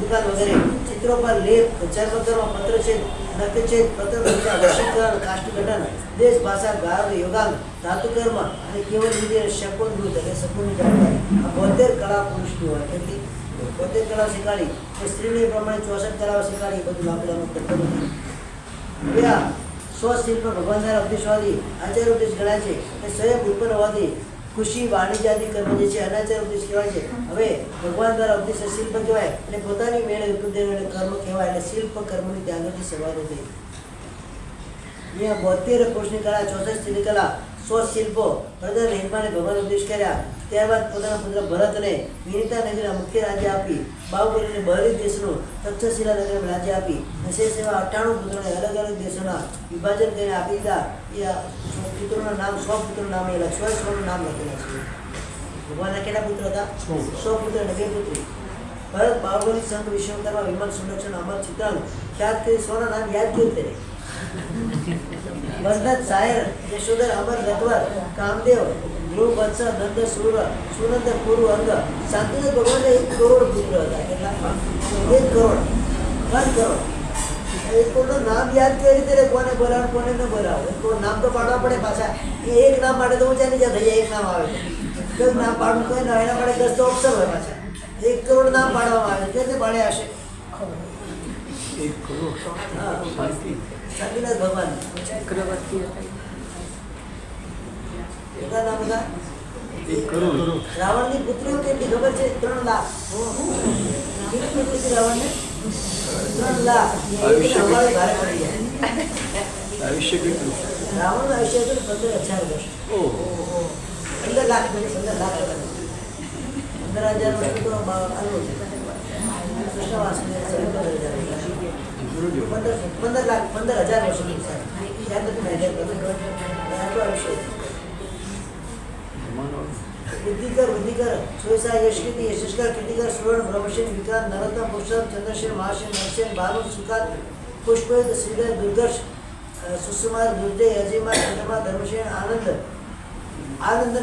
દુકાન વગેરે, ચિત્રો પર લેપ, ચર્મકર્મ, પત્રછેદ, નખછેદ, પત્રપૂજા, વશીકરણ, કાષ્ઠગઠન, દેશ, ભાષા, ગાર, યોગાંગ, ધાતુકર્મ અને કેવલ વિધિ, શકુન દૂધ અને શકુનની જાણકારી. આ 72 કળા પુરુષની હોય. કેટલી 72 કળા શીખાડી. સ્ત્રીને પ્રમાણે 64 કળાઓ શીખાડી. બધું લાકડાનું કરતું નથી. હવે આ 100 શિલ્પ ભગવાન દ્વારા ઉપદેશવાદી આચાર્ય ઉપદેશ ગણાય છે. એ સ્વયં ઉત્પન્ન હોવાથી ખુશી, વાણિજ્યાદી કર્મ જે છે અનાચાર ઉપદેશ કહેવાય છે. હવે ભગવાન દ્વારા ઉપદેશ શિલ્પ કહેવાય અને પોતાની મેળે ઉપદેશ કર્મ કહેવાય એટલે શિલ્પ કર્મની ત્યાગથી શરૂઆત થઈ. અહીંયા 72 પુરુષની કળા, 64 સ્ત્રીની કળા, 100 શિલ્પો પ્રજા હિન્માને ભગવાન ઉપદેશ કર્યા. ત્યારબાદ પોતાના પુત્ર ભરતને વિનિતા નગરીના મુખ્ય રાજ્ય આપી, બાહુબલીને બહરી દેશનું તક્ષશિલા નગરમાં રાજ્ય આપી, શેષ એવા 98 પુત્રોને અલગ અલગ દેશોના વિભાજન કરીને આપી દીધા. એ પુત્રોના નામ 100 પુત્રોના નામ એલા 100 નામ લખેલા છે. ભગવાનના કેટલા પુત્ર હતા? 100 પુત્ર અને 2 પુત્રી. ભરત, બાહુબલી, સંત, વિશ્વકર્મા, વિમલ, સુલક્ષણ, અમર, ચિત્રાંગ ખ્યાત કરી 100 નામ યાદ કેવું કરે? વરદત, સાયર, યશોધર, અમર, રતવર, કામદેવ, ધ્રુવ, વત્સ, નંદ, સુર, સુનંદ, પુરુ, અંગ, શાંતિનાથ ભગવાનને 1 કરોડ પુત્ર હતા. કેટલા? 1 કરોડ, 1 કરોડ. 1 કરોડનું નામ યાદ કેવી રીતે? કોને બોલાવો કોને ન બોલાવો? 1 કરોડ નામ તો પાડવા પડે પાછા. એ એક નામ માટે તો ઊંચા નીચા થઈ જાય. એક નામ આવે તો નામ પાડવું કોઈ ના, એના માટે 10 તો ઓપ્શન હોય પાછા. 1 કરોડ નામ પાડવામાં આવે. કેવી રીતે પાડ્યા હશે? 1 કરોડ. હા, શાંતિનાથ ભગવાન ચક્રવર્તી હતા. કેટલા નામ હતા? 1 રાવણની પુત્રીઓ કેટલી ખબર છે? 3 લાખ. કેટલી પુત્રી હતી રાવણને? 3 લાખ. આયુષ્ય અમારે ભારે પડી જાય. આયુષ્ય કેટલું? રાવણનું આયુષ્ય હતું 15,000 વર્ષ. 15 લાખ નથી, 15 લાખ હતા. 15,000 વર્ષ તો આવું છે. કૃષ્ણવાસને 15,000 વર્ષ. 15 લાખ 15,000 વર્ષ સુધી સાહેબ. યાદ નથી મને આટલું આયુષ્ય છે. વૃદ્ધિકર સોયસા યશકીર્તિ યશસ્કર કીર્તિકર સુવર્ણ બ્રહ્મશેન વિક્રાંત નરોત્તમ પુરુષોત્તમ ચંદ્રશેન મહાશેન નરસેન ભાનુ સુકાત પુષ્પયુત શ્રીધર દુર્ગર્ષ સુષુમાર દુર્જય અજયમાર ચંદ્રમા ધર્મશેન આનંદ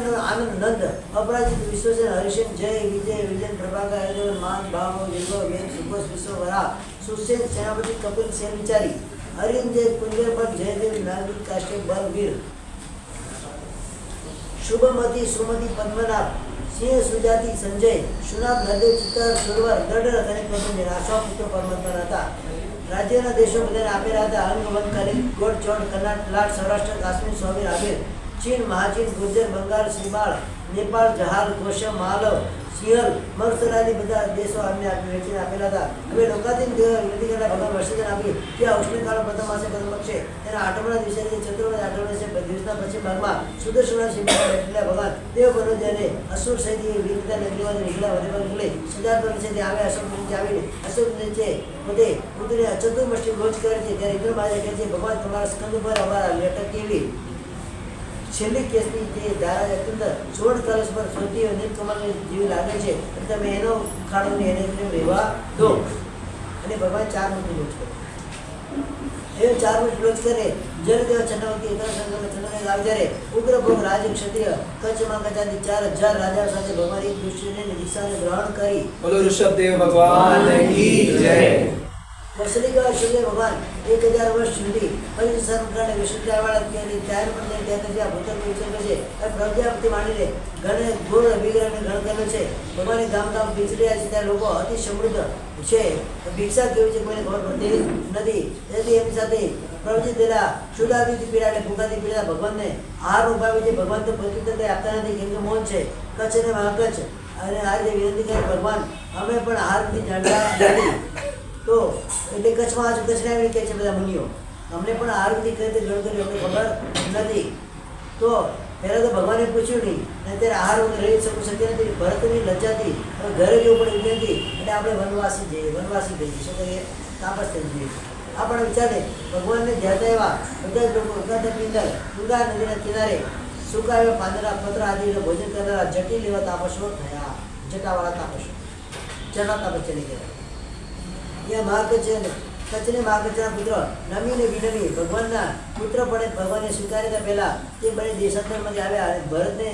નંદ અપરાજિત વિશ્વસેન હરિશેન જય વિજય વિજયન પ્રભાકર હરિદેવન માન ભાવો જિલ્લો વેદ સુકોસ વિશ્વવરા સુસેન સેનાપતિ કપિલ સેન વિચારી હરિન જય કુંજર પર જયદેવ નાગરિક કાશ્યપ બલવીર શુભમતી સુમતિ પદ્મનાભ સિંહ સુજાતિ સંજય સુનામ નરદેવ ચિત્તર સુરવર ગઢ અને પદ્મની આશા પુત્ર પરમાત્મા હતા. રાજ્યના દેશો બધાને આપેલા હતા. અંગ વન કલિંગ ગોળ ચોડ કર્ણાટક લાટ સૌરાષ્ટ્ર કાશ્મીર સ્વામી આબેર ચીન મહાચીન ગુર્જર બંગાળ શ્રીમાળ નેપાળ જહાલ ગોશમ માલવ સિંહલ મગસરાની બધા દેશો અમને વેચીને આપેલા હતા. હવે લોકાધીન વિનંતી કરતા ભગવાન વર્ષિતન આપી કે આ ઉષ્ણકાળ પ્રથમ માસે પ્રથમ છે તેના આઠમના દિવસે ચતુર્માસ આઠમના છે દિવસના પશ્ચિમ ભાગમાં સુદર્શના શિબિરમાં બેઠેલા ભગવાન દેવ પર્વતને અસુર સહિત વિવિધતા નગરીમાં નીકળ્યા વધેમાં નીકળે સિદ્ધાર્થ છે તે આવે અશોક નીચે આવીને અશોક નીચે પોતે ઉતરીને ચતુર્મષ્ટિ રોજ કરે છે. ત્યારે ઇન્દ્ર મહારાજ કહે છે ભગવાન તમારા સ્કંદ પર અમારા લેટક કેવી છેલ્લી કેસની જે ધારા અત્યંત સોળ કલશ પર સ્વતી નીલ કમલ જેવી લાગે છે તમે એનો ખાડો ને એને રહેવા દો. અને ભગવાન 4 મિનિટ રોજ કરે એ 4 મિનિટ રોજ કરે. જલદેવ ચંદ્રવતી ચંદ્રને ગાવ જ્યારે ઉગ્ર ભોગ રાજ ક્ષત્રિય કચ્છમાં કચાતી 4,000 રાજાઓ સાથે ભગવાન એક દૃષ્ટિને દિશાને ગ્રહણ કરી. બોલો ઋષભદેવ ભગવાન કી જય. વસલિકા શિવદેવ ભગવાન 1,000 વર્ષ સુધી પછી સંકરણે વિશુદ્ધાવાળા કેની ચાર પણ ત્યાં જ્યાં ભૂતલ વિચાર છે એ પ્રજાપતિ માંડીને ઘણે ઘોર વિગ્રહને ગણ કર્યો છે. ભગવાને ગામ વિચર્યા છે ત્યાં લોકો અતિ સમૃદ્ધ છે. ભિક્ષા કેવી છે કોઈને ખબર પડતી નથી. તેથી એમની સાથે પ્રવૃત્તિ થયેલા શુદ્ધાદિથી પીડા અને ભૂખાથી પીડા ભગવાનને આહાર ઉભાવે છે. ભગવાન તો પ્રત્યુત્તર આપતા નથી કેમ કે મૌન છે. કચ્છ અને મહાકચ્છ અને આ જે વિનંતી કરે ભગવાન અમે પણ આહારથી જાણતા નથી. તો એટલે કચ્છમાં આજુ કચ્છના એવી કહે છે બધા મુનિઓ અમને પણ આહારથી કઈ રીતે ગ્રહણ કર્યું અમને ખબર નથી. તો પહેલાં તો ભગવાને પૂછ્યું નહીં અને અત્યારે આહાર વગર રહી શકું શક્ય નથી. ભરતની લજ્જાથી ઘરે જવું પડે વિનંતી એટલે આપણે વનવાસી જઈએ શું કરીએ તાપસ થઈ જઈએ. આપણા વિચારે ભગવાનને ધ્યાતા એવા બધા જ લોકો ઉગાની અંદર ગંગા નદીના કિનારે સૂકા એવા પાંદડા પત્ર આદિનો ભોજન કરનારા જટિલ એવા તાપસો થયા. જટાવાળા તાપસો જટા તાપસ ચલી ગયા. ત્યાં મહાકચ્છ કચ્છને મહાકચ્છના પુત્ર નમી ને વિનમી ભગવાનના પુત્ર પણ ભગવાનને સ્વીકાર્યા પહેલા તે બંને દેશાંતરમાંથી આવ્યા અને ભરતને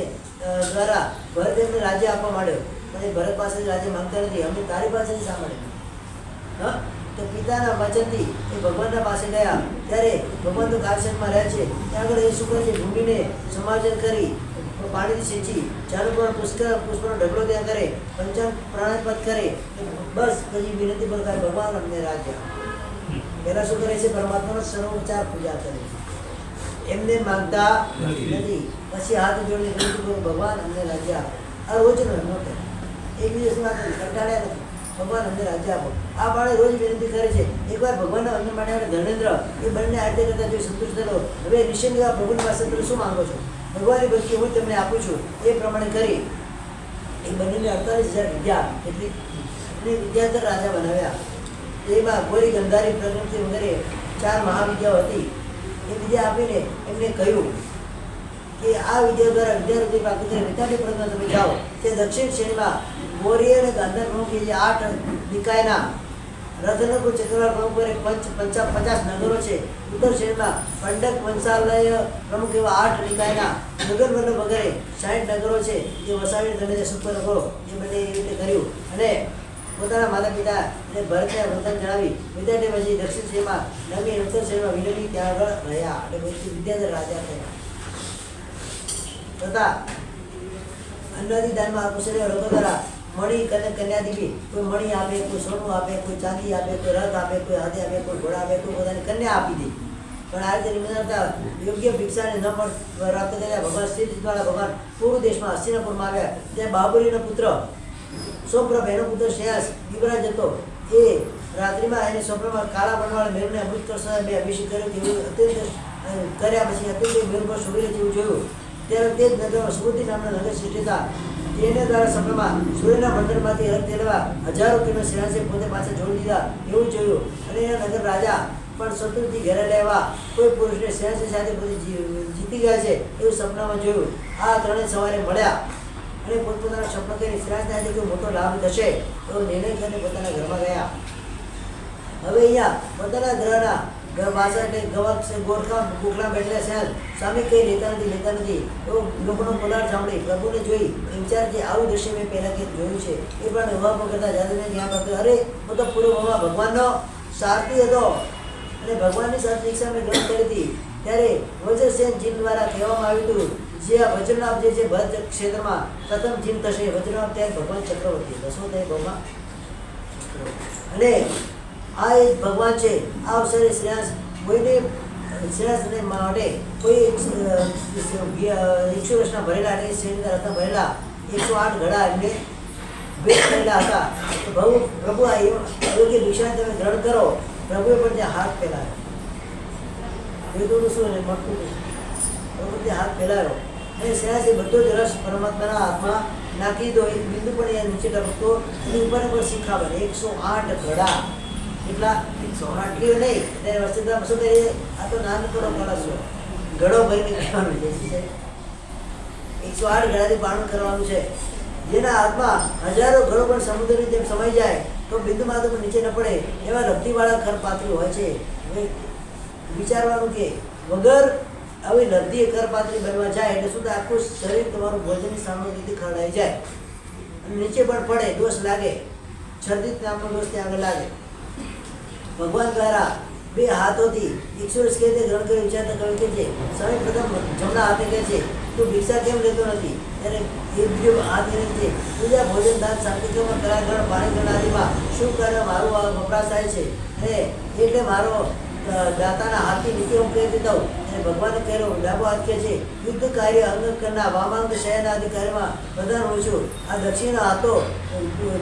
દ્વારા ભરત એમને રાજ્ય આપવા માંડ્યો. પણ એ ભરત પાસેથી રાજ્ય માંગતા નથી. અમે તારી પાસેથી શા મળે તો પિતાના વચનથી એ ભગવાનના પાસે ગયા. ત્યારે ભગવાન તો કાશીમાં રહે છે. ત્યાં આગળ એ શું કરે છે ભૂમિને સમાર્જન કરી પાણીથી સિંચી ચાલુ પર પુષ્પનો ઢગલો ત્યાં કરે પંચાંગ પ્રાણાયામ કરે. બસ પછી વિનંતી પર થાય ભગવાન અમને રાજ્ય. પહેલા શું કરે છે પરમાત્માનો સર્વોપચાર પૂજા કરે એમને માંગતા નથી. પછી હાથ જોડીને વિનંતી કરો ભગવાન અમને રાજ્ય આપો. આ રોજનો નોટ એક દિવસમાં કંટાળ્યા નથી. ભગવાન અમને રાજ્ય આપો. આ બાળક રોજ વિનંતી કરે છે. એકવાર ભગવાનના વંદન માટે ધર્મેન્દ્ર એ બંને આરતી કરતા જોઈ સંતુષ્ટ થયેલો. હવે નિશ્ચિત પ્રભુની પાસે તમે શું માંગો છો? ભગવાનની ભક્તિ હું તમને આપું છું. એ પ્રમાણે કરી એ બંનેને 48,000 વિદ્યા એટલી વિદ્યાધર રાજા બનાવ્યા. એમાં ગોરી ગંધારી પ્રકૃતિ વગેરે 4 મહાવિદ્યાઓ હતી. એ વિદ્યા આપીને એમને કહ્યું કે આ વિદ્યા દ્વારા વિદ્યાર્થી પ્રાપ્ત કરી વિદ્યાર્થી પ્રજ્ઞા તમે જાઓ. તે દક્ષિણ શ્રેણીમાં ગોરી અને ગાંધાર પ્રમુખ જે 8 નિકાયના રથનપુર ચક્રવાળ પ્રમુખ વગેરે 50 નગરો છે. ઉત્તર શ્રેણીમાં પંડક વંશાલય પ્રમુખ એવા 8 નિકાયના નગર વલ્લભ વગેરે 60 નગરો છે. જે વસાવીને તમે જે સુપર નગરો એ બંને એવી રીતે કર્યું અને પોતાના માતા પિતા અને ભરતને વંદન જણાવી વિદ્યાર્થી પછી દક્ષિણ શ્રેણીમાં નમી ઉત્તર શ્રેણીમાં વિનમી ત્યાં આગળ રહ્યા અને પછી વિદ્યાધર રાજા થયા. તથા અન્નાદી દાનમાં કુશળીય લોકો દ્વારા મણી કન્યા દીધી. કોઈ મણી આપે, કોઈ સોનું આપે, કોઈ ચાંદી આપે, કોઈ રથ આપે, કોઈ હાથી આપે, કોઈ ઘોડા આપે, કોઈ પોતાની કન્યા આપી દે. પણ આ રીતે નિર્ણયતા યોગ્ય ભિક્ષાને ન પણ પ્રાપ્ત કર્યા ભગવાન શ્રી દ્વારા ભગવાન પૂર્વ દેશમાં હસ્તિનાપુરમાં આવ્યા. ત્યાં બાબુરીનો પુત્ર સોપ્રભ એનો પુત્ર શ્રેયાસ યુવરાજ હતો. એ રાત્રિમાં એને સ્વપ્નમાં કાળા બનવાળા મેળને અમૃત કળશ બે અભિષેક કર્યો તેવું અત્યંત કર્યા પછી અત્યંત મેળ પર શોભી જેવું જોયું. ત્યારે તે જ નગરમાં સુબુદ્ધિ નામના નગર શ્રેષ્ઠ હતા. તેને દ્વારા સ્વપ્નમાં સૂર્યના મંદિરમાંથી હર તેરવા હજારો કિલો શ્રેયાસે પોતે પાછા જોડી દીધા એવું જોયું. અને એના નગર રાજા પણ શત્રુથી ઘેરા લેવા કોઈ પુરુષને શ્રેયાસી સાથે પોતે જીતી ગયા છે એવું સપનામાં જોયું. આ ત્રણેય સવારે મળ્યા અને પોતપોતાના સ્વપ્ન કરીને શ્રેયાસને આજે કોઈ મોટો લાભ થશે એવો નિર્ણય કરીને પોતાના ઘરમાં ગયા. હવે અહીંયા પોતાના ગ્રહના ભાષા એટલે ગવક છે ગોરખા ગોખલા બેઠેલા શ્રેયાસ સ્વામી કંઈ લેતા નથી એવો લોકોનો પોલાર સાંભળી પ્રભુને જોઈ એ વિચાર કે આવું દ્રશ્ય મેં પહેલાં કંઈક જોયું છે. એ પણ ઉભા કરતા જાદુને ધ્યાન રાખતો અરે હું તો પૂર્વમાં ભગવાનનો સારથી હતો અને ભગવાનની સાથે શિક્ષા મેં ગ્રહણ કરી હતી. ત્યારે વજ્રસેન જીન દ્વારા કહેવામાં આવ્યું હતું જે આ વજ્રનાભ જે છે ભરત ક્ષેત્રમાં પ્રથમ જીન થશે. વજ્રનાભ ત્યારે ભગવાન ચક્રવર્તી દસમો થાય ભગવાન અને આ એક ભગવાન છે. આ અવસરે શ્રેયાસ કોઈને શ્રેયાસને માટે કોઈ 100 વર્ષના ભરેલા અને શ્રેણીના રત્ન ભરેલા 108 ઘડા એમને ભેટ કરેલા હતા. તો પ્રભુ આ યોગ્ય દિશા તમે ગ્રહણ કરો. પ્રભુએ પણ ત્યાં હાથ ફેલાયો. વેદોનું શું ને મળતું પ્રભુ ત્યાં હાથ ફેલાયો અને શ્રેયાસે બધો જ રસ પરમાત્માના હાથમાં નાખી દો. એક બિંદુ પણ અહીંયા નીચે ટપકતો એની ઉપર પણ શિખા બને 108 ઘડા. એટલા 108 નહીં એટલે વર્ષે શું કરીએ આ તો નાનો થોડો કળશ ઘડો ભરીને કહેવાનું છે 108 ઘડાથી પાણી કરવાનું છે. જેના હાથમાં હજારો ઘડો પણ સમુદ્રની જેમ સમાઈ જાય તો બિંદુ માત્ર પણ નીચે ન પડે એવા લબ્ધીવાળા કરપાત્રી હોય છે. હવે વિચારવાનું કે વગર આવી લબ્ધી કરપાત્રી બનવા જાય એટલે શું થાય આખું શરીર તમારું ભોજનની સામગ્રીથી ખરડાઈ જાય અને નીચે પણ પડે દોષ લાગે. છર્દિત નામનો દોષ ત્યાં આગળ લાગે. ભગવાન દ્વારા બે હાથોથી 100 વર્ષ કે ગ્રહણ કરી વિચારતા કહ્યું કે છે સ્વામી પ્રથમ જમણા હાથે કહે છે તું ભિક્ષા કેમ લેતો નથી. ત્યારે એ બીજો હાથ એને છે પૂજા ભોજન દાન શાંતિક્રમ કલાગ્રહણ પાણીગ્રહણ આદિમાં શું કરે મારું વપરાશ થાય છે અને એટલે મારો દાતાના હાથથી નીચે હું કહી દેતા હોઉં. અને ભગવાને કહેલું ડાબો હાથ કહે છે યુદ્ધ કાર્ય અંગ કરના વામાંગ શયન આદિ કાર્યમાં પ્રધાન હોય છું. આ દક્ષિણ હાથો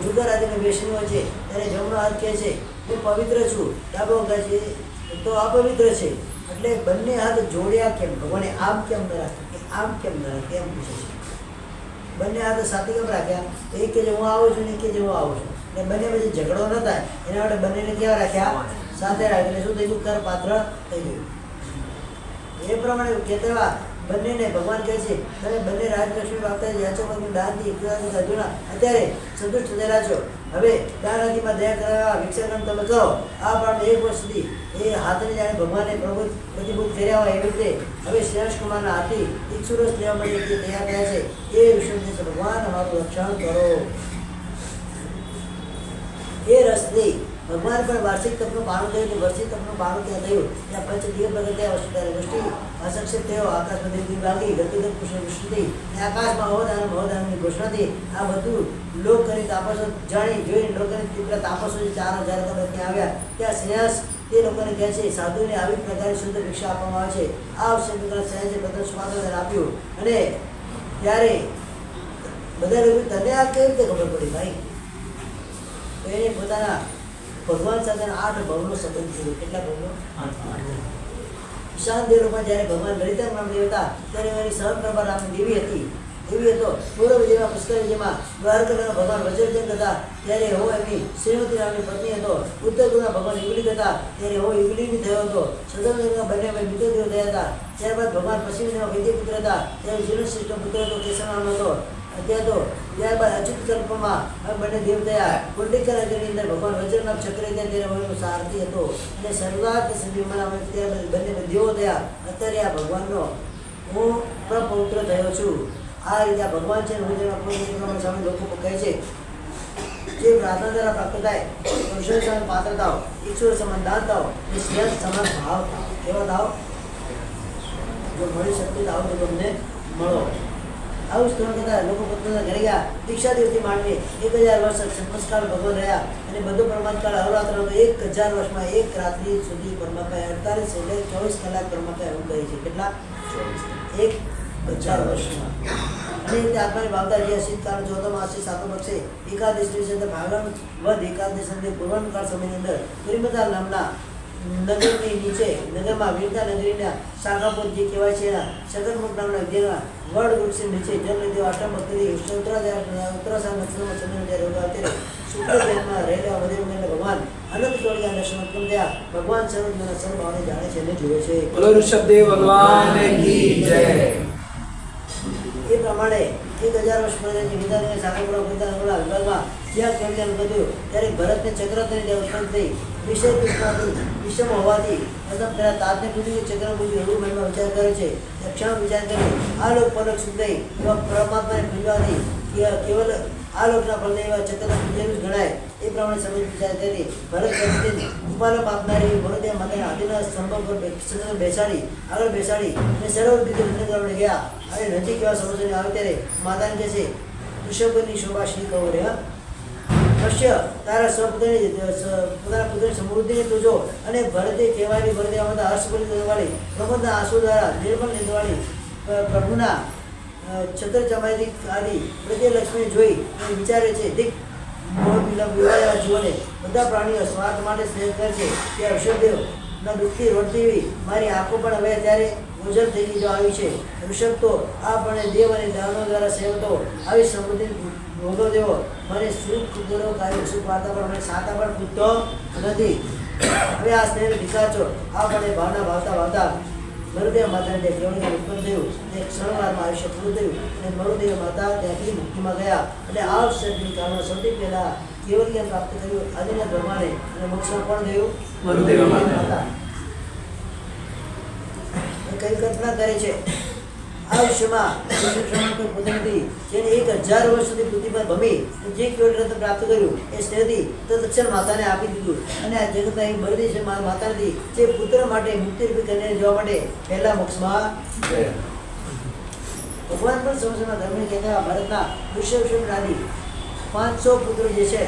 જુગર આદિને બેસણી હોય છે. ત્યારે જમણો હાથ કહે છે હું પવિત્ર છું. ડાબો કહે છે તો અપવિત્ર છે. એટલે બંને હાથ જોડ્યા કેમ ભગવાને આમ કેમ ન રાખ્યા આમ કેમ ન રાખ્યા એમ પૂછે છે. બંને હાથ સાથે કેમ રાખ્યા એક કે જે હું આવું છું ને એક કે જે હું આવું છું એટલે બંને પછી ઝઘડો ન થાય એના માટે બંનેને કેવા રાખ્યા સાથે રાખે એટલે શું થઈ ગયું કરપાત્ર થઈ ગયું. એ પ્રમાણે કહેતા બંનેને ભગવાન કહે છે તમે બંને રાજલક્ષ્મી આપતા યાચકોનું દાનથી અર્જુના અત્યારે સંતુષ્ટ થયેલા છો. હવે દાન આદિમાં દયા કરાવવા ભિક્ષાકર્મ તમે કરો. આ પ્રમાણે 1 વર્ષ સુધી એ હાથને જાણે ભગવાને પ્રતિભૂત કર્યા હોય એવી રીતે હવે શ્રેયાસ કુમારના હાથી 100 વર્ષ લેવા માટે જે તૈયાર થયા છે એ વિષ્ણુ છે ભગવાન અમારું રક્ષણ કરો. એ રસથી ભગવાન પણ વાર્ષિક તપનું પાનું થયું કે વર્ષિક તપનું પાનું ત્યાં થયું. ત્યાં પંચદિવ્ય પ્રગટ થયા વસ્તુ ત્યારે વૃષ્ટિ અસક્ષેપ થયો. આકાશમાં દેવદી વાગી ગતિગત પુષ્પ વૃષ્ટિ થઈ અને આકાશમાં મહોદાનની ઘોષણા થઈ. આ બધું લોક કરી તાપસો જાણી જોઈને લોકોને તીવ્ર તાપસો જે 4000 હતા ત્યાં આવ્યા. ત્યાં શ્રેયાસ તે લોકોને કહે છે સાધુને આવી પ્રકારની શુદ્ધ ભિક્ષા આપવામાં આવે છે. આ અવસર શ્રેયાસે પ્રથમ સ્વાતંત્ર્ય આપ્યું અને ત્યારે બધા લોકો તને આ કેવી રીતે ખબર પડી ભાઈ. તો એને પોતાના ભગવાન સાથેના 8 ભવનો સંબંધ થયો. કેટલા ભવનો? 8. ઈશાન દેવમાં જ્યારે ભગવાન લલિતા નામની દેવતા ત્યારે એની સહપ્રભા નામની દેવી હતી. એવી હતો પૂર્વ વિજયમાં પુષ્કરજીમાં દ્વારકાના ભગવાન વજ્રજંગ હતા ત્યારે હો એમની શ્રીમતી નામની પત્ની હતો. ઉત્તર ગુરુના ભગવાન યુગલિક હતા ત્યારે હો યુગલિની થયો હતો. સદનગરના બંને મિત્રદેવ થયા હતા. ત્યારબાદ ભગવાન પશ્ચિમના વૈદ્ય પુત્ર હતા ત્યારે જીર્ણશ્રેષ્ઠ પુત્ર હતો કેશવ નામનો હતો. ત્યારબાદ અચ્યુત કલ્પમાં બંને દેવ થયા. કુંડિકા નગરની અંદર ભગવાન વજ્રનાભ ચક્ર હતા ત્યારે સારથી હતો અને સર્વાર્થ સંજીવમાં ત્યારબાદ બંને દેવો થયા. અત્યારે આ ભગવાનનો હું પ્રપૌત્ર થયો છું. આ રીતે આ ભગવાન છે હું જેના સામે લોકો કહે છે જે પ્રાર્થના દ્વારા પ્રાપ્ત થાય પુરુષો સામે પાત્ર થાવ, ઈશ્વર સમાન દાન થાવ, એ શ્રેષ્ઠ સમાન ભાવ થાવ. કેવા થાવ? જો મળી શકતી થાવ તો તમને મળો. આવું સ્તોત્ર કરતા લોકો પોતાના ઘરે ગયા. દીક્ષા દિવસથી માંડીને 1000 વર્ષ સંસ્કાર ભગવાન રહ્યા અને બધો પરમાત્મા અવરાત્ર હતો. 1000 વર્ષમાં એક રાત્રિ સુધી પરમાત્માએ 48 એટલે 24 કલાક પરમાત્માએ આવું કહે છે. કેટલા? 1000 વર્ષમાં. અને એ રીતે આત્માની ભાવતા જે શીતકાળ ચોથો માસે સાતો પક્ષે એકાદશી છે ભાગણ વધ એકાદશી અંદર પૂર્વાનુકાળ સમયની અંદર તિરુમતા નામના નગરની નીચે નગરમાં વીરતા નગરીના શાખાપોર જે કહેવાય છે એના શકરમુખ નામના વિદ્યાના વડ વૃક્ષ નીચે જન્મ દેવ આઠમ ભક્તિ ઉત્તરાષાઢ નક્ષત્રમાં ચંદ્ર જ્યારે ઉગા ત્યારે શુક્લ જન્મમાં રહેલા વધેલા ભગવાન અનંત જોડિયા દર્શન ઉત્પન્ન થયા. ભગવાન સર્વજ્ઞના સર્વભાવને જાણે છે અને જુએ છે. બોલો ઋષભદેવ ભગવાન કી જય. એ પ્રમાણે 1000 વર્ષ પહેલાં વિધાને શાખાપુરા વિભાગમાં જ્યાં કલ્યાણ કર્યું ત્યારે ભરતને ચક્રધરની જે ઉત્પન્ન થઈ વિષય પુષ્પમાંથી વિષમ હોવાથી પ્રથમ પહેલાં તાજને પૂછ્યું કે ચક્ર પૂછ્યું એવું મનમાં વિચાર કરે છે. ક્ષણ વિચાર કરી આ લોક પરક શુદ્ધ થઈ એવા પરમાત્માને પૂજવાથી કેવલ આ લોકના ફળને એવા ચક્રના પૂજ્યનું જ ગણાય. એ પ્રમાણે સમજ વિચાર કરી ભરત ઉપાલમ આપનારી વરુદેવ માતાના હાથીના સ્તંભ પર બેસાડી આગળ બેસાડી અને સર્વ રીતે નંદન કરવા ગયા. અને નજીક એવા સમજને આવે ત્યારે માતાને કહે છે ઋષભની શોભા શ્રી કહો રે અવશ્ય તારા સ્વપુત્રની પોતાના પુત્રની સમૃદ્ધિને તુજો. અને ભરતે કહેવાયેલી ભરતે આમાં હર્ષપરી કરવાળી પ્રબંધના આંસુ દ્વારા નિર્મળ નીંદવાળી પ્રભુના છત્ર ચમાયથી આદિ પ્રત્યે લક્ષ્મી જોઈ અને વિચારે છે દીક વિવાહેલા જીવને બધા પ્રાણીઓ સ્વાર્થ માટે સ્નેહ કરે છે કે ઋષભદેવના દુઃખથી રોડતી મારી આંખો પણ હવે ત્યારે ઓઝલ થઈ જો આવી છે. ઋષભ તો આપણે દેવ અને દાનવ દ્વારા સેવતો આવી સમૃદ્ધિ ભોગવ દેવો મને સુખપૂર્વક આવ્યું સુખ વાર્તા પણ મને સાતા પણ પૂછતો નથી. હવે આ સ્નેહ વિચારજો આપણે ભાવના ભાવતા મરુદેવ માતાને કેવળ ઉત્પન્ન થયું અને ક્ષણવારમાં આયુષ્ય પૂરું થયું અને મરુદેવ માતા ત્યાંથી મુક્તિમાં ગયા. અને આ અવસરની કારણે સૌથી પહેલા કેવળ જ્ઞાન પ્રાપ્ત કર્યું આદિના બ્રહ્માને અને મોક્ષમાં પણ થયું મરુદેવ માતા. કઈ કલ્પના કરે છે આ વિશ્વમાં પોતાની જેને 1000 વર્ષ સુધી પૃથ્વી પર ભમી જે કેવળ રત્ન પ્રાપ્ત કર્યું એ સ્નેહથી તત્ક્ષણ માતાને આપી દીધું. અને આ જગતના એ બળી છે માતાથી જે પુત્ર માટે મુક્તિરૂપી કન્યાને જોવા માટે પહેલા મોક્ષમાં ભગવાન પણ સમજમાં ધર્મને કહેતા ભારતના ઋષભ આદિ 500 પુત્રો જે છે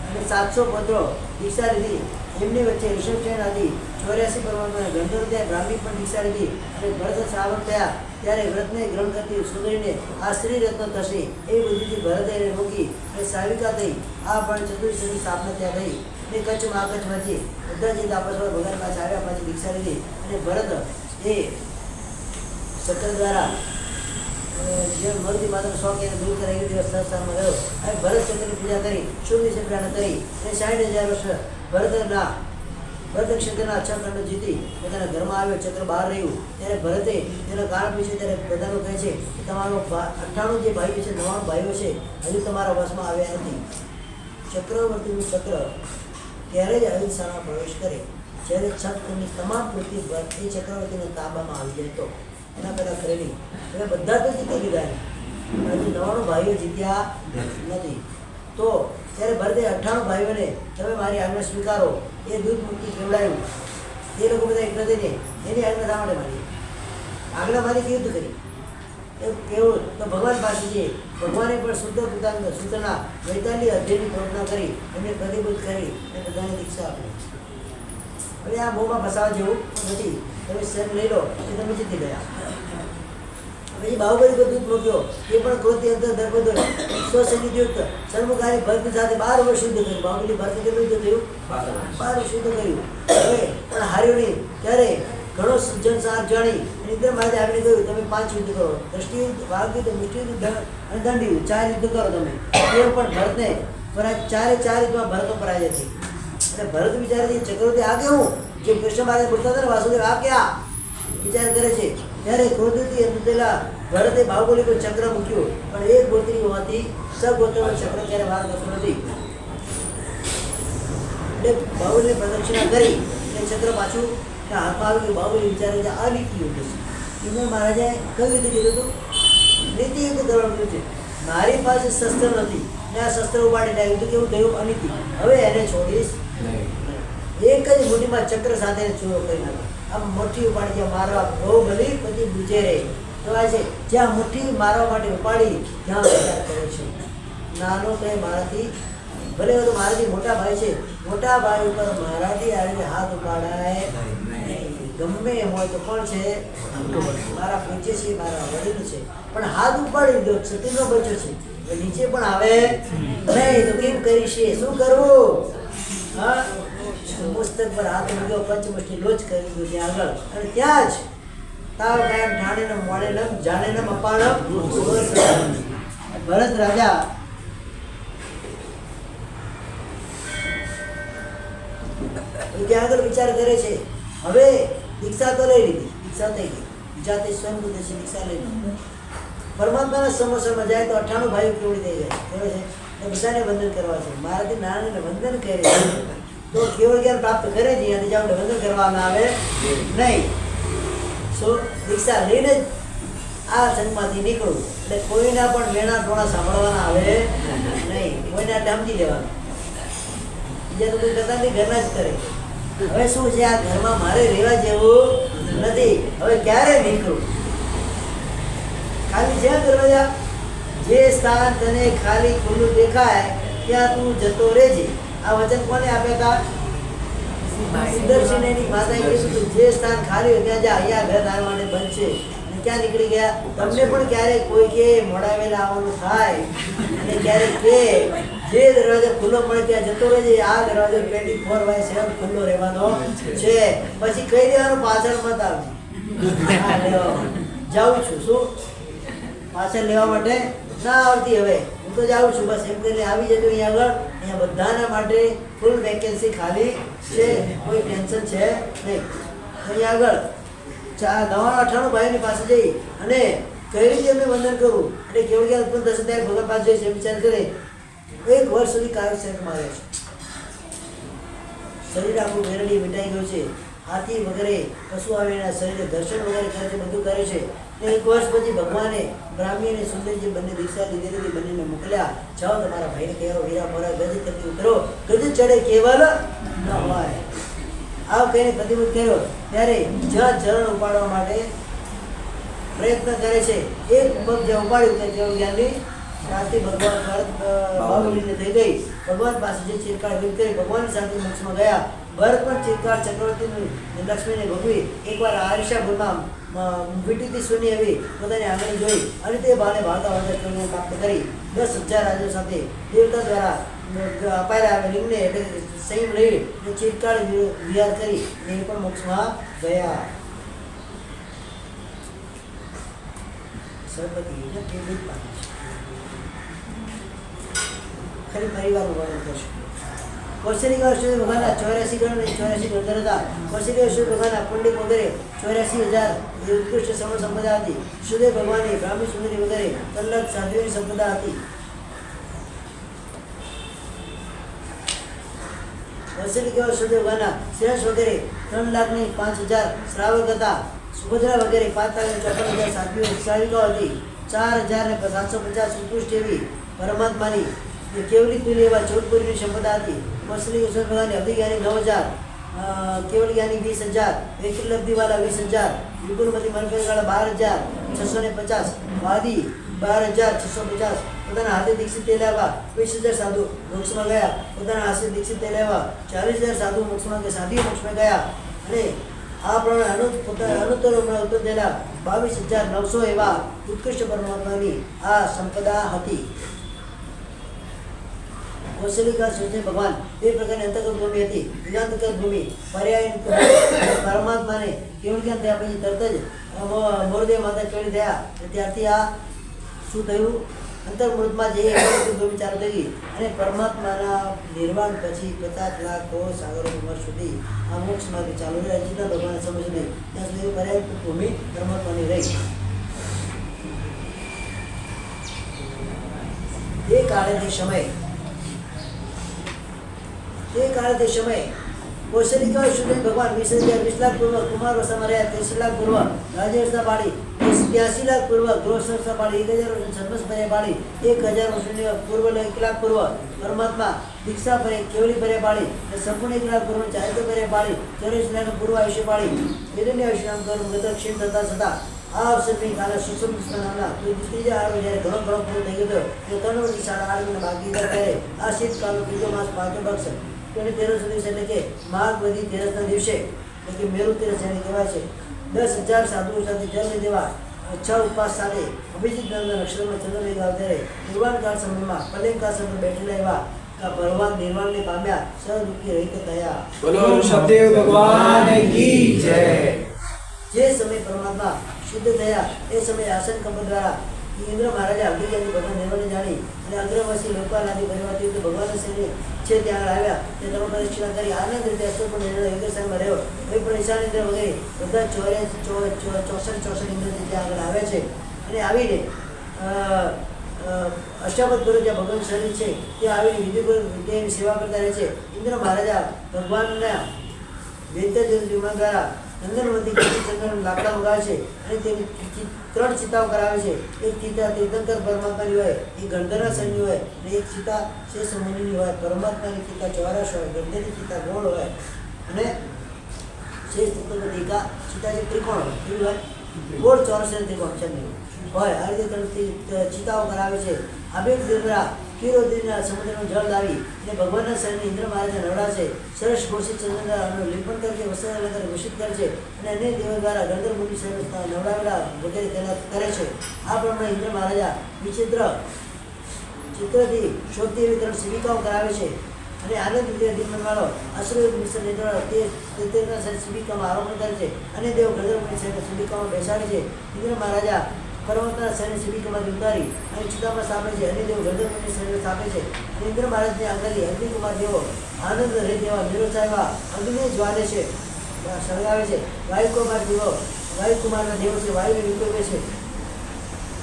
અને 700 પુત્રો દીક્ષા લીધી. એમની વચ્ચે ઋષભ આદિ 84 પરમાત્માને ગંધર્વ ત્યાં બ્રાહ્મી પણ દીક્ષા લીધી. અને ભરત શ્રાવક થયા ત્યારે વ્રતને ગ્રહણ કરતી સુંદરીને આ શ્રી રત્ન થશે એવી બુદ્ધિથી ભરતે એને રોકી અને સાવિકા થઈ. આ પણ ચતુર્શની સ્થાપના ત્યાં થઈ. અને કચ્છમાં કચ્છ વચ્ચે બધા જે તાપસમાં ભગવાન પાસે આવ્યા પાછી દીક્ષા લીધી. અને ભરત એ ચક્ર દ્વારા જે મરુદી માતાનો શોખ એને દૂર કરાવી દિવસ સંસ્થાનમાં ગયો. અને ભરત ચક્રની પૂજા કરી શુભ વિશે પ્રાર્થના કરી અને 60,000 વર્ષ ભરત ક્ષેત્રના 6 ખંડ જીતી પોતાના ઘરમાં આવ્યો. ચક્ર બહાર રહ્યું ત્યારે ભરતે તેનો કારણ પૂછે ત્યારે બધાનો કહે છે કે તમારો 98 જે ભાઈઓ છે 99 ભાઈઓ છે હજુ તમારા વશમાં આવ્યા નથી. ચક્રવર્તીનું ચક્ર ત્યારે જ અહિંસામાં પ્રવેશ કરે જ્યારે 6 ખંડની તમામ પૃથ્વી પર એ ચક્રવર્તીના તાબામાં આવી જાય તો એના પહેલાં કરેલી એટલે બધા તો જીતી લીધા હજુ 99 ભાઈઓ જીત્યા નથી. તો ત્યારે ભરતે 98 ભાઈઓને તમે મારી આજ્ઞા સ્વીકારો એ દૂધ મુક્તિ કેવડાયું. એ લોકો બધા એકલા થઈને એની આજ્ઞા શા માટે મારી આજ્ઞા મારી કેવી રીતે કરી એ કેવું તો ભગવાન પાસે જઈએ. ભગવાને પણ શુદ્ધ પોતાના સૂત્રના 42 અધ્યાયની કલ્પના કરી એમને પ્રતિબુદ્ધ કરી અને બધાને દીક્ષા આપી. હવે આ મોંમાં ફસાવા જેવું નથી. તમે શેર લઈ લો એ તમે જીતી ગયા. પછી બાહુબલી પર દૂધ મૂક્યો એ પણ ક્રોધથી અંતર દર્પદો સ્વસંગીતયુક્ત સન્મુખારી ભરત સાથે 12 વર્ષ શુદ્ધ કર્યું. બાહુબલી ભરત કેટલું શુદ્ધ થયું? 12 વર્ષ શુદ્ધ કર્યું. હવે પણ હાર્યો નહીં. ત્યારે ઘણો જનસાર જાણી નિદ્ર મારે આગળ કહ્યું તમે 5 યુદ્ધ કરો. દ્રષ્ટિ વાઘ યુદ્ધ મુષ્ટિ યુદ્ધ અને દંડ યુદ્ધ 4 યુદ્ધ કરો તમે. એ પણ ભરતને ચારે 4 યુદ્ધમાં ભરતનો પરાજય થઈ. અને ભરત વિચારે ચક્રવર્તી આ કેવું જે કૃષ્ણ મહારાજ બોલતા હતા ને વાસુદેવ આ ક્યાં વિચાર કરે છે ત્યારે ક્રોધથી અંતેલા ભરતે બાહુબલી પર ચક્ર મૂક્યું પણ એક ગોત્રી હોવાથી સગોત્રનો ચક્ર ક્યારે વાર કરતો નથી. એટલે બાહુબલીને પ્રદક્ષિણા કરી એ ચક્ર પાછું હાથમાં આવી ગયું. બાહુબલી વિચારે છે આ નીતિ યુદ્ધ છે. ઇન્દ્ર મહારાજાએ કયું યુદ્ધ કીધું હતું? નીતિ યુદ્ધ કરવાનું કીધું છે. મારી પાસે શસ્ત્ર નથી ને આ શસ્ત્ર ઉપાડીને યુદ્ધ કેવું થયું? અનીતિ. હવે એને છોડીશ એક જ મુઠ્ઠીમાં ચક્ર સાથે ચોરો કરી નાખ્યો. આમ મોટી ઉપાડી મારવા બહુ ભલી પછી બુજે રહે કહેવાય છે જ્યાં મુઠ્ઠી મારવા માટે ઉપાડી ત્યાં વિચાર કરે છે. નાનો કહે મારાથી ભલે તો મારાથી મોટા ભાઈ છે, મોટા ભાઈ ઉપર મારાથી આવીને હાથ ઉપાડાય નહીં. ગમે એમ હોય તો કોણ છે? મારા પૂજ્ય છે, મારા વડીલ છે, પણ હાથ ઉપાડી દો ક્ષત્રિયનો બચ્ચો છે, હવે નીચે પણ આવે નહીં તો કેમ કરીશ? શું કરવું? હા, પુસ્તક પર હાથ મૂક્યો, પંચમુષ્ટિ લોચ કરી દીધું ત્યાં આગળ, અને ત્યાં જ તાવ કાયમ ઠાણે ન મોડે ન જાણે ન અપાણ ભરત રાજા ત્યાં આગળ વિચાર કરે છે. હવે દીક્ષા તો લઈ લીધી, દીક્ષા થઈ ગઈ, જાતે સ્વયં દેશી દીક્ષા લઈ લીધી. પરમાત્માના સમોસામાં જાય તો 98 ભાઈઓ કેવડી થઈ જાય ખબર છે, એ બધાને વંદન કરવા છે. મારાથી નાનાને વંદન કરે તો કેવળ જ્ઞાન પ્રાપ્ત કરે છે, અને જ્યાં વંદન કરવામાં આવે નહીં. શું દીક્ષા લઈને જ આ સંઘમાંથી નીકળવું, એટલે કોઈના પણ વેણા ટોણા સાંભળવાના આવે નહીં, કોઈના સમજી લેવાનું. બીજા તો કોઈ કરતા નહીં, ઘરના જ કરે. હવે શું છે, આ ઘરમાં મારે રહેવા જેવું નથી, હવે ક્યારે નીકળું? ખાલી જ્યાં દરવાજા, જે સ્થાન તને ખાલી ખુલ્લું દેખાય ત્યાં તું જતો રહેજે. આ વચન કોને આપ્યા હતા? સુદર્શનની માતાએ કીધું જે સ્થાન ખાલી હોય ત્યાં જા, અહીંયા ઘર તારા માટે બનશે. અને ક્યાં નીકળી ગયા? તમને પણ ક્યારેક કોઈ કે મોડા વહેલા આવવાનું થાય, અને ક્યારેક કે જે દરવાજો ખુલ્લો મળે ત્યાં જતો રહેજે. આ દરવાજો 24/7 ખુલ્લો રહેવાનો છે. પછી કહી દેવાનું પાછળ મત આવજે. હા, લેવા જાઉં છું. શું પાછળ લેવા માટે ના આવતી, હવે હું તો જાઉં છું, બસ એમ કરીને આવી જજો અહીંયા આગળ. અહીંયા બધાના માટે ફૂલ વેકેન્સી ખાલી છે, કોઈ ટેન્શન છે નહીં. અહીંયા આગળ 98 ભાઈની પાસે જઈ અને કઈ રીતે એમને વંદન કરું, એટલે કેવળ જ્ઞાન ઉત્પન્ન થશે ત્યારે ભગવાન પાસે જઈશ એમ વિચાર કરે. 1 વર્ષ સુધી કાર્યક્ષેત્રમાં રહે છે. શરીર આખું મેરડી મીટાઈ ગયું છે, હાથી વગેરે પશુ આવે એના શરીરે દર્શન વગેરે કરે છે, બધું કરે છે. 1 વર્ષ પછી ભગવાને બ્રાહ્મી અને સુંદરજી બંને દીક્ષા લીધેલી હતી, બંનેને મોકલ્યા. જાઓ તમારા ભાઈને કહેવો વીરા મોરા ગજ થકી ઉતરો, ગજ ચડે કેવલ ન હોય. આવ કહીને પ્રતિબુદ્ધ કર્યો. ત્યારે જ્યાં ચરણ ઉપાડવા માટે પ્રયત્ન કરે છે, એક પગ જ્યાં ઉપાડ્યું ત્યાં જેવું જ્ઞાનની શાંતિ ભગવાન બાહુબલીને થઈ ગઈ. ભગવાન પાસે જે ચિરકાળ વિધ કરી ભગવાનની શાંતિ મોક્ષમાં ગયા. ભરત પણ ચિરકાળ ચક્રવર્તીની લક્ષ્મીને ભોગવી એકવાર આરિશાપુરમાં વીટીથી સુની એવી પોતાની આંગળી જોઈ, અને તે બાને ભાવતા વાળતા પ્રાપ્ત કરી. 10,000 રાજ્યો સાથે દેવતા દ્વારા અપાયેલા લિંગને એટલે સંયમ લઈ ચિરકાળ વિહાર કરી એ પણ મોક્ષમાં ગયા. સરબતી ખાલી પરિવારનું વર્ણન કરશું. કૌશલિક વર્ષોએ ભગવાનના 84 ગણ અને 84 ગણધર હતા. કૌશલિક વર્ષોએ ભગવાનના પુંડિક વગેરે 84,000 એ ઉત્કૃષ્ટ સર્વ સંપદા હતી. સુદેવ ભગવાનની બ્રાહ્મી સુંદરી વગેરે 3 લાખ સાધ્વીઓની સંપદા હતી. કૌશલિક વર્ષોએ ભગવાનના શ્રેષ્ઠ વગેરે 3,05,000 શ્રાવક હતા. સુભદ્રા વગેરે 5,54,000 સાધ્વીઓ શ્રાવિકાઓ હતી. 4,750 ઉત્કૃષ્ટ એવી પરમાત્માની કેવલી તુલ્ય એવા 14 પુરીની સંપદા હતી. કૌશલિક ઈશ્વર ભગવાનની અભિજ્ઞાની 9,000, કેવળ જ્ઞાની 20,000, વૈકલ્યબ્ધિવાળા 20,000, વિપુલમતી મનફેરવાળા 12,650, વાદી 12,650. પોતાના હાથે દીક્ષિત થઈ લેવા 20,000 સાધુ મોક્ષમાં ગયા. પોતાના હાથે દીક્ષિત થઈ લેવા 40,000 સાધુ મોક્ષમાં ગયા, સાધી મોક્ષમાં ગયા. અને આ પ્રમાણે અનુત્તર ઉત્પન્ન થયેલા 22,900 એવા ઉત્કૃષ્ટ પરમાત્માની આ સંપદા હતી. કૌશલિકા સૃષ્ટિ ભગવાન બે પ્રકારની અંતર્ગત ભૂમિ હતી. વિજ્ઞાનંતર્ગત ભૂમિ પર્યાય પરમાત્માને કેવળ જ્ઞાન થયા પછી તરત જ મોરદેવ માતા કેવળી થયા. ત્યારથી આ શું થયું? અંતર્મૃતમાં જે ભૂમિ ચાલુ થઈ ગઈ, અને પરમાત્માના નિર્વાણ પછી 50 લાખ સાગરો ઉંમર સુધી આ મોક્ષ માર્ગ ચાલુ રહે. જેટલા ભગવાન સમજ નહીં ત્યાં સુધી પર્યાય ભૂમિ પરમાત્માની રહી. તે કાળે તે સમય કૌશલિકા સુધી ભગવાન 20 લાખ પૂર્વ કુમાર વસામાં રહ્યા. 30 લાખ પૂર્વ રાજ્યવસ્થા પાડી, 83 લાખ પૂર્વ ગૃહસ્થા પાડી, 1,000 વર્ષ સર્વસ પર્યા પાડી, 1,000 વર્ષની પૂર્વ 1 લાખ પૂર્વ પરમાત્મા દીક્ષા પરે કેવલી પર્યા પાડી, સંપૂર્ણ 1 લાખ પૂર્વ ચારિત્ર પર્યા પાડી, 84 લાખ પૂર્વ આયુષ્ય પાડી. વેદન્ય આયુષ્ય નામ કરું ગત ક્ષીણ થતા છતાં આ અવસરની કાલે સુસંસ્કાર નામના ત્રીજા આડો જ્યારે ઘણો પૂરો થઈ ગયો હતો તે 3 વર્ષની શાળા આડવીને બાકી હતા ત્યારે આ શીતકાળનો ત્રીજો માસ 5 પક્ષ અને 13 દિવસ એટલે કે માઘ વધી 13ના દિવસે એટલે કે મેરુ તેરસ જેને કહેવાય છે 10,000 સાધુઓ સાથે જલ દેવા 6 ઉપવાસ સાથે અભિજીત નામના નક્ષત્રમાં ચંદ્રમેઘ અવતારે નિર્વાણ કાળ સમયમાં પલંકા સમય બેઠેલા એવા ભગવાન નિર્વાણને પામ્યા સદુખી રહિત થયા. બોલો ઋષભદેવ ભગવાન કી જય. જે સમય પરમાત્મા શુદ્ધ થયા એ સમયે આસન કંપ દ્વારા ઇન્દ્ર મહારાજા અગ્નિજ્ઞાની ભગવાન નિર્વાણને જાણી અને અગ્રવાસી લોકપાલનાથી પરિવારથી ભગવાનના શરીરે છે ત્યાં આવ્યા તે ધર્મ પરીક્ષા કરી આનંદ રીતે અસ્તોપર નિર્ણય યોગેશામાં રહ્યો. કોઈ પણ ઈશાન ઇન્દ્ર વગેરે બધા 64 ઇન્દ્રથી ત્યાં આગળ આવ્યા છે અને આવીને અષ્ટાવધ ગુરુ જ્યાં ભગવાન શરીર છે ત્યાં આવીને વિધિપૂર્વક વિદ્યાની સેવા કરતા રહે છે. ઇન્દ્ર મહારાજા ભગવાનના વેદ્ય વિમાન દ્વારા નંદનવતી ચંદ્રનો લાકડા મંગાવે છે અને તેની 3 ચિતાઓ કરાવે છે. એક ચિતા તીર્થંકર પરમાત્માની હોય, એક ગણધરના શનિ હોય અને એક ચિતા શેષ મુનિની હોય. પરમાત્માની ચિતા ચોરસ હોય, ગણધરની ચિતા ગોળ હોય અને શેષ તીર્થંકર ચિતા જે ત્રિકોણ હોય કેવી હોય, ગોળ ચોરસ અને ત્રિકોણ ચંદ્ર હોય. આ રીતે 3 ચિતાઓ કરાવે છે. આબેગ દેવરા કિરોદીના સમુદ્રનું જળ લાવી અને ભગવાનના શરીરને ઇન્દ્ર મહારાજને નવડાવે છે. સરસ ઘોષિત ચંદ્રના લેપન કરે છે, વસ્ત્ર અલંકાર ઘોષિત કરે છે અને અન્ય દેવો દ્વારા ગંધર્વ મુનિ શરીર નવડાવેલા વગેરે કરે છે. આ પ્રમાણે ઇન્દ્ર મહારાજા ચિત્રથી શોધતી એવી 3 સેવિકાઓ કરાવે છે અને આનંદ દિનવાળો અશ્રય મિશ્ર તેના સેવિકામાં આરોપણ કરે છે અને દેવ ગંધર્વ મુનિ શરીર સેવિકામાં બેસાડે છે. ઇન્દ્ર મહારાજા પરમાત્માના શરીર સેવિકામાંથી ઉતારી અને ચિતામાં સ્થાપે છે અને દેવ ગંધર્વની શરીર સ્થાપે છે. ઇન્દ્ર મહારાજને આગળ અગ્નિકુમાર દેવો આનંદ રહે તેવા નિરોત્સાહમાં અગ્નિ જ્વાલે છે, સળગાવે છે. વાયુકુમારના દેવો છે, વાયુને વિકલ્પે છે.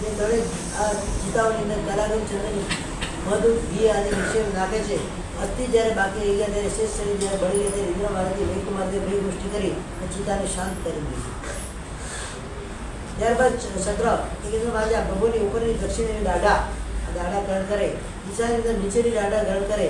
એ દરેક આ ચિતાઓની અંદર કલાગમ ચંદ્રની મધુ ઘી અને નિક્ષેપ નાખે છે. અસ્થિ જ્યારે બાકી રહી ગયા ત્યારે શેષ શરીર જ્યારે બળી ગયા ત્યારે ઇન્દ્ર મહારાજે વાયુકુમાર દેવ બે ગોષ્ઠી કરી અને ચિતાને શાંત કરી દીધી. ત્યારબાદ સત્ર ઇન્દ્ર મહારાજા પ્રભુની ઉપરની દક્ષિણ દાઢા ગ્રહણ કરે, ઈશાની અંદર નીચેની દાઢા ગ્રહણ કરે